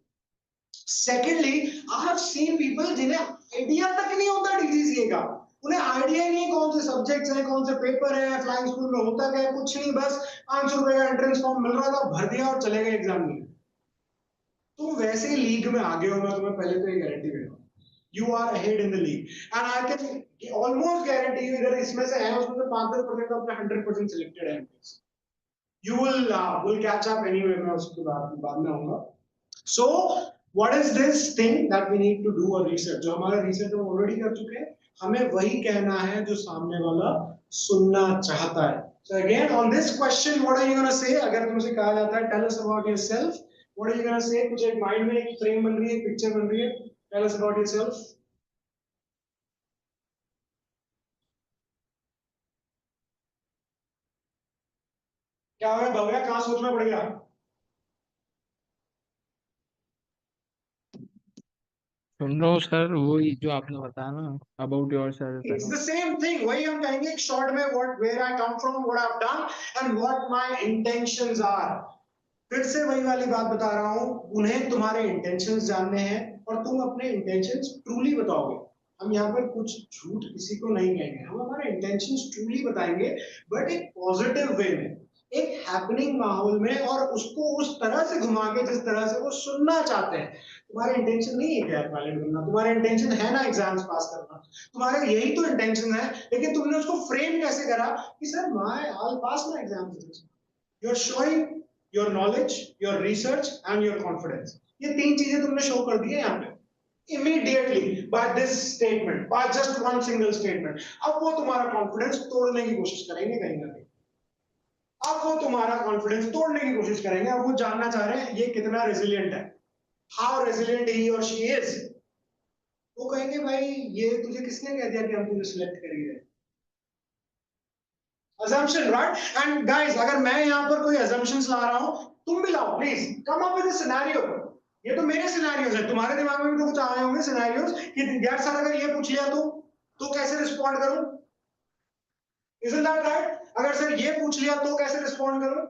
Speaker 1: Secondly, I have seen people जिन्हें आइडिया तक नहीं होता डीजीसीए का. उन्हें आइडिया ही नहीं कौन से सब्जेक्ट्स हैं, कौन से पेपर है, फ्लाइंग स्कूल में होता क्या है, कुछ नहीं, बस 500 रुपए का एंट्रेंस फॉर्म मिल रहा था, भर दिया और चले गए एग्जाम में. तुम वैसे ही लीग में आगे हो, मैं तुम्हें पहले तो ये गारंटी दे रहा हूँ. You are ahead in the league, and I can almost guarantee you, इधर इसमें से है, उसमें से 5-10% तो अपने 100% selected है. You will catch up anyway. मैं उसके बाद में आऊँगा. So what is this thing that we need to do a research? जो हमारा research हम already कर चुके हैं, हमें वही कहना है जो सामने वाला सुनना चाहता है. So again, on this question, what are you gonna say? अगर तुमसे कहा जाता है, tell us about yourself. What are you gonna say? कुछ एक mind में एक frame बन रही है, picture बन रही है. Tell us about yourself. क्या होगा भव्या, कहाँ सोचना पड़ेगा?
Speaker 7: सुन रहा हूँ सर, वही जो आपने बताया ना about yourself.
Speaker 1: It's the same thing. वही हम कहेंगे एक शॉर्ट में, where I come from, what I've done, and what my intentions are. फिर से वही वाली बात बता रहा हूँ, उन्हें तुम्हारे इंटेंशंस जानने हैं और तुम अपने इंटेंशंस ट्रूली बताओगे. हम यहाँ पर कुछ झूठ किसी को नहीं कहेंगे, हम हमारे इंटेंशंस ट्रूली बताएंगे, बट एक पॉजिटिव वे में. एक हैपनिंग माहौल में और उसको उस तरह से घुमा के जिस तरह से वो सुनना चाहते हैं। तुम्हारा इंटेंशन नहीं है क्या पायलट बनना, तुम्हारा इंटेंशन है ना एग्जाम्स पास करना, तुम्हारा यही तो इंटेंशन है, लेकिन तुमने उसको फ्रेम कैसे करा कि sir I will pass my exams. You are showing your knowledge, your research and your confidence. ये तीन चीजें तुमने शो कर दी है यहाँ पे immediately by this statement, by just one single statement। अब वो तुम्हारा कॉन्फिडेंस तोड़ने की कोशिश करेंगे कहीं ना कहीं, अब वो तुम्हारा कॉन्फिडेंस तोड़ने की कोशिश करेंगे। अब वो जानना चाह रहे हैं ये कितना रेजिलिएंट है, हाउ रेजिलिएंट ही और शी इज। वो कहेंगे भाई ये तुझे किसने कह दिया कि हम तुझे सिलेक्ट करेंगे। assumption, right? And guys, अगर मैं यहाँ पर कोई assumptions ला रहा हूँ, तुम भी लाओ please, come up with a scenario. ये तो मेरे सिनेरियोज है, तुम्हारे दिमाग में भी तो कुछ आए होंगे सिनेरियोज कि यार सर अगर ये पूछ लिया तो कैसे रिस्पॉन्ड करूं। Isn't that right? अगर सर ये पूछ लिया तो कैसे रिस्पॉन्ड करूं।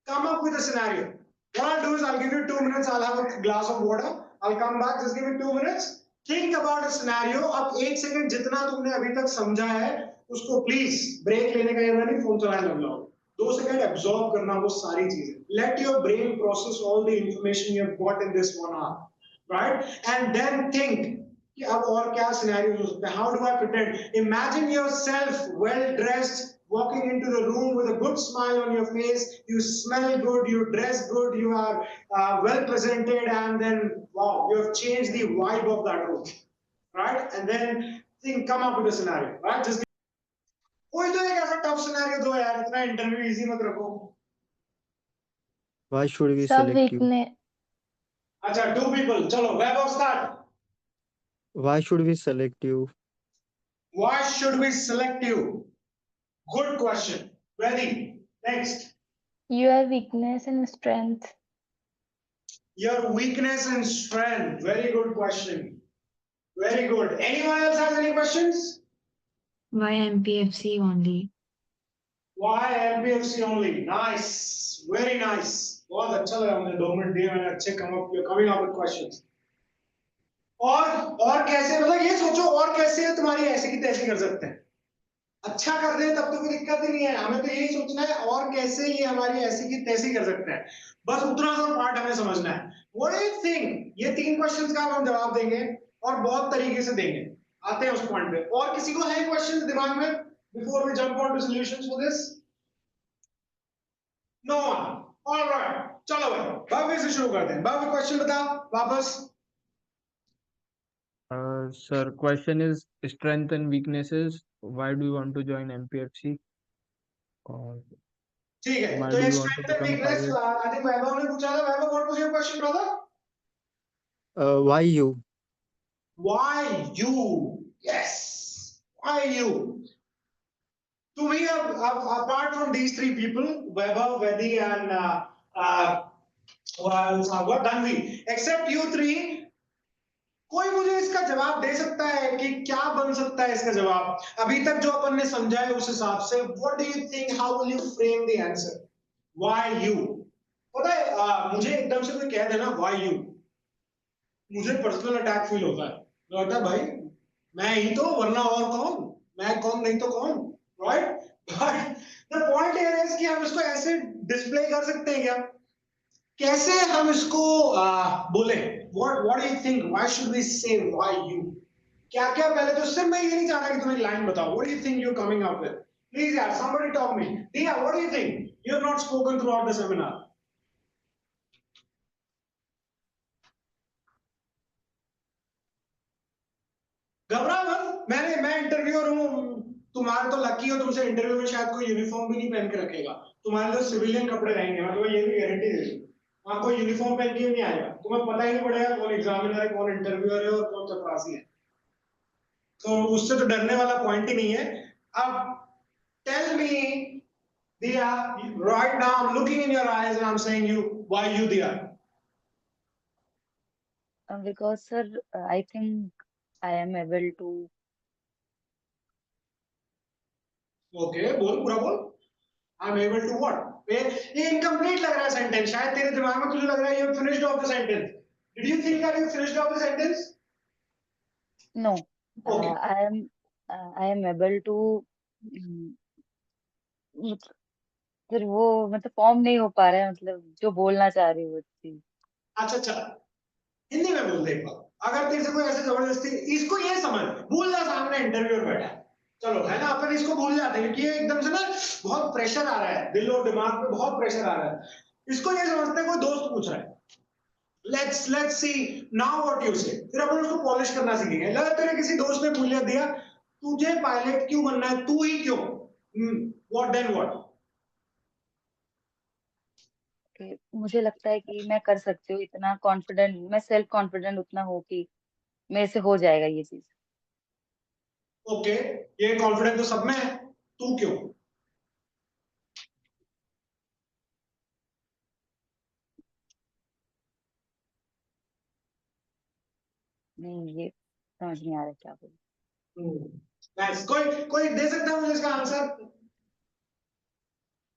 Speaker 1: Come up with a scenario. What I'll do is I'll give you 2 minutes. I'll have a glass of water. I'll come back. Just give me 2 minutes. Think about a scenario. अब 1 सेकंड जितना तुमने अभी तक समझा है उसको प्लीज ब्रेक लेने का ये नहीं, फोन चलाने लग जाओ। 2 सेकंड एब्जॉर्ब करना वो सारी चीजें। Let your brain process all the information you have got in this 1 hour, right? And then think कि अब और क्या सिनेरियो हो सकते हैं। How do I pretend? Imagine yourself well dressed, walking into the room with a good smile on your face. You smell good, you dress good, you are well presented, and then wow, you have changed the vibe of that room, right? And then think, come up with a scenario, right? Just कोई तो एक ऐसा टफ सिनेरियो दो यार, इतना इंटरव्यू इजी मत रखो।
Speaker 8: Why should we
Speaker 3: सब
Speaker 8: select you?
Speaker 3: weakness
Speaker 1: अच्छा 2 people, चलो वैभव start.
Speaker 8: Why should we select you?
Speaker 1: Why should we select you? Good question. Ready? Next.
Speaker 3: your weakness and strength.
Speaker 1: Your weakness and strength. Very good question. Very good. Anyone else has any questions?
Speaker 4: Why MPFC only?
Speaker 1: Why MPFC only? Nice. Very nice. बहुत अच्छा लगा मुझे, 2 मिनट दिए मैंने, अच्छे coming up with questions. और कैसे, मतलब ये सोचो और कैसे तुम्हारी ऐसी की तैसी कर सकते हैं। अच्छा कर दे तब तो कोई दिक्कत ही नहीं है, हमें तो यही सोचना है और कैसे ये हमारी ऐसी की तैसी कर सकते हैं, बस उतना सा पार्ट हमें समझना है। What do you think? ये 3 क्वेश्चंस का हम जवाब देंगे और बहुत तरीके से देंगे। आते हैं उस पॉइंट पे। और किसी को है क्वेश्चंस दिमाग में before we jump on to solutions for this? No one. Alright, चलो भाई भव्य से शुरू करते हैं। भव्य क्वेश्चन बता वापस।
Speaker 7: Sir, question is strength and weaknesses. Why do you want to join MPFC? Or
Speaker 1: ठीक है,
Speaker 7: why
Speaker 1: तो
Speaker 7: do
Speaker 1: ये
Speaker 7: you want to
Speaker 1: strength and
Speaker 7: become a
Speaker 1: weakness
Speaker 7: pilot?
Speaker 1: I think Vaibhav ने पूछा था। Vaibhav, what was your question brother?
Speaker 8: Why you?
Speaker 1: Why you? Yes. Why you? To me, apart from these 3 people, Vaibhav, Vedi, and Tanvi, except you 3, कोई मुझे इसका जवाब दे सकता है कि क्या बन सकता है इसका जवाब? अभी तक जो अपन ने समझा है उस हिसाब से, what do you think? How will you frame the answer? Why you? पता है मुझे एकदम से कोई कह देना why you, मुझे पर्सनल अटैक फील होता है। लगता है भाई मैं ही तो, वरना और कौन, मैं कौन नहीं तो कौन, right? But the point here is कि हम इसको ऐसे डिस्प्ले कर सकते हैं क्या? कैसे हम इसको बोले? What do you think? Why should we say why you? क्या क्या पहले तो सिर्फ मैं ये नहीं चाह रहा कि तुम एक लाइन बताओ। What do you think you are coming up with? Please यार somebody talk me. Diya, what do you think? You have not spoken throughout the seminar. घबरा मत, मैं इंटरव्यूअर हूँ। तुम्हारे तो लकी हो, तुमसे इंटरव्यू में शायद कोई यूनिफॉर्म भी नहीं पहन के रखेगा, तुम्हारे तो सिविलियन कपड़े रहेंगे। मैं तुम्हें ये भी गारंटी दे दूँ, वहां कोई यूनिफॉर्म पहन के नहीं आएगा, तुम्हें पता ही नहीं पड़ेगा कौन एग्जामिनर है, कौन इंटरव्यूअर है और कौन चपरासी है। तो उससे तो डरने वाला पॉइंट ही नहीं है। अब tell me Diya, right now I am looking in your eyes and I am saying you, why you Diya?
Speaker 3: Because sir, I think I am able to.
Speaker 1: Okay, बोल पूरा बोल। I am able to what? ये इनकम्प्लीट लग रहा है सेंटेंस, शायद तेरे दिमाग में तुझे लग रहा है you finished of the sentence. Did you think that you finished of the sentence?
Speaker 3: No,
Speaker 1: okay,
Speaker 3: I am able to mm,
Speaker 9: मतलब फिर वो मतलब फॉर्म नहीं हो पा रहा है, मतलब जो बोलना चाह रही हूँ वो चीज।
Speaker 1: अच्छा अच्छा, हिंदी में बोल दे एक बार। अगर तेरे से कोई ऐसे जबरदस्ती, इसको ये समझ, भूल जा सामने इंटरव्यूअर बैठा है, चलो है ना, अपन इसको भूल जाते हैं क्योंकि ये एकदम से ना बहुत प्रेशर आ रहा है, दिल और दिमाग पे बहुत प्रेशर आ रहा है। इसको ये समझते हैं कोई दोस्त पूछ रहा है, let's see now what you से, फिर अपन उसको पॉलिश करना सीखेंगे। लगा तेरे किसी दोस्त ने पूछ दिया तुझे पायलट क्यों बनना है, तू ही क्यों, व्हाट देन व्हाट?
Speaker 9: कि मुझे लगता है कि मैं कर सकती हूँ, इतना कॉन्फिडेंट, मैं सेल्फ कॉन्फिडेंट उतना हो कि मेरे से हो जाएगा ये चीज।
Speaker 1: ओके, ये कॉन्फिडेंस तो सब में है, तू क्यों?
Speaker 9: नहीं, ये समझ नहीं आ रहा क्या बोलूं।
Speaker 1: नाइस, कोई कोई दे सकता है मुझे इसका आंसर?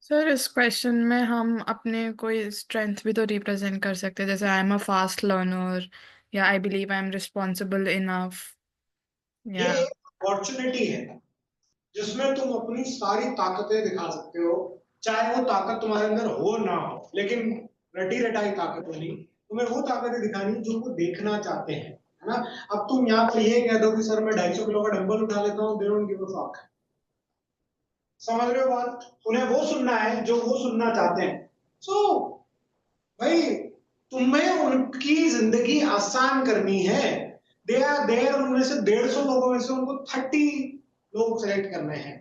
Speaker 6: सर इस क्वेश्चन में हम अपने कोई स्ट्रेंथ भी तो रिप्रेजेंट कर सकते हैं, जैसे I am a fast learner, या I believe I am responsible enough,
Speaker 1: ये
Speaker 6: या
Speaker 1: एक अपॉर्चुनिटी है जिसमें तुम अपनी सारी ताकतें दिखा सकते हो, चाहे वो ताकत तुम्हारे अंदर हो ना हो, लेकिन रटी रटाई ताकत वाली तुम्हें वो ताकतें दिखानी जो वो देखना चाहते हैं, है ना? अब तुम यहाँ पर ये कह दो कि सर मैं 250 किलो का डंबल उठा लेता हूँ, they don't give a fuck. समझ रहे हो बात? उन्हें वो सुनना है जो वो सुनना चाहते हैं। सो भाई, तुम्हें उनकी जिंदगी आसान करनी है, दे आर देयर, उनमें से 150 लोगों में से उनको 30 लोग सेलेक्ट करने हैं।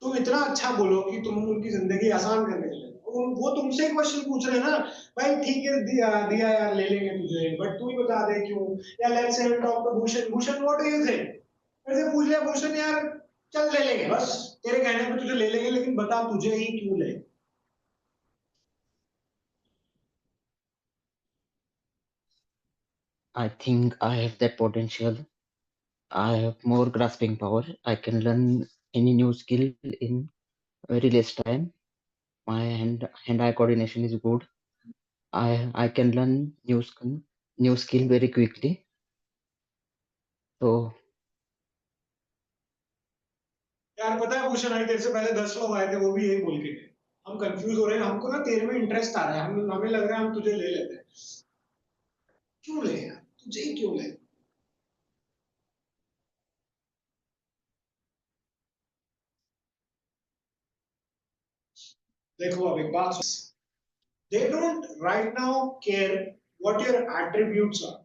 Speaker 1: तुम इतना अच्छा बोलो कि तुम उनकी जिंदगी आसान करने के लिए, वो तुमसे क्वेश्चन पूछ रहे हैं ना, भाई ठीक है दिया दिया यार ले लेंगे तुझे, बट तू ही बता दे क्यों। या let's say talk to Bhushan, Bhushan what do you think? फिर से पूछ लिया भूषण यार, चल ले लेंगे बस, तेरे कहने पे तुझे ले लेंगे, लेकिन बता तुझे ही क्यों ले।
Speaker 10: I think I have that potential. I have more grasping power. I can learn any new skill in very less time. My hand-eye coordination is good. I can learn new skill very quickly. So
Speaker 1: यार पता है भूषण, आई तेरे से पहले 10 लोग आए थे, वो भी यही बोल के गए, हम कंफ्यूज हो रहे हैं, हमको ना तेरे में इंटरेस्ट आ रहा है, हम हमें लग रहा है हम तुझे ले लेते हैं। क्यों ले यार, तुझे ही क्यों ले? देखो अब एक बात, they don't right now care what your attributes are.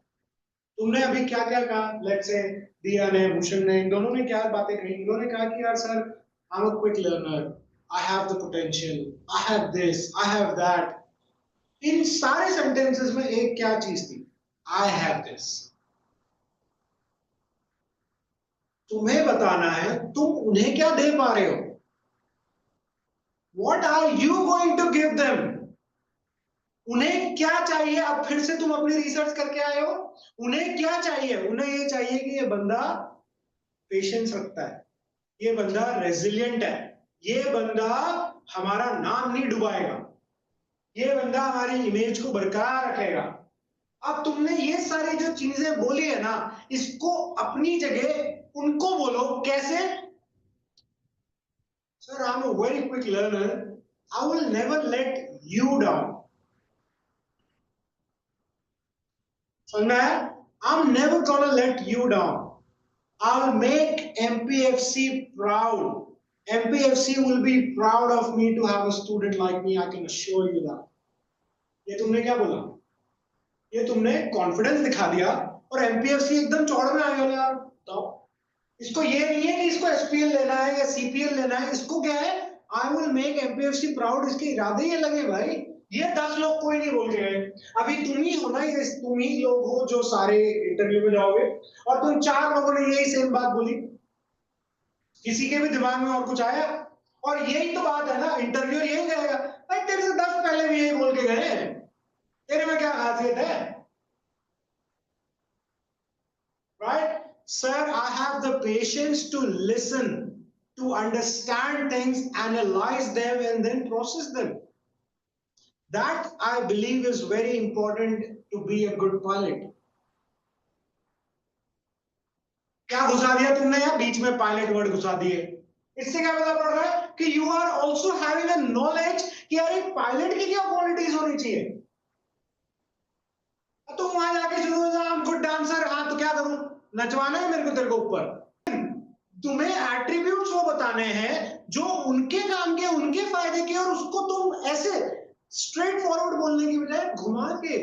Speaker 1: तुमने अभी क्या क्या कहा, लेट्स से दिया ने, भूषण ने, इन दोनों ने क्या बातें कही? इन्होंने कहा कि यार sir I am a quick learner, I have the potential, I have this, I have that. इन सारे सेंटेंसेस में एक क्या चीज थी? I have this. तुम्हें बताना है तुम उन्हें क्या दे पा रहे हो, what are you going to give them. उन्हें क्या चाहिए? अब फिर से तुम अपनी रिसर्च करके आए हो, उन्हें क्या चाहिए? उन्हें ये चाहिए कि ये बंदा पेशेंस रखता है, ये बंदा रेजिलियंट है, ये बंदा हमारा नाम नहीं डुबाएगा, ये बंदा हमारी इमेज को बरकरार रखेगा। अब तुमने ये सारी जो चीजें बोली है ना, इसको अपनी जगह उनको बोलो। कैसे? Sir I am a very quick learner, I will never let you down. समझ में आया? I'm never gonna let you down. I'll make MPFC proud. MPFC will be proud of me to have a student like me. I can assure you that. ये तुमने क्या बोला? ये तुमने कॉन्फिडेंस दिखा दिया, और एमपीएफसी एकदम चौड़ में आ गया यार। तो इसको ये नहीं है कि इसको एसपीएल लेना है या सीपीएल लेना है, इसको क्या है, आई विल मेक एमपीएफसी प्राउड। इसके इरादे ये लगे भाई, ये 10 लोग कोई नहीं बोल के गए। अभी तुम ही हो ना, ये तुम ही लोग हो जो सारे इंटरव्यू में जाओगे, और तुम 4 लोगों ने यही सेम बात बोली, किसी के भी दिमाग में और कुछ आया? और यही तो बात है ना, इंटरव्यू यही कहेगा भाई तेरे से 10 पहले भी यही बोल के गए, तेरे में क्या खासियत है? Right? Sir, I have the patience to listen, to understand things, analyze them, and then process them. That I believe is very important to be a good pilot. क्या घुसा दिया तुमने यार बीच में, पायलट वर्ड घुसा दिए? इससे क्या पता पड़ रहा है कि you are also having a knowledge कि यार एक पायलट की क्या क्वालिटीज होनी चाहिए। तुम वहां जाके शुरू हो जाओ गुड डांसर, हाँ तो क्या करूं, नचवाना है मेरे को तेरे को ऊपर। तुम्हें एट्रीब्यूट्स वो बताने हैं जो उनके काम के, उनके फायदे के, और उसको तुम ऐसे स्ट्रेट फॉरवर्ड बोलने की बजाय घुमा के,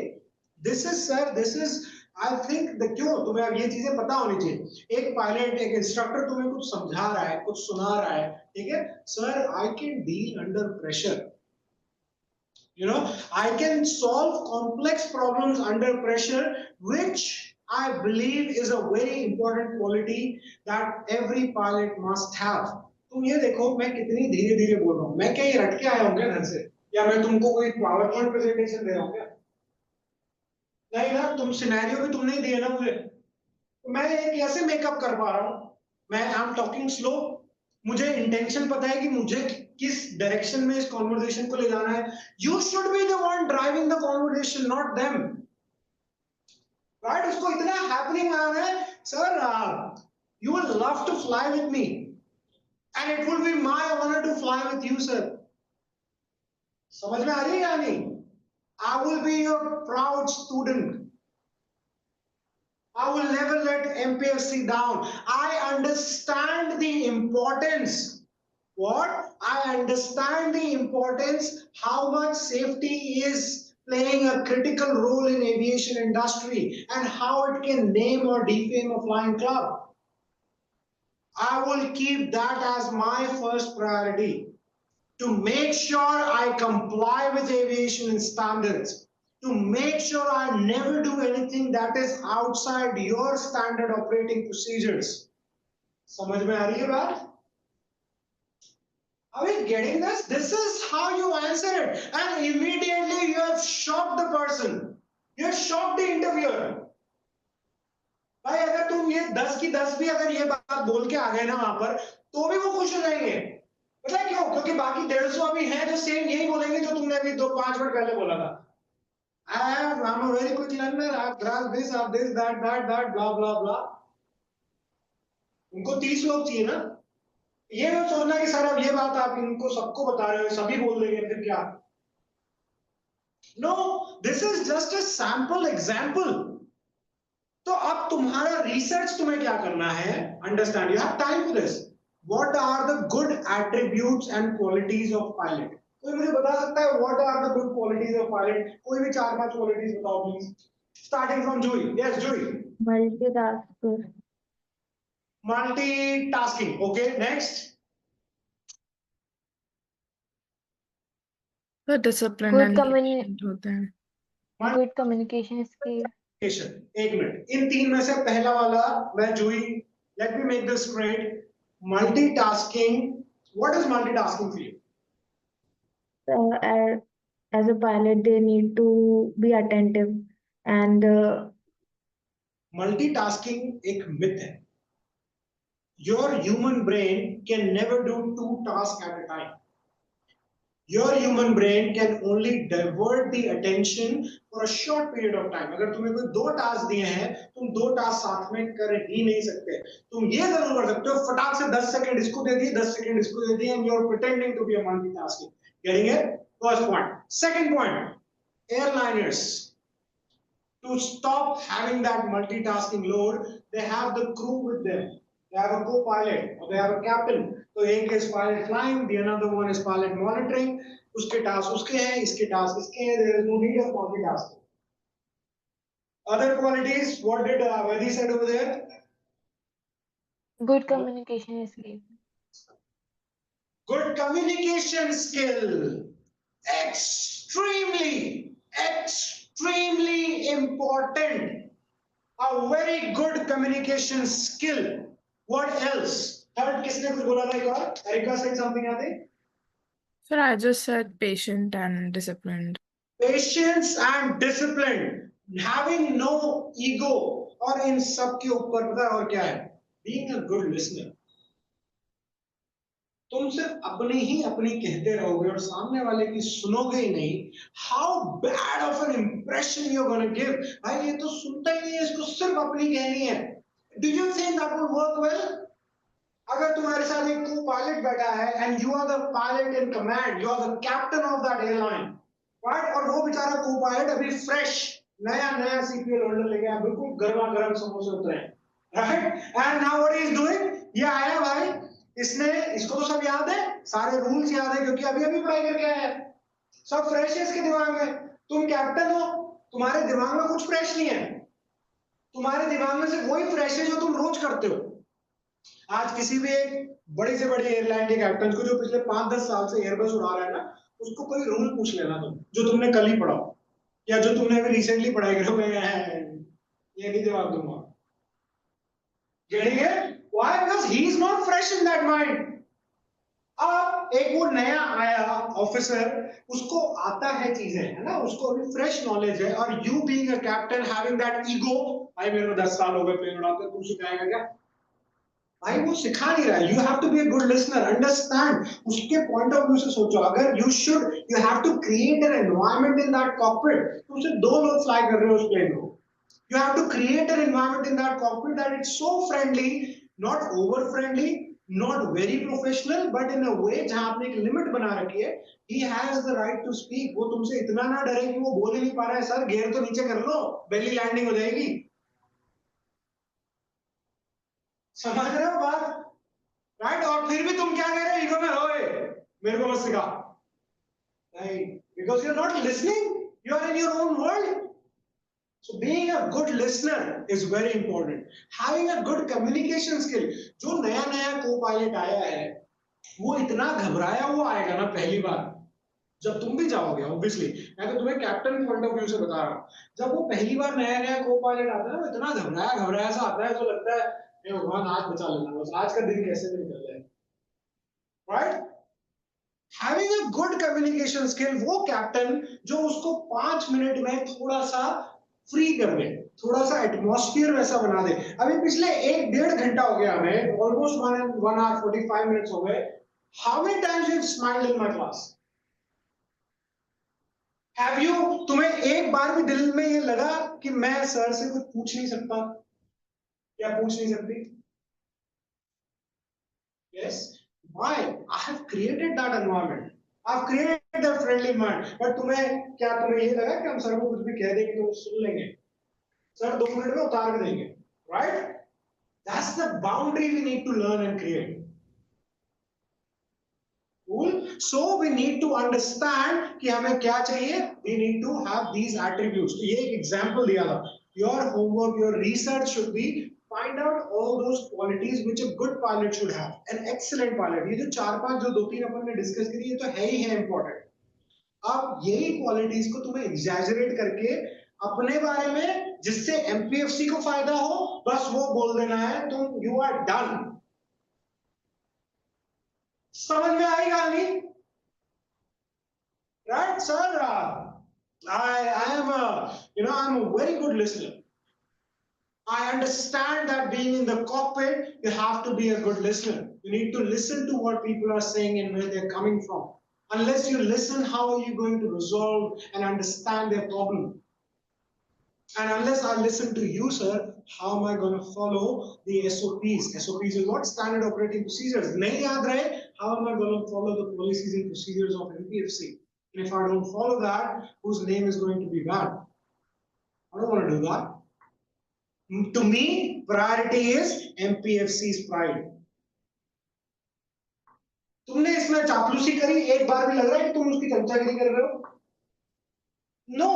Speaker 1: this is sir, this is I think the क्यों तुम्हें अब ये चीजें पता होनी चाहिए। एक पायलट, एक इंस्ट्रक्टर तुम्हें कुछ समझा रहा है, कुछ सुना रहा है, ठीक है sir, I can deal under pressure, you know, I can solve complex problems under pressure, which I believe is a very important quality that every pilot must have. तुम ये देखो मैं कितनी धीरे धीरे बोल रहा हूँ, मैं क्या ये रट के आया हूँ क्या घर से, या मैं तुमको कोई पावर पॉइंट प्रेजेंटेशन दे रहा हूँ क्या? नहीं ना, तुम सिनेरियो भी तुम नहीं दिए ना मुझे, तो मैं एक ऐसे मेकअप कर पा रहा हूँ। मैं आई एम टॉकिंग स्लो, मुझे इंटेंशन पता है कि मुझे किस डायरेक्शन में इस कॉन्वर्सेशन को ले जाना है। You should be the one driving the conversation, not them, right? उसको इतना हैपनिंग आना है sir, you will love to fly with me and it will be my honour to fly with you sir. समझ में आ रही है या नहीं? I will be your proud student, I will never let MPSC down. I understand the importance. What? I understand the importance how much safety is playing a critical role in aviation industry and how it can name or defame a flying club. I will keep that as my first priority to make sure I comply with aviation standards, to make sure I never do anything that is outside your standard operating procedures. समझ में आ रही है बात? Are we getting this? This is how you answer it, and immediately you have shocked the person. You have shocked the interviewer. भाई अगर तुम ये 10 की 10 भी अगर ये बात बोल के आ गए ना वहां पर, तो भी वो खुश हो जाएंगे। पता है क्यों? क्योंकि बाकी 150 अभी हैं जो सेम यही बोलेंगे जो तुमने अभी 5 मिनट पहले बोला था। I'm a very quick learner. I've grasped this, that, blah, blah, blah. उनको 30 लोग चाहिए ना। ये मत सोचना कि सर अब ये बात आप इनको सबको बता रहे हो, सभी बोल देंगे फिर क्या? No, this is just a sample example. तो अब तुम्हारा रिसर्च तुम्हें क्या करना है? Understand, you have time for this. What are the good attributes and qualities of pilot? कोई मुझे बता सकता है what are the good qualities of pilot? कोई भी 4-5 qualities बताओ please. Starting from Joey. Yes, Joey.
Speaker 2: Multitasker.
Speaker 1: Multitasking. Okay, next.
Speaker 6: The discipline
Speaker 3: Good
Speaker 6: and
Speaker 3: communi
Speaker 6: patient होते हैं।
Speaker 3: good communication skill.
Speaker 1: एक मिनट, इन 3 में से पहला वाला मैं Joey, let me make this straight. Multitasking. What is multitasking for you?
Speaker 2: As a pilot, they need to be attentive and
Speaker 1: Multitasking एक myth है. Your human brain can never do 2 tasks at a time. Your human brain can only divert the attention for a short period of time. अगर तुम्हें कोई 2 टास्क दिए हैं, तुम 2 टास्क साथ में कर ही नहीं सकते। तुम ये जरूर कर सकते हो, फटाक से 10 सेकंड इसको दे दिए, 10 सेकंड इसको दे दिए, and you're pretending to be a multitasking. Getting it? First point. Second point. Airliners, to stop having that multitasking load, they have the crew with them. They have a co-pilot or they have a captain. So एक is pilot flying, the another one is pilot monitoring. उसके टास्क उसके हैं, इसके टास्क इसके हैं. There is no need of multitasking. Other qualities, what did Vaidhi said over there?
Speaker 3: Good communication skill.
Speaker 1: Good communication skill. Extremely important. A very good communication skill. What else? Third, किसने कुछ बोला था एक और? Erika said something, I think.
Speaker 6: Sir, I just said patient and disciplined.
Speaker 1: Patience and discipline. Having no ego. और इन सब के ऊपर पता है और क्या है? Being a good listener. तुम सिर्फ अपनी ही अपनी कहते रहोगे और सामने वाले की सुनोगे ही नहीं, how bad of an impression you're going to give. भाई ये तो सुनता ही नहीं है, इसको सिर्फ अपनी कहनी है. Do you think that will work well? अगर तुम्हारे साथ एक को पायलट बैठा है and you are the pilot in command, you are the captain of that airline, right, और वो बेचारा को पायलट अभी फ्रेश नया नया सीपीएल होल्डर लेके आया, बिल्कुल गर्मा गर्म समोसे उतरे हैं, right, and now what is doing, ये आया भाई, इसने, इसको तो सब याद है, सारे रूल्स याद है क्योंकि अभी अभी पढ़ाई करके आया है, सब फ्रेश है इसके दिमाग में। तुम कैप्टन हो, तुम्हारे दिमाग में कुछ फ्रेश नहीं है, तुम्हारे दिमाग में सिर्फ वही फ्रेश है जो तुम रोज करते हो। आज किसी भी एक बड़ी से बड़ी एयरलाइन के कैप्टन को जो पिछले 5-10 साल से एयरबस उड़ा रहा है ना, उसको कोई रूल पूछ लेना तुम, जो तुमने कल ही पढ़ा हो या जो तुमने अभी रिसेंटली पढ़ाई करो, मैं ये नहीं जवाब दूंगा। Getting it? Why? Because he is not fresh in that mind. अब एक वो नया आया ऑफिसर, उसको आता है चीजें, है ना, उसको अभी फ्रेश नॉलेज है, और you being a captain having that ego, भाई मेरे को 10 साल हो गए प्लेन उड़ाते, तू सिखाएगा क्या? भाई वो सिखा नहीं रहा है। You have to be a good listener, understand, उसके पॉइंट ऑफ व्यू से सोचो। अगर you have to create an environment in that cockpit, तुम सिर्फ 2 लोग फ्लाई कर रहे हो उस प्लेन को, you have to create an environment in that cockpit that it's so friendly, not over friendly, not very professional, but in a way जहां आपने एक लिमिट बना रखी है, he has the right to speak, वो तुमसे इतना ना डरे कि वो बोल ही नहीं पा रहा है, सर गियर तो नीचे कर लो, बेली लैंडिंग हो जाएगी। समझ रहे हो बात, राइट? और फिर भी तुम क्या कह रहे हो, ईगो में होए, मेरे को मत सिखा, नहीं, because you're not listening, you are in your own world. So being a good listener is very important. Having a good communication skill. जो नया नया को-पायलट आया है, वो इतना घबराया हुआ आएगा ना पहली बार, जब तुम भी जाओगे, ऑब्वियसली, मैं तो तुम्हें कैप्टन पॉइंट ऑफ व्यू से बता रहा हूँ, जब वो पहली बार नया नया को-पायलट आता है, वो इतना घबराया घबराया सा आता है, तो लगता है हे भगवान आज बचा लेना, बस आज का दिन कैसे भी निकल जाए, right? Having a good communication skill, वो कैप्टन जो उसको 5 मिनट में थोड़ा सा फ्री कर दे, थोड़ा सा एटमॉस्फेयर वैसा बना दे। अभी पिछले 1-1.5 घंटा हो गया हमें, ऑलमोस्ट 1 hour 45 minutes हो गए। How many times you have smiled in my class? Have you, तुम्हें एक बार भी दिल में ये लगा कि मैं सर से कुछ पूछ नहीं सकता या पूछ नहीं सकती? Yes. Why? I have created that environment. I've created that friendly mind. But तुम्हें ये लगा कि हम सर को कुछ भी कह देंगे तो सुन लेंगे? सर 2 मिनट में उतार के देंगे, right? That's the boundary we need to learn and create. Cool. So we need to understand कि हमें क्या चाहिए. We need to have these attributes. तो ये एक example दिया था. Your homework, your research should be find out all those qualities which a good pilot should have. An excellent pilot. ये जो 4-5 जो 2-3 अपन ने discuss करी, ये तो है ही है important. अब यही qualities को तुम्हें exaggerate करके अपने बारे में, जिससे एमपीएफसी को फायदा हो, बस वो बोल देना है, तुम यू आर डन। समझ में आई कहानी? Right sir, I am I'm a very good listener. I understand that being in the cockpit, you have to be a good listener. You need to listen to what people are saying and where they're coming from. Unless you listen, how are you going to resolve and understand their problem? And unless I listen to you, sir, how am I going to follow the SOPs? SOPs is what? Standard operating procedures. Nahi yaad rahe, how am I going to follow the policies and procedures of MPFC? And if I don't follow that, whose name is going to be bad? I don't want to do that. To me, priority is MPFC's pride. तुमने इसमें चापलूसी करी, एक बार भी लग रहा है कि तुम उसकी चमचागिरी कर रहे हो? No.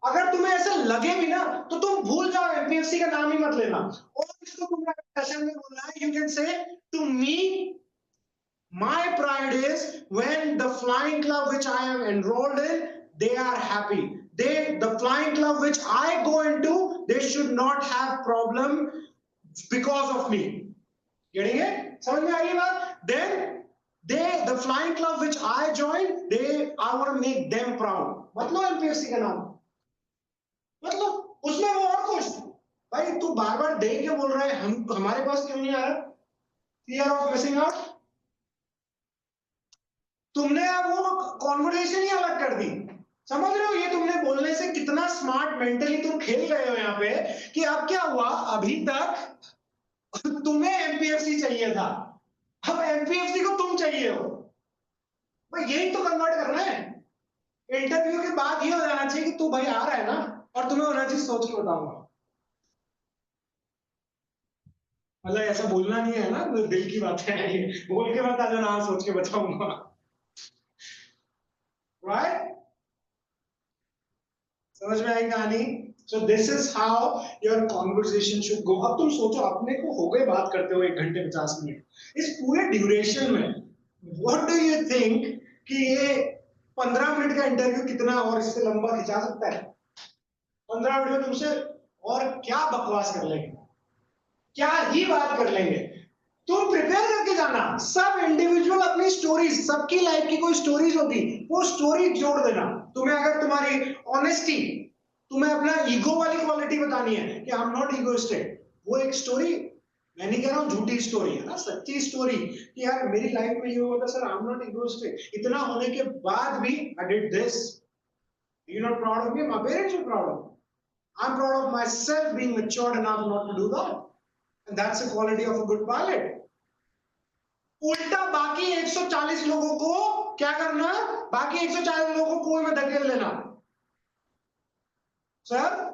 Speaker 1: अगर तुम्हें ऐसा लगे भी ना, तो तुम भूल जाओ, एमपीएफसी का नाम ही मत लेना। और इसको तुमने सेशन में बोलना है, you can say, to me, my pride is when the flying club which I am enrolled in, they are happy. The flying club which I go into, they should not have problem because of me. Getting it? समझ में आ रही बात? Then the flying club which I join, I want to make them proud. मतलब एमपीएफसी का नाम, मतलब उसमें वो और खुश। भाई तू बार बार देख के बोल रहा है, हमारे पास क्यों नहीं आ रहा? Fear of missing out. तुमने अब वो कॉन्वर्सेशन ही अलग कर दी। समझ रहे हो? ये तुमने बोलने से कितना स्मार्ट मेंटली तुम खेल रहे हो यहाँ पे, कि अब क्या हुआ, अभी तक तुम्हें एमपीएफसी चाहिए था, अब एमपीएफसी को तुम चाहिए हो भाई, यही तो कन्वर्ट करना है। इंटरव्यू के बाद ये हो जाना चाहिए कि तू भाई आ रहा है ना, और तुम्हें होना चाहिए सोच के बताऊंगा। मतलब ऐसा बोलना नहीं है ना, तो दिल की बात है ये, बोल के बता देना हाँ सोच के बताऊंगा, राइट? समझ में आई कहानी? So this is how your conversation should go. अब तुम सोचो, अपने को हो गए बात करते हुए 1 घंटे 50 मिनट, इस पूरे ड्यूरेशन में what do you think कि ये 15 मिनट का इंटरव्यू कितना और इससे लंबा खिंचा सकता है? 15 मिनट में तुमसे और क्या बकवास कर लेंगे, क्या ही बात कर लेंगे। तुम प्रिपेयर करके जाना, सब इंडिविजुअल अपनी स्टोरीज, सबकी लाइफ की कोई स्टोरीज होगी, वो स्टोरी जोड़ देना। तुम्हें अगर तुम्हारी ऑनेस्टी, तुम्हें अपना ईगो वाली क्वालिटी बतानी है कि आई एम नॉट ईगोइस्टिक, वो एक स्टोरी, मैं नहीं कह रहा हूँ झूठी स्टोरी है ना, सच्ची स्टोरी कि यार मेरी लाइफ में ये हुआ था sir, I am not egoistic, इतना होने के बाद भी I did this, you not proud of me, my parents are proud of, I am proud of myself being matured enough not to do that, and that's a quality of a good pilot. उल्टा बाकी 140 लोगों को क्या करना, बाकी 140 लोगों को कुएं में धकेल लेना। Sir,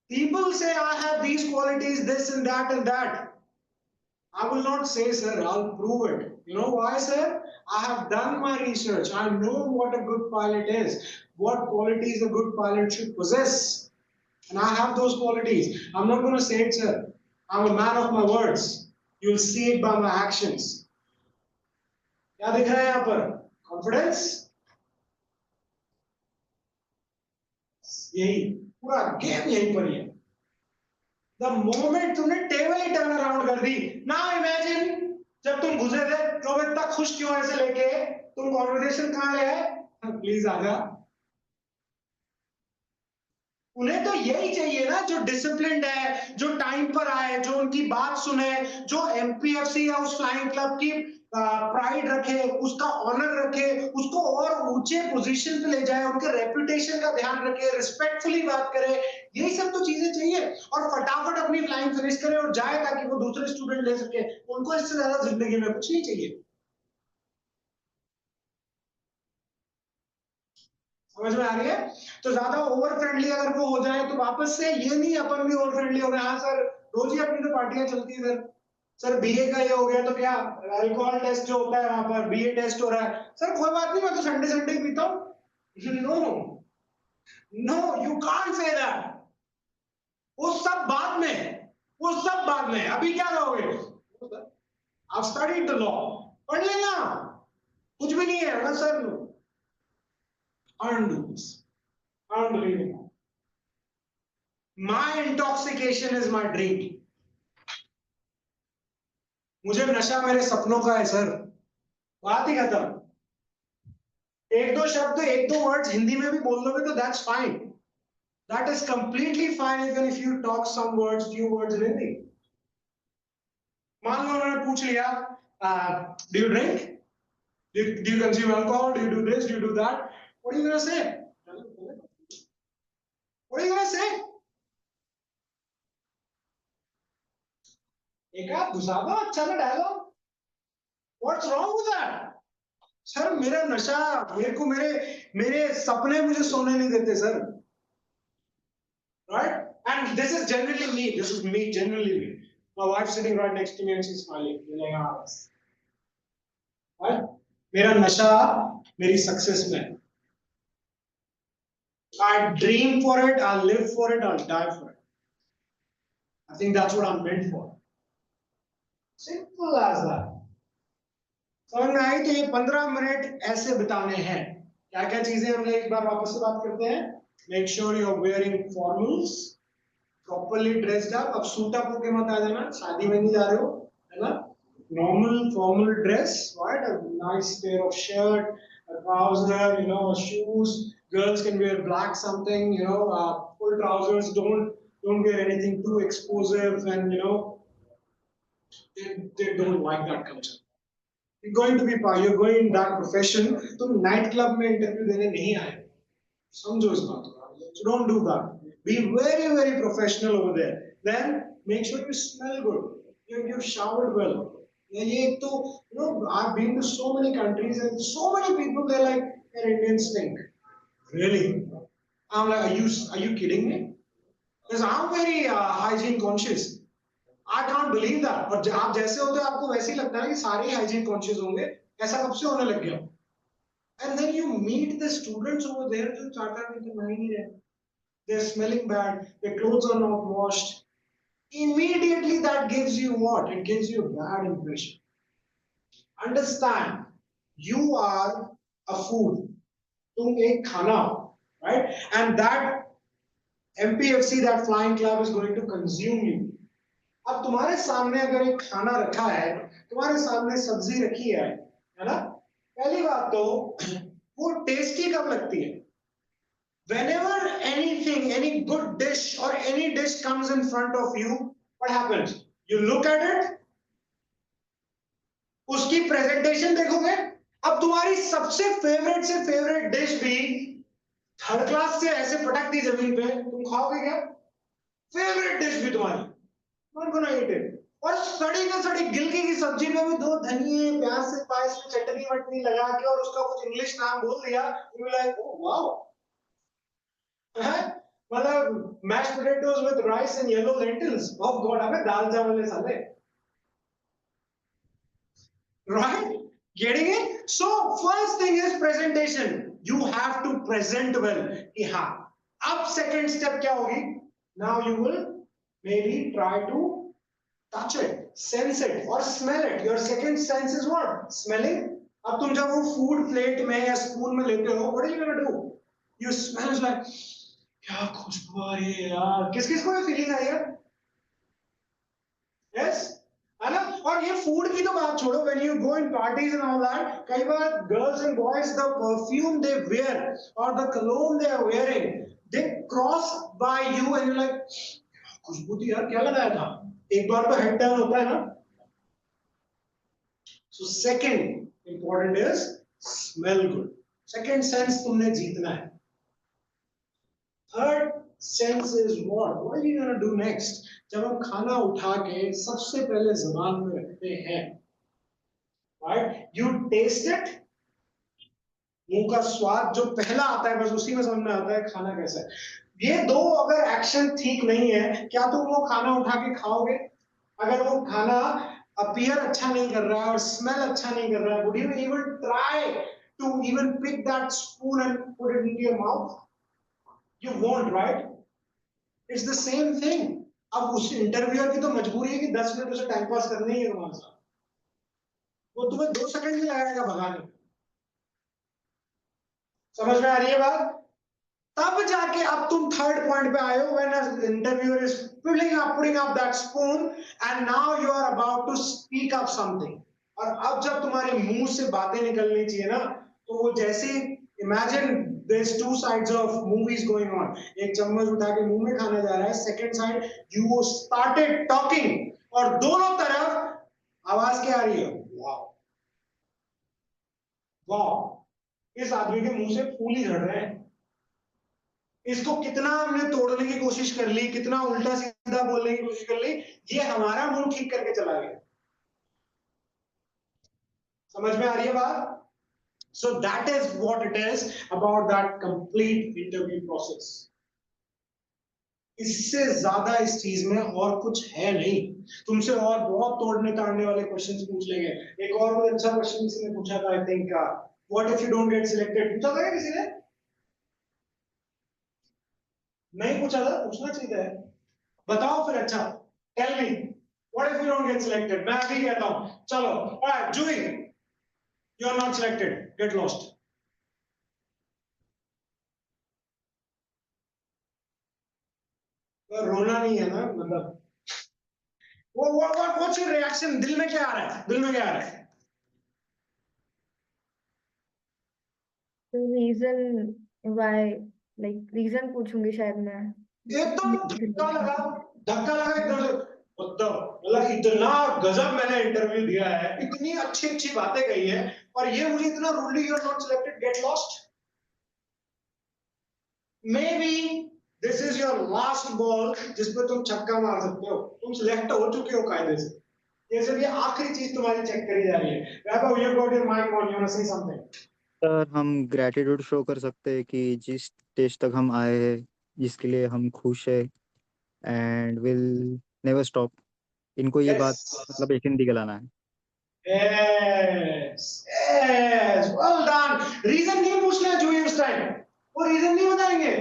Speaker 1: people say I have these qualities, this and that. I will not say, sir, I'll prove it. You know why, sir? I have done my research. I know what a good pilot is, what qualities a good pilot should possess. And I have those qualities. I'm not going to say it, sir. I'm a man of my words. You'll see it by my actions. क्या दिख रहा है यहाँ पर? Confidence? यही पूरा गेम यहीं पर ही है। The moment तुमने टेबल ही टर्न अराउंड कर दी, now imagine जब तुम घुसे थे तो वो इतना खुश क्यों ऐसे लेके, तुम कॉन्वर्सेशन कहाँ ले आए? प्लीज आजा। उन्हें तो यही चाहिए ना, जो डिसिप्लिन्ड है, जो टाइम पर आए, जो उनकी बात सुने, जो एमपीएफसी या उस फ्लाइंग क्लब की प्राइड रखे, उसका ऑनर रखे, उसको और ऊंचे पोजीशन पे ले जाए, उनके रेपुटेशन का ध्यान रखे, रिस्पेक्टफुली बात करे, यही सब तो चीजें चाहिए। और फटाफट अपनी फ्लाइंग फिनिश करे और जाए ताकि वो दूसरे स्टूडेंट ले सके। उनको इससे ज्यादा जिंदगी में कुछ नहीं चाहिए। समझ में आ रही है? तो ज्यादा ओवर फ्रेंडली अगर वो हो जाए तो वापस से ये नहीं अपन भी ओवर फ्रेंडली हो गए, हाँ सर रोज ही अपनी तो पार्टियां चलती है सर बीए का ये हो गया तो क्या अल्कोहल टेस्ट जो होता है वहां पर बीए टेस्ट हो रहा है, सर कोई बात नहीं मैं तो संडे संडे पीता हूँ। No no, you can't say that. वो सब बाद में, वो सब बाद में, अभी क्या कहोगे? I've studied the law, पढ़ लेना, कुछ भी नहीं है ना sir. I don't do this. I don't believe in that. My intoxication is my drink. मुझे नशा मेरे सपनों का है सर, बात ही खत्म। एक दो शब्द, एक दो वर्ड्स हिंदी में भी बोल दोगे तो that's fine. That is completely fine even if you talk some words, few words in Hindi. मान लो उन्होंने पूछ लिया, do you drink? Do you consume alcohol? Do you do this? Do you do that? What are you gonna say? What are you gonna say? एक आध घुसा दो अच्छा सा dialogue. What's wrong with that? Sir मेरा नशा, मेरे को मेरे सपने मुझे सोने नहीं देते sir. Right? And this is generally me. This is me, generally me. My wife sitting right next to me and she's smiling. Like, ah, right? मेरा नशा मेरी सक्सेस में। I dream for it, I'll live for it, I'll die for it. I think that's what I'm meant for. Simple as that. समझ में आई? तो ये 15 मिनट ऐसे बिताने हैं। क्या क्या चीजें हमने एक बार वापस से बात करते हैं। Make sure you're wearing formals, properly dressed up. अब सूट अप होके मत आ जाना, शादी में नहीं जा रहे हो, है ना? Normal formal dress, right? A nice pair of shirt, a trouser, you know, shoes. Girls can wear black something, you know, full trousers. Don't wear anything too exposed, and you know, they don't like that culture. You're going to be, you're going in that profession. तुम नाइट क्लब में इंटरव्यू देने नहीं आए, समझो इस बात को। So don't do that. Be very very professional over there. Then make sure you smell good. You've showered well. ये एक तो I've been to so many countries and so many people they're like their Indians stink. Really? I'm like, are you kidding me? Because I'm very hygiene conscious. I can't believe that. और आप जैसे होते हो आपको वैसे ही लगता है कि सारे hygiene conscious होंगे. ऐसा कब से होने लग गया? And then you meet the students over there जो 4-4 दिन तक नहीं रहे. They're smelling bad. Their clothes are not washed. Immediately that gives you what? It gives you a bad impression. Understand, you are a food. तुम एक खाना हो, right? And that MPFC, that flying club, is going to consume you. अब तुम्हारे सामने अगर एक खाना रखा है, तुम्हारे सामने सब्जी रखी है ना? पहली बात तो वो टेस्टी कब लगती है? Whenever anything, any good dish or any dish comes in front of you, what happens? You look at it, उसकी प्रेजेंटेशन देखोगे. अब तुम्हारी सबसे फेवरेट डिश भी थर्ड क्लास से ऐसे पटक दी जमीन पे, तुम खाओगे क्या? फेवरेट डिश भी तुम्हारी, not gonna eat it. और सड़ी गिलकी की सब्जी में भी 2 धनिये प्याज से पास में चटनी वटनी लगा के और उसका कुछ इंग्लिश नाम बोल दिया, you will like, oh wow. मतलब mashed potatoes with rice and yellow lentils. Oh God, अबे दाल चावल है साले. Right? Getting it? So first thing is presentation. You have to present well. कि हाँ. अब second step क्या होगी? Now you will maybe try to touch it, sense it, or smell it. Your second sense is what? Smelling. अब तुम जब वो food plate में या spoon में लेते हो, what are you gonna do? You smell is like, क्या खुशबू आ रही है यार. किस को ये feeling आई है? Yes? है ना? और ये food की तो बात छोड़ो. When you go in parties and all that, कई बार girls and boys, the perfume they wear or the cologne they are wearing, they cross by you and you're like, खुशबू थी यार, क्या लगाया था? एक बार तो head down होता है ना? So second important is smell good. Second sense तुमने जीतना है. Third sense is what? What are you gonna do next? जब हम खाना उठा के सबसे पहले ज़बान में रखते हैं, right? You taste it. मुंह का स्वाद जो पहला आता है बस उसी में समझ में आता है खाना कैसा है. ये दो अगर एक्शन ठीक नहीं है, क्या तुम वो खाना उठा के खाओगे? अगर वो खाना अपीयर अच्छा नहीं कर रहा है और स्मेल अच्छा नहीं कर रहा है, would you even try to even pick that spoon and put it into your mouth? You won't, right? It's the same thing. अब उस इंटरव्यूअर की तो मजबूरी है कि 10 मिनट उसे टाइम पास करना ही है तुम्हारे साथ. वो तुम्हें 2 सेकंड ही लगाएगा भगाने. समझ में आ रही है बात? तब जाके अब तुम थर्ड पॉइंट पे आए हो, when an interviewer is putting up that spoon and now you are about to speak up something. और अब जब तुम्हारे मुंह से बातें निकलनी चाहिए ना, तो वो जैसे imagine there's 2 sides of movies going on. एक चम्मच उठा के मुंह में खाना जा रहा है, second side you started talking और दोनों तरफ आवाज क्या आ रही है? वाव वाव. इस आदमी के मुंह से फूल ही झड़ रहे हैं. इसको कितना हमने तोड़ने की कोशिश कर ली, कितना उल्टा सीधा बोलने की कोशिश कर ली, ये हमारा मूड ठीक करके चला गया. समझ में आ रही है बात? So that is what it is about that complete interview process. इससे ज्यादा इस चीज में और कुछ है नहीं. तुमसे और बहुत तोड़ने ताड़ने वाले क्वेश्चंस पूछ लेंगे. एक और बहुत अच्छा क्वेश्चन किसी ने पूछा था, I think, what if you don't get selected. पूछा था क्या किसी ने? नहीं पूछा था, पूछना चाहिए. बताओ फिर. अच्छा, tell me what if you don't get selected. मैं अभी कहता हूं, चलो. Alright Juhi, you are not selected, get lost. रोना नहीं है ना, मतलब व्हाट्स योर रिएक्शन? दिल में क्या आ रहा है? दिल में क्या आ रहा है?
Speaker 2: The reason why, like reason पूछूंगी शायद मैं.
Speaker 1: एकदम धक्का लगा एकदम से. मतलब इतना गजब मैंने इंटरव्यू दिया है, इतनी अच्छी बातें कही है, और ये मुझे इतना rudely, you are not selected, get lost. Maybe this is your last ball जिस पे तुम छक्का मार सकते हो. तुम सिलेक्ट हो चुके हो कायदे से. ये सिर्फ ये आखिरी चीज तुम्हारी चेक करी जा रही है। वैभव, you got your mic on, you wanna say something?
Speaker 8: Sir हम ग्रेटिट्यूड शो कर सकते हैं कि जिस स्टेज तक हम आए हैं, जिसके लिए हम खुश है, एंड विल नेवर स्टॉप। इनको ये बात
Speaker 1: Yes.
Speaker 8: मतलब एक हिंदी गलाना है।
Speaker 1: Yes, yes, well done. Reason नहीं पूछना है जूही उस टाइम, वो reason नहीं बताएंगे।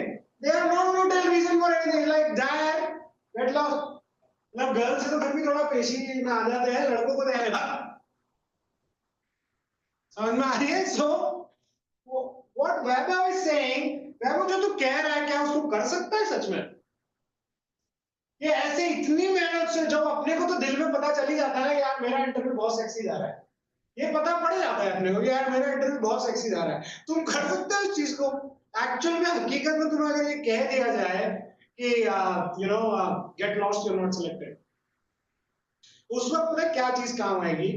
Speaker 1: They are not going to tell reason for anything. Like dad, get lost. मतलब गर्ल से तो फिर भी थोड़ा पेशी में आ जाते हैं, लड़कों को देगा। समझ में आ रही है? So what Vaibhav is saying, वैभव जो तू कह रहा है क्या उसको कर सकता है सच में? ये ऐसे इतनी मेहनत से, जब अपने को तो दिल में पता चल ही जाता है यार मेरा इंटरव्यू बहुत सेक्सी जा रहा है, ये पता पड़ जाता है अपने को कि यार मेरा इंटरव्यू बहुत सेक्सी जा रहा है, तुम कर सकते हो इस चीज को? एक्चुअल में हकीकत में तुम्हें अगर ये कह दिया जाए कि you know get lost, you are not selected, उस वक्त पता है क्या चीज काम आएगी?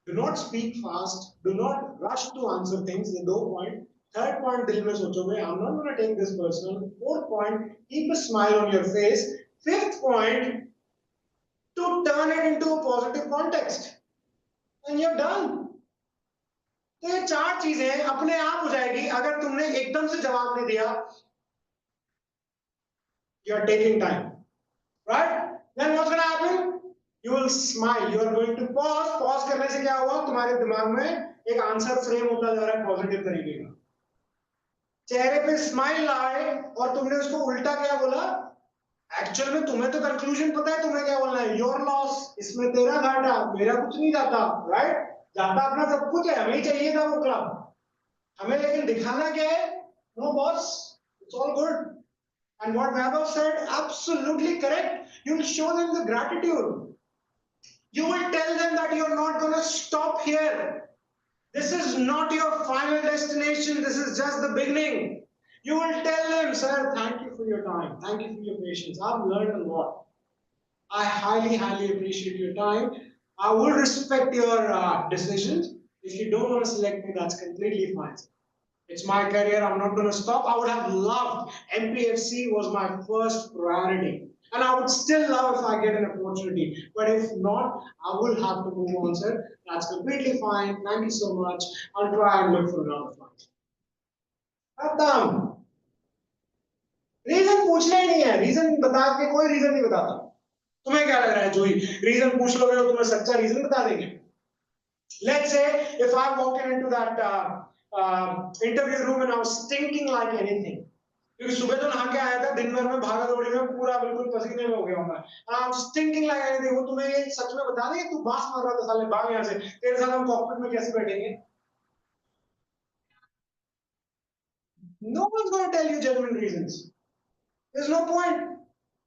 Speaker 1: Do not speak fast, do not rush to answer things, ये 2 पॉइंट। थर्ड पॉइंट दिल में सोचोगे I am not gonna take this personal. Fourth point, keep a smile on your face. Fifth point, to turn it into a positive context and you're done. तो ये 4 चीजें अपने आप हो जाएगी अगर तुमने एकदम से जवाब नहीं दिया। You are taking time, right? Then what's going to happen? You will smile. You are going to pause. Pause करने से क्या हुआ? तुम्हारे दिमाग में एक आंसर फ्रेम होता जा रहा है पॉजिटिव तरीके का। चेहरे पे स्माइल आए और तुमने उसको उल्टा क्या बोला? एक्चुअल में तुम्हें तो कंक्लूजन पता है तुम्हें क्या बोलना है, योर लॉस, इसमें तेरा घाटा, मेरा कुछ नहीं जाता, राइट? जाता अपना सब कुछ है, हमें ही चाहिए था वो क्लब, हमें लेकिन दिखाना क्या है? No boss, it's all good. And what Vaibhav said, absolutely correct. You will show them the gratitude, you will tell them that you're not going to stop here, this is not your final destination, this is just the beginning. You will tell them, sir, thank you for your time, thank you for your patience, I've learned a lot, I highly appreciate your time, I will respect your decisions. If you don't want to select me, that's completely fine. It's my career, I'm not going to stop. I would have loved, MPFC was my first priority, and I would still love if I get an opportunity, but if not, I will have to move on, sir. That's completely fine, thank you so much, I'll try and look for another flight. खत्म। रीजन पूछना ही नहीं है, रीजन बता के कोई रीजन नहीं बताता। तुम्हें क्या लग रहा है जूही, रीजन पूछ लोगे तो तुम्हें सच्चा रीजन बता देंगे? Let's say if I walk into that interview room and I was stinking like anything, क्योंकि सुबह तो नहा के आया था, दिन भर में भागा दौड़ी में पूरा बिल्कुल पसीने में हो गया हूँ मैं, I'm stinking like anything, वो तुम्हें ये सच में बता देंगे तू बांस मार रहा था साले, भाग यहाँ से, तेरे साथ हम कॉकपिट में कैसे बैठेंगे? No one's going to tell you genuine reasons. There's no point.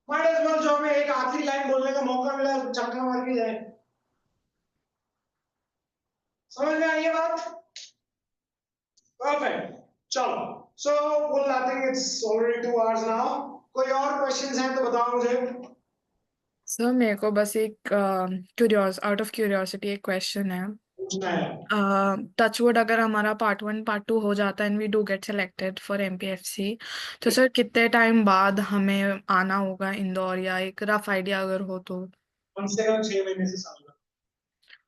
Speaker 1: Might as well जो हमें एक आखिरी लाइन बोलने का मौका मिला चक्का मार के जाए। समझ में आई ये बात? Perfect. चलो, so well, I think it's already 2 hours now. कोई और questions हैं तो बताओ मुझे।
Speaker 6: सर मेरे को बस एक आउट ऑफ क्यूरियोसिटी एक क्वेश्चन है।
Speaker 1: पूछना है।
Speaker 6: टचवुड अगर हमारा पार्ट 1 पार्ट 2 हो जाता है and we do get selected for MPFC, तो सर कितने टाइम बाद हमें आना होगा इंदौर, या एक रफ आइडिया अगर हो तो?
Speaker 1: कम से कम 6 महीने से साल।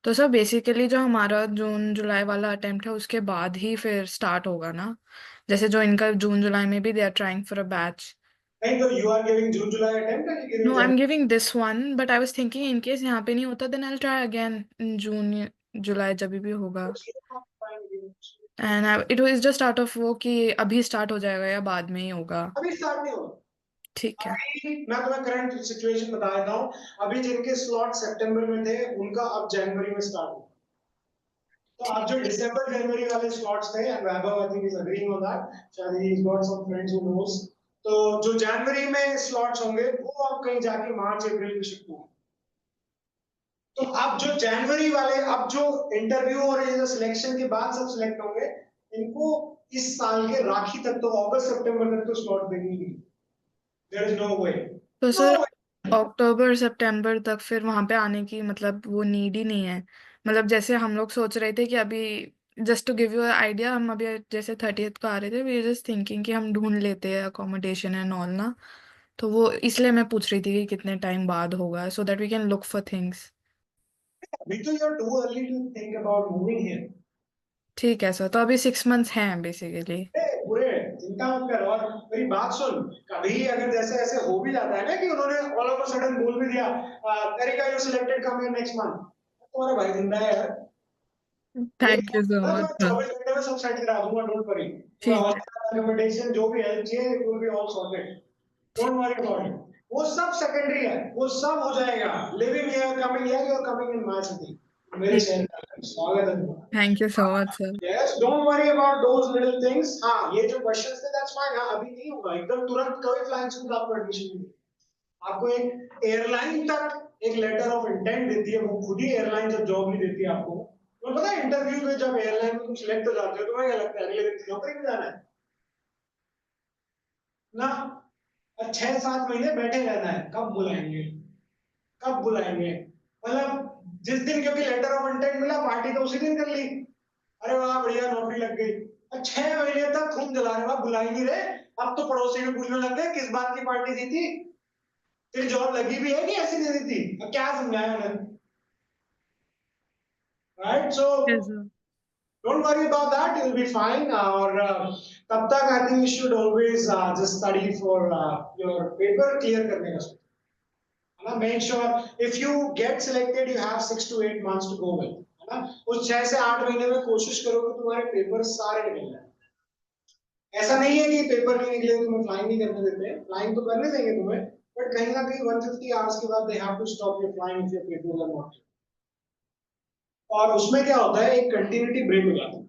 Speaker 6: तो सर बेसिकली जो हमारा जून जुलाई वाला अटेम्प्ट है उसके बाद ही फिर स्टार्ट होगा ना, जैसे जो इनका जून जुलाई में भी they are trying for a batch.
Speaker 1: नहीं तो you are giving June July attempt or you giving
Speaker 6: no I am giving this one, but I was thinking in case यहाँ पे नहीं होता then I will try again in June July जब भी होगा। And it was just out of वो कि अभी स्टार्ट हो जाएगा या बाद में ही होगा?
Speaker 1: अभी स्टार्ट नहीं होगा।
Speaker 6: ठीक है।
Speaker 1: अभी मैं तुम्हें करंट सिचुएशन बता देता हूँ, अभी जिनके स्लॉट सितंबर में थे उनका अब जनवरी में स्टार्ट होगा। तो आप जो दिसंबर जनवरी वाले स्लॉट्स थे, and Vaibhav I think is agreeing on that, शायद he is got some friends who knows, तो जो जनवरी में स्लॉट्स होंगे वो अब कहीं जाके मार्च अप्रैल में शिफ्ट होंगे। तो अब जो जनवरी वाले, अब जो इंटरव्यू और ये जो सिलेक्शन के बाद सब सिलेक्ट होंगे, इनको इस साल के राखी तक, तो अगस्त सितंबर तक तो स्लॉट देंगे। देयर इज नो वे।
Speaker 6: तो सर अक्टूबर सितंबर तक फिर वहां पे आने की मतलब वो नीड ही नहीं है? मतलब जैसे हम लोग सोच रहे थे कि अभी just to give you idea, हम अभी जैसे 30th को आ रहे थे, वी जस्ट थिंकिंग कि हम ढूंढ लेते हैं अकोमोडेशन एंड ऑल ना, तो वो इसलिए मैं पूछ रही थी कि कितने टाइम बाद होगा, so that we can look for things.
Speaker 1: अभी तो you're too early to think about moving here.
Speaker 6: ठीक है सर, तो अभी 6 months हैं बेसिकली।
Speaker 1: पूरे चिंता मत कर। और मेरी बात सुन, कभी अगर जैसे ऐसे हो भी जाता है ना कि उन्होंने ऑल ऑफ अ सडन बोल भी दिया तरीका you selected come in next month, तुम्हारा भाई जिंदा है यार।
Speaker 6: Thank you so much sir.
Speaker 1: 24 घंटे में सब सेट करा दूंगा, डोंट वरी।
Speaker 6: ठीक है।
Speaker 1: अकोमोडेशन जो भी हेल्प चाहिए it will be all sorted, don't worry about it. वो सब सेकेंडरी है, वो सब हो जाएगा। Living here, coming here, you are coming in my city, मेरे शहर का स्वागत है तुम्हारा।
Speaker 6: Thank you so much sir.
Speaker 1: Yes, don't worry about those little things. हाँ, ये जो questions थे, that's fine. हाँ, अभी नहीं होगा, एकदम तुरंत कोई flying school आपको admission नहीं देगी। आपको एक एयरलाइन तक एक लेटर ऑफ इंटेंट देती है, वो खुद ही एयरलाइन जब जॉब नहीं देती है आपको। तो पता है इंटरव्यू में जब एयरलाइन में तुम सिलेक्ट हो जाते हो, तुम्हें क्या लगता है अगले दिन नौकरी में जाना है ना? 6-7 महीने बैठे रहना है, कब बुलाएंगे, कब बुलाएंगे। मतलब जिस दिन क्योंकि लेटर ऑफ इंटेंट मिला, पार्टी तो उसी दिन कर ली, अरे वाह बढ़िया नौकरी लग गई। 6 महीने तक खून जला रहे, वाह बुला ही नहीं रहे। अब तो पड़ोसी में पूछने लग गए किस बात की पार्टी दी थी, तेरी जॉब लगी भी है कि ऐसी नहीं दी थी। अब क्या समझाया उन्हें, right? So don't worry about that, you will be fine. और तब तक I think you should always just study for your paper clear करने का। है ना? Make sure if you get selected you have 6 to 8 months to go with, है ना? उस 6 से 8 महीने में कोशिश करो कि तुम्हारे पेपर सारे निकल जाए। ऐसा नहीं है कि पेपर नहीं निकले तो तुम्हें फ्लाइंग नहीं करने देते हैं, फ्लाइंग तो करने देंगे तुम्हें, बट कहीं ना कहीं 150 आवर्स के बाद they have to stop your flying if your papers are not. और उसमें क्या होता है, एक कंटिन्यूटी ब्रेक हो जाती है।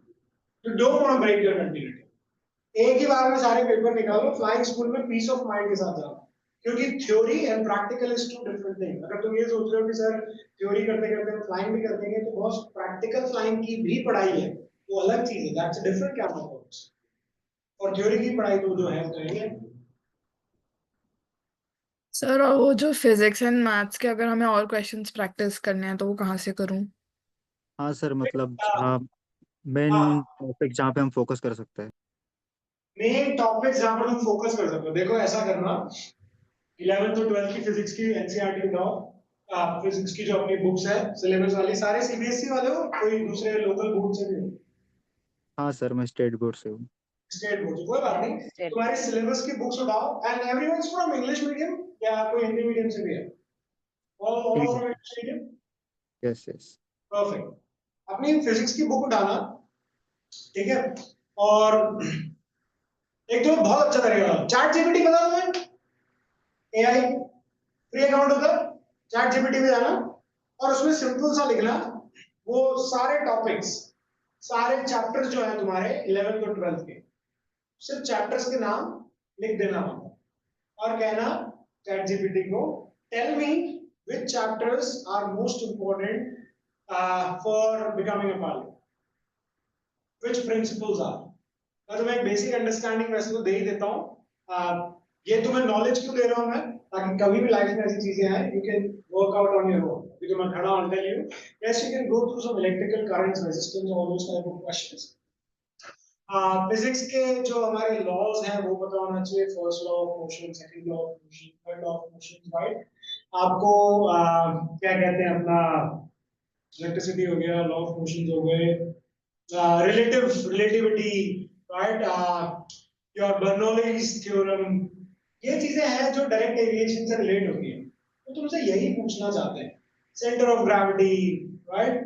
Speaker 1: You don't want to break your continuity. एक ही बार में सारे पेपर निकालो, फ्लाइंग स्कूल में पीस ऑफ माइंड के साथ जाओ, क्योंकि theory and practical is two different thing. अगर तुम ये सोच रहे हो कि सर थ्योरी करते करते हम फ्लाइंग भी कर देंगे, तो बहुत प्रैक्टिकल फ्लाइंग की भी पढ़ाई है, वो अलग चीज है, that's a different kind of course. और थ्योरी की पढ़ाई तो जो है वो तो है।
Speaker 6: सर और वो जो फिजिक्स एंड मैथ्स के अगर हमें और क्वेश्चंस प्रैक्टिस करने हैं तो वो कहाँ से करूँ?
Speaker 8: हाँ सर, मतलब जहाँ मेन
Speaker 1: हाँ,
Speaker 8: टॉपिक जहाँ पे हम फोकस कर सकते हैं।
Speaker 1: मेन टॉपिक जहां पर तुम फोकस कर सकते हो, देखो ऐसा करना, 11th और 12th की फिजिक्स की एनसीईआरटी उठाओ। फिजिक्स की जो अपनी बुक्स है सिलेबस वाली, सारे सीबीएसई वाले हो, कोई दूसरे लोकल बोर्ड से भी हो?
Speaker 8: हाँ सर, मैं स्टेट बोर्ड से हूँ।
Speaker 1: स्टेट बोर्ड, कोई बात नहीं।
Speaker 9: स्टेट
Speaker 1: तुम्हारी सिलेबस की बुक्स उठाओ, and everyone is from English medium या कोई हिंदी मीडियम से भी है? All from English medium,
Speaker 8: yes yes.
Speaker 1: Perfect. अपनी फिजिक्स की बुक उठाना, ठीक है? और एक तो बहुत अच्छा तरीका, चैट जीपीटी पता है तुम्हें? एआई फ्री अकाउंट होता है, चैट जीपीटी में जाना और उसमें सिंपल सा लिखना, वो सारे टॉपिक्स, सारे चैप्टर्स जो है तुम्हारे 11th और 12th के, सिर्फ चैप्टर्स के नाम लिख देना और कहना चैट जीपीटी को, tell me which chapters are most important for becoming a pilot, which principles are। मैं तुम्हें एक बेसिक अंडरस्टैंडिंग वैसे तो दे ही देता हूँ। ये तुम्हें नॉलेज क्यों दे रहा हूँ मैं, ताकि कभी भी लाइफ में ऐसी चीजें आए you can work out on your own. because मैं खड़ा हूँ tell you, yes you can go through some electrical currents, resistance, all those type of questions। Physics के जो हमारे लॉज हैं वो पता होना चाहिए, first law of motion, second law of motion, third law of motion, right? आपको क्या कहते हैं, अपना इलेक्ट्रिसिटी हो गया, लॉ ऑफ मोशन हो गए, relativity, right, your Bernoulli's theorem, ये चीजें हैं जो डायरेक्ट एविएशन से रिलेट होती है। तो तुमसे यही पूछना चाहते हैं, सेंटर ऑफ ग्रेविटी, राइट,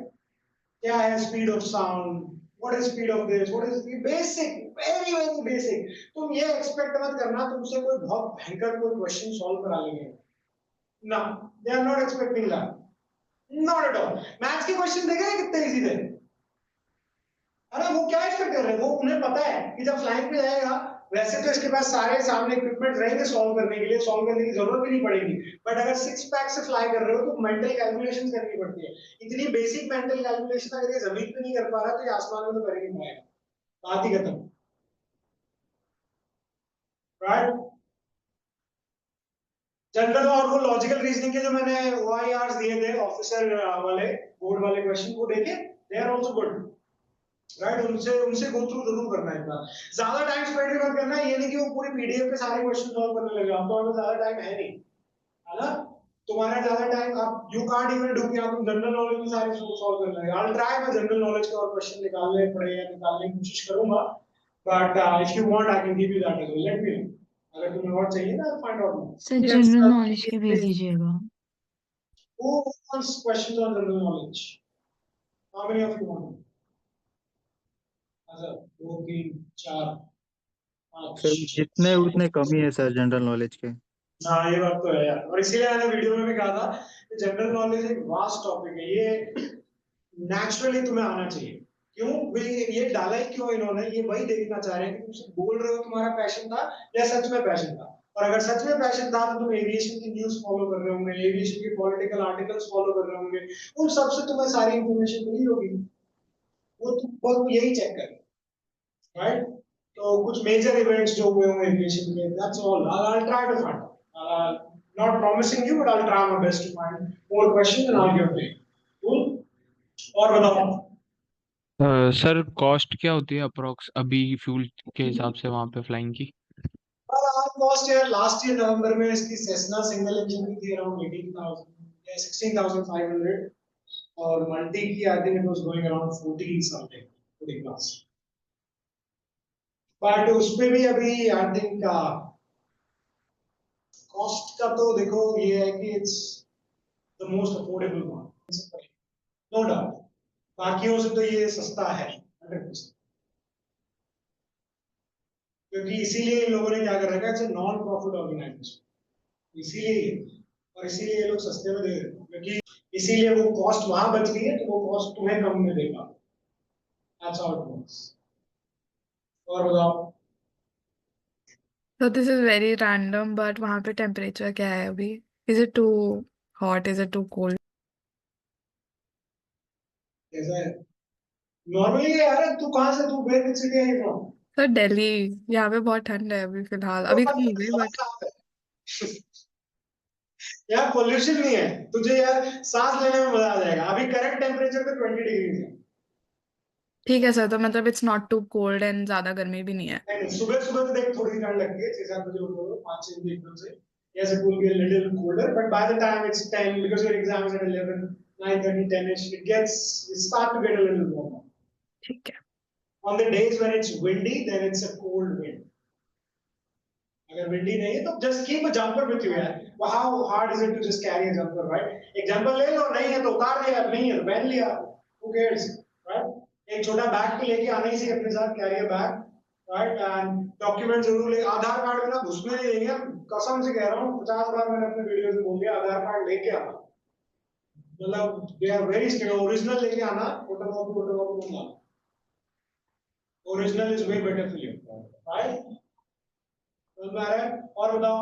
Speaker 1: क्या है speed of sound, what is speed of this, what is basic, very very basic. तुम ये एक्सपेक्ट मत करना तुमसे कोई बहुत भयंकर कोई क्वेश्चन सॉल्व करा लेंगे ना, they are not expecting that, not at all. Maths के क्वेश्चन देखे कितने इजी थे, अरे वो क्या एक्सपेक्ट कर रहे हैं, वो उन्हें पता है कि जब फ्लाइंग पे जाएगा वैसे तो इसके पास सारे सामने इक्विपमेंट रहेंगे सॉल्व करने के लिए, सॉल्व करने की जरूरत भी नहीं पड़ेगी, बट अगर 6 पैक से फ्लाई कर रहे हो तो मेंटल कैलकुलेशंस करनी पड़ती है। इतनी बेसिक मेंटल कैलकुलेशन अगर ये जमीन पे नहीं कर पा रहा तो ये आसमान में तो कर ही नहीं पाएगा, बात ही खत्म, राइट? जनरल और वो लॉजिकल रीजनिंग के जो मैंने ओआईआरस दिए थे ऑफिसर वाले बोर्ड वाले क्वेश्चन को देखे, they are also good, right? उनसे गो थ्रू जरूर करना है एक बार, ज्यादा टाइम स्पेंड भी मत करना, ये नहीं कि वो पूरी पीडीएफ पे सारे क्वेश्चन सॉल्व करने लगे, हम तो हमें ज्यादा टाइम है नहीं, है ना? तुम्हारा ज्यादा टाइम आप यू कांट इवन डू कि आप जनरल नॉलेज में सारे सॉल्व कर लेंगे। आई विल ट्राई मैं जनरल नॉलेज के और क्वेश्चन निकालने पड़े या निकालने की कोशिश करूंगा, but if you want I can give you that as well, let me know अगर तुम्हें और चाहिए ना, find out.
Speaker 4: Sir
Speaker 6: Yes,
Speaker 4: general
Speaker 6: sir.
Speaker 4: Knowledge के भेज
Speaker 6: Please.
Speaker 4: दीजिएगा।
Speaker 1: Who wants questions on general knowledge? How many of you want? अच्छा 2 3 4
Speaker 8: सर
Speaker 1: 5
Speaker 8: जितने उतने कम ही है सर जनरल नॉलेज के।
Speaker 1: हाँ ये बात तो है यार, और इसीलिए मैंने वीडियो में भी कहा था कि जनरल नॉलेज एक वास्ट टॉपिक है, ये नेचुरली तुम्हें आना चाहिए। क्यों ये डाला ही क्यों इन्होंने, ये वही देखना चाह रहे हैं कि तुम बोल रहे हो तुम्हारा पैशन था या सच में पैशन था। और अगर सच में पैशन था तो तुम एविएशन की न्यूज़ फॉलो कर रहे होंगे, एविएशन के पॉलिटिकल आर्टिकल्स फॉलो कर रहे होंगे, उन सबसे तुम्हें सारी इंफॉर्मेशन मिली होगी, वो तुम बस यही चेक कर, राइट। तो कुछ मेजर इवेंट्स जो हुए होंगे एविएशन के, that's all. I'll try to find, not promising you but I'll try my best to find more questions and I'll give you। cool। और बताओ
Speaker 7: सर कॉस्ट क्या होती है अप्रोक्स अभी फ्यूल के हिसाब से वहां पे फ्लाइंग की?
Speaker 1: कॉस्ट यार, लास्ट ईयर नवंबर में इसकी सेस्ना सिंगल इंजन की थी अराउंड 18,000 या 16,500, और मल्टी की I think it was going around 40 something, 40 plus. But उस पे भी अभी आई थिंक कॉस्ट का तो देखो ये है कि it's the most affordable one, no doubt. बाकियों से तो ये सस्ता है 100%, क्योंकि इसीलिए इन लोगों ने क्या कर रखा है, इट्स नॉन प्रॉफिट ऑर्गेनाइजेशन, इसीलिए, और इसीलिए ये लोग सस्ते में दे रहे हैं, क्योंकि इसीलिए वो कॉस्ट वहां बच गई है तो वो कॉस्ट तुम्हें कम में देगा। That's how it works. और बताओ
Speaker 6: So this is very random, but वहाँ पे टेम्परेचर क्या है अभी? Is it too hot? Is it too cold?
Speaker 1: कैसा है नॉर्मली यार, तू कहां से, तू वेयर विच सिटी है फ्रॉम?
Speaker 6: सर दिल्ली, यहाँ पे बहुत ठंड है अभी फिलहाल, अभी कम हो गई बट
Speaker 1: यार पोल्यूशन नहीं है तुझे यार, सांस लेने में मजा आ जाएगा। अभी करेक्ट टेम्परेचर तो 20 डिग्री है।
Speaker 6: ठीक है सर, तो मतलब it's not too cold and ज्यादा गर्मी भी नहीं है।
Speaker 1: नहीं, सुबह सुबह तो देख थोड़ी ठंड लगती है, 6-7 बजे उठो 5-6 बजे एकदम से, yes it will be a little colder but by the time it's 10 because your exam is at 11 9:30 10ish it start to get a little warmer।
Speaker 6: ठीक है।
Speaker 1: on the days when it's windy then it's a cold wind। अगर windy नहीं है तो just keep a jumper with you यार। how hard is it to just carry a jumper, right? एक jumper ले लो, नहीं है तो उतार दिया, नहीं है तो पहन लिया, who cares, right? एक छोटा बैग तो लेके आना ही चाहिए अपने साथ, carry a bag, right. And document जरूर ले, आधार कार्ड बिना घुसने नहीं देंगे, कसम से कह रहा हूँ, 50 बार मैंने अपने वीडियो में बोल दिया, आधार कार्ड लेके आना, मतलब they are very strict, original लेके आना, फोटोकॉपी मत लाना, original is way better for you, right. समझ में आ रहा है? और बताओ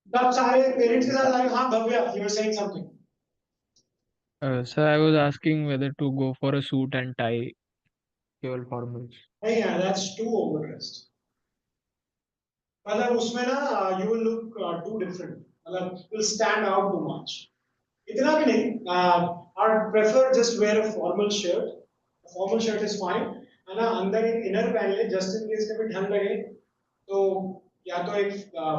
Speaker 1: तब सारे पेरेंट्स के साथ आए, हाँ Bhavya you were saying something.
Speaker 7: Sir I was asking whether to go for a suit and tie, केवल फॉर्मल्स।
Speaker 1: नहीं यार दैट्स टू ओवरड्रेस्ड, मतलब उसमें ना you will look too different, मतलब you will stand out too much, इतना भी नहीं। I prefer just wear a formal shirt, formal shirt is fine है ना, अंदर एक इनर पहन ले जस्ट इन केस कभी ठंड लगे तो, या तो एक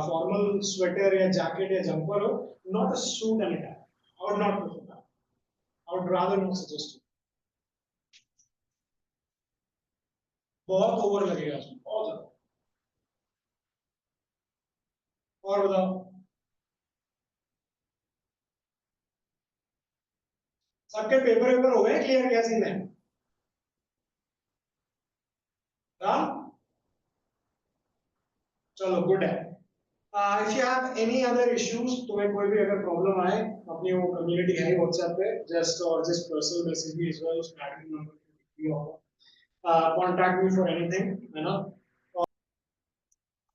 Speaker 1: फॉर्मल स्वेटर या जैकेट या जंपर हो, not a suit and tie, I would not prefer that, I would rather not suggest, बहुत ओवर लगेगा उसमें, बहुत ज्यादा। और बताओ सबके पेपर हो गए क्लियर, क्या सीन है? हाँ चलो गुड है। If you have any other issues, तुम्हें कोई भी अगर प्रॉब्लम आए, अपनी वो कम्युनिटी है व्हाट्सएप पे, जस्ट पर्सनल मैसेज भी इज वेल, उसमें एडमिन नंबर भी होगा, कांटेक्ट मी फॉर एनीथिंग, है ना।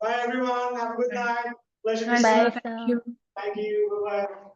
Speaker 1: Bye everyone, have a good night, pleasure to
Speaker 6: Bye
Speaker 1: see
Speaker 3: bye
Speaker 1: you,
Speaker 6: sir, thank
Speaker 3: sir.
Speaker 6: you।
Speaker 1: Thank you, bye bye.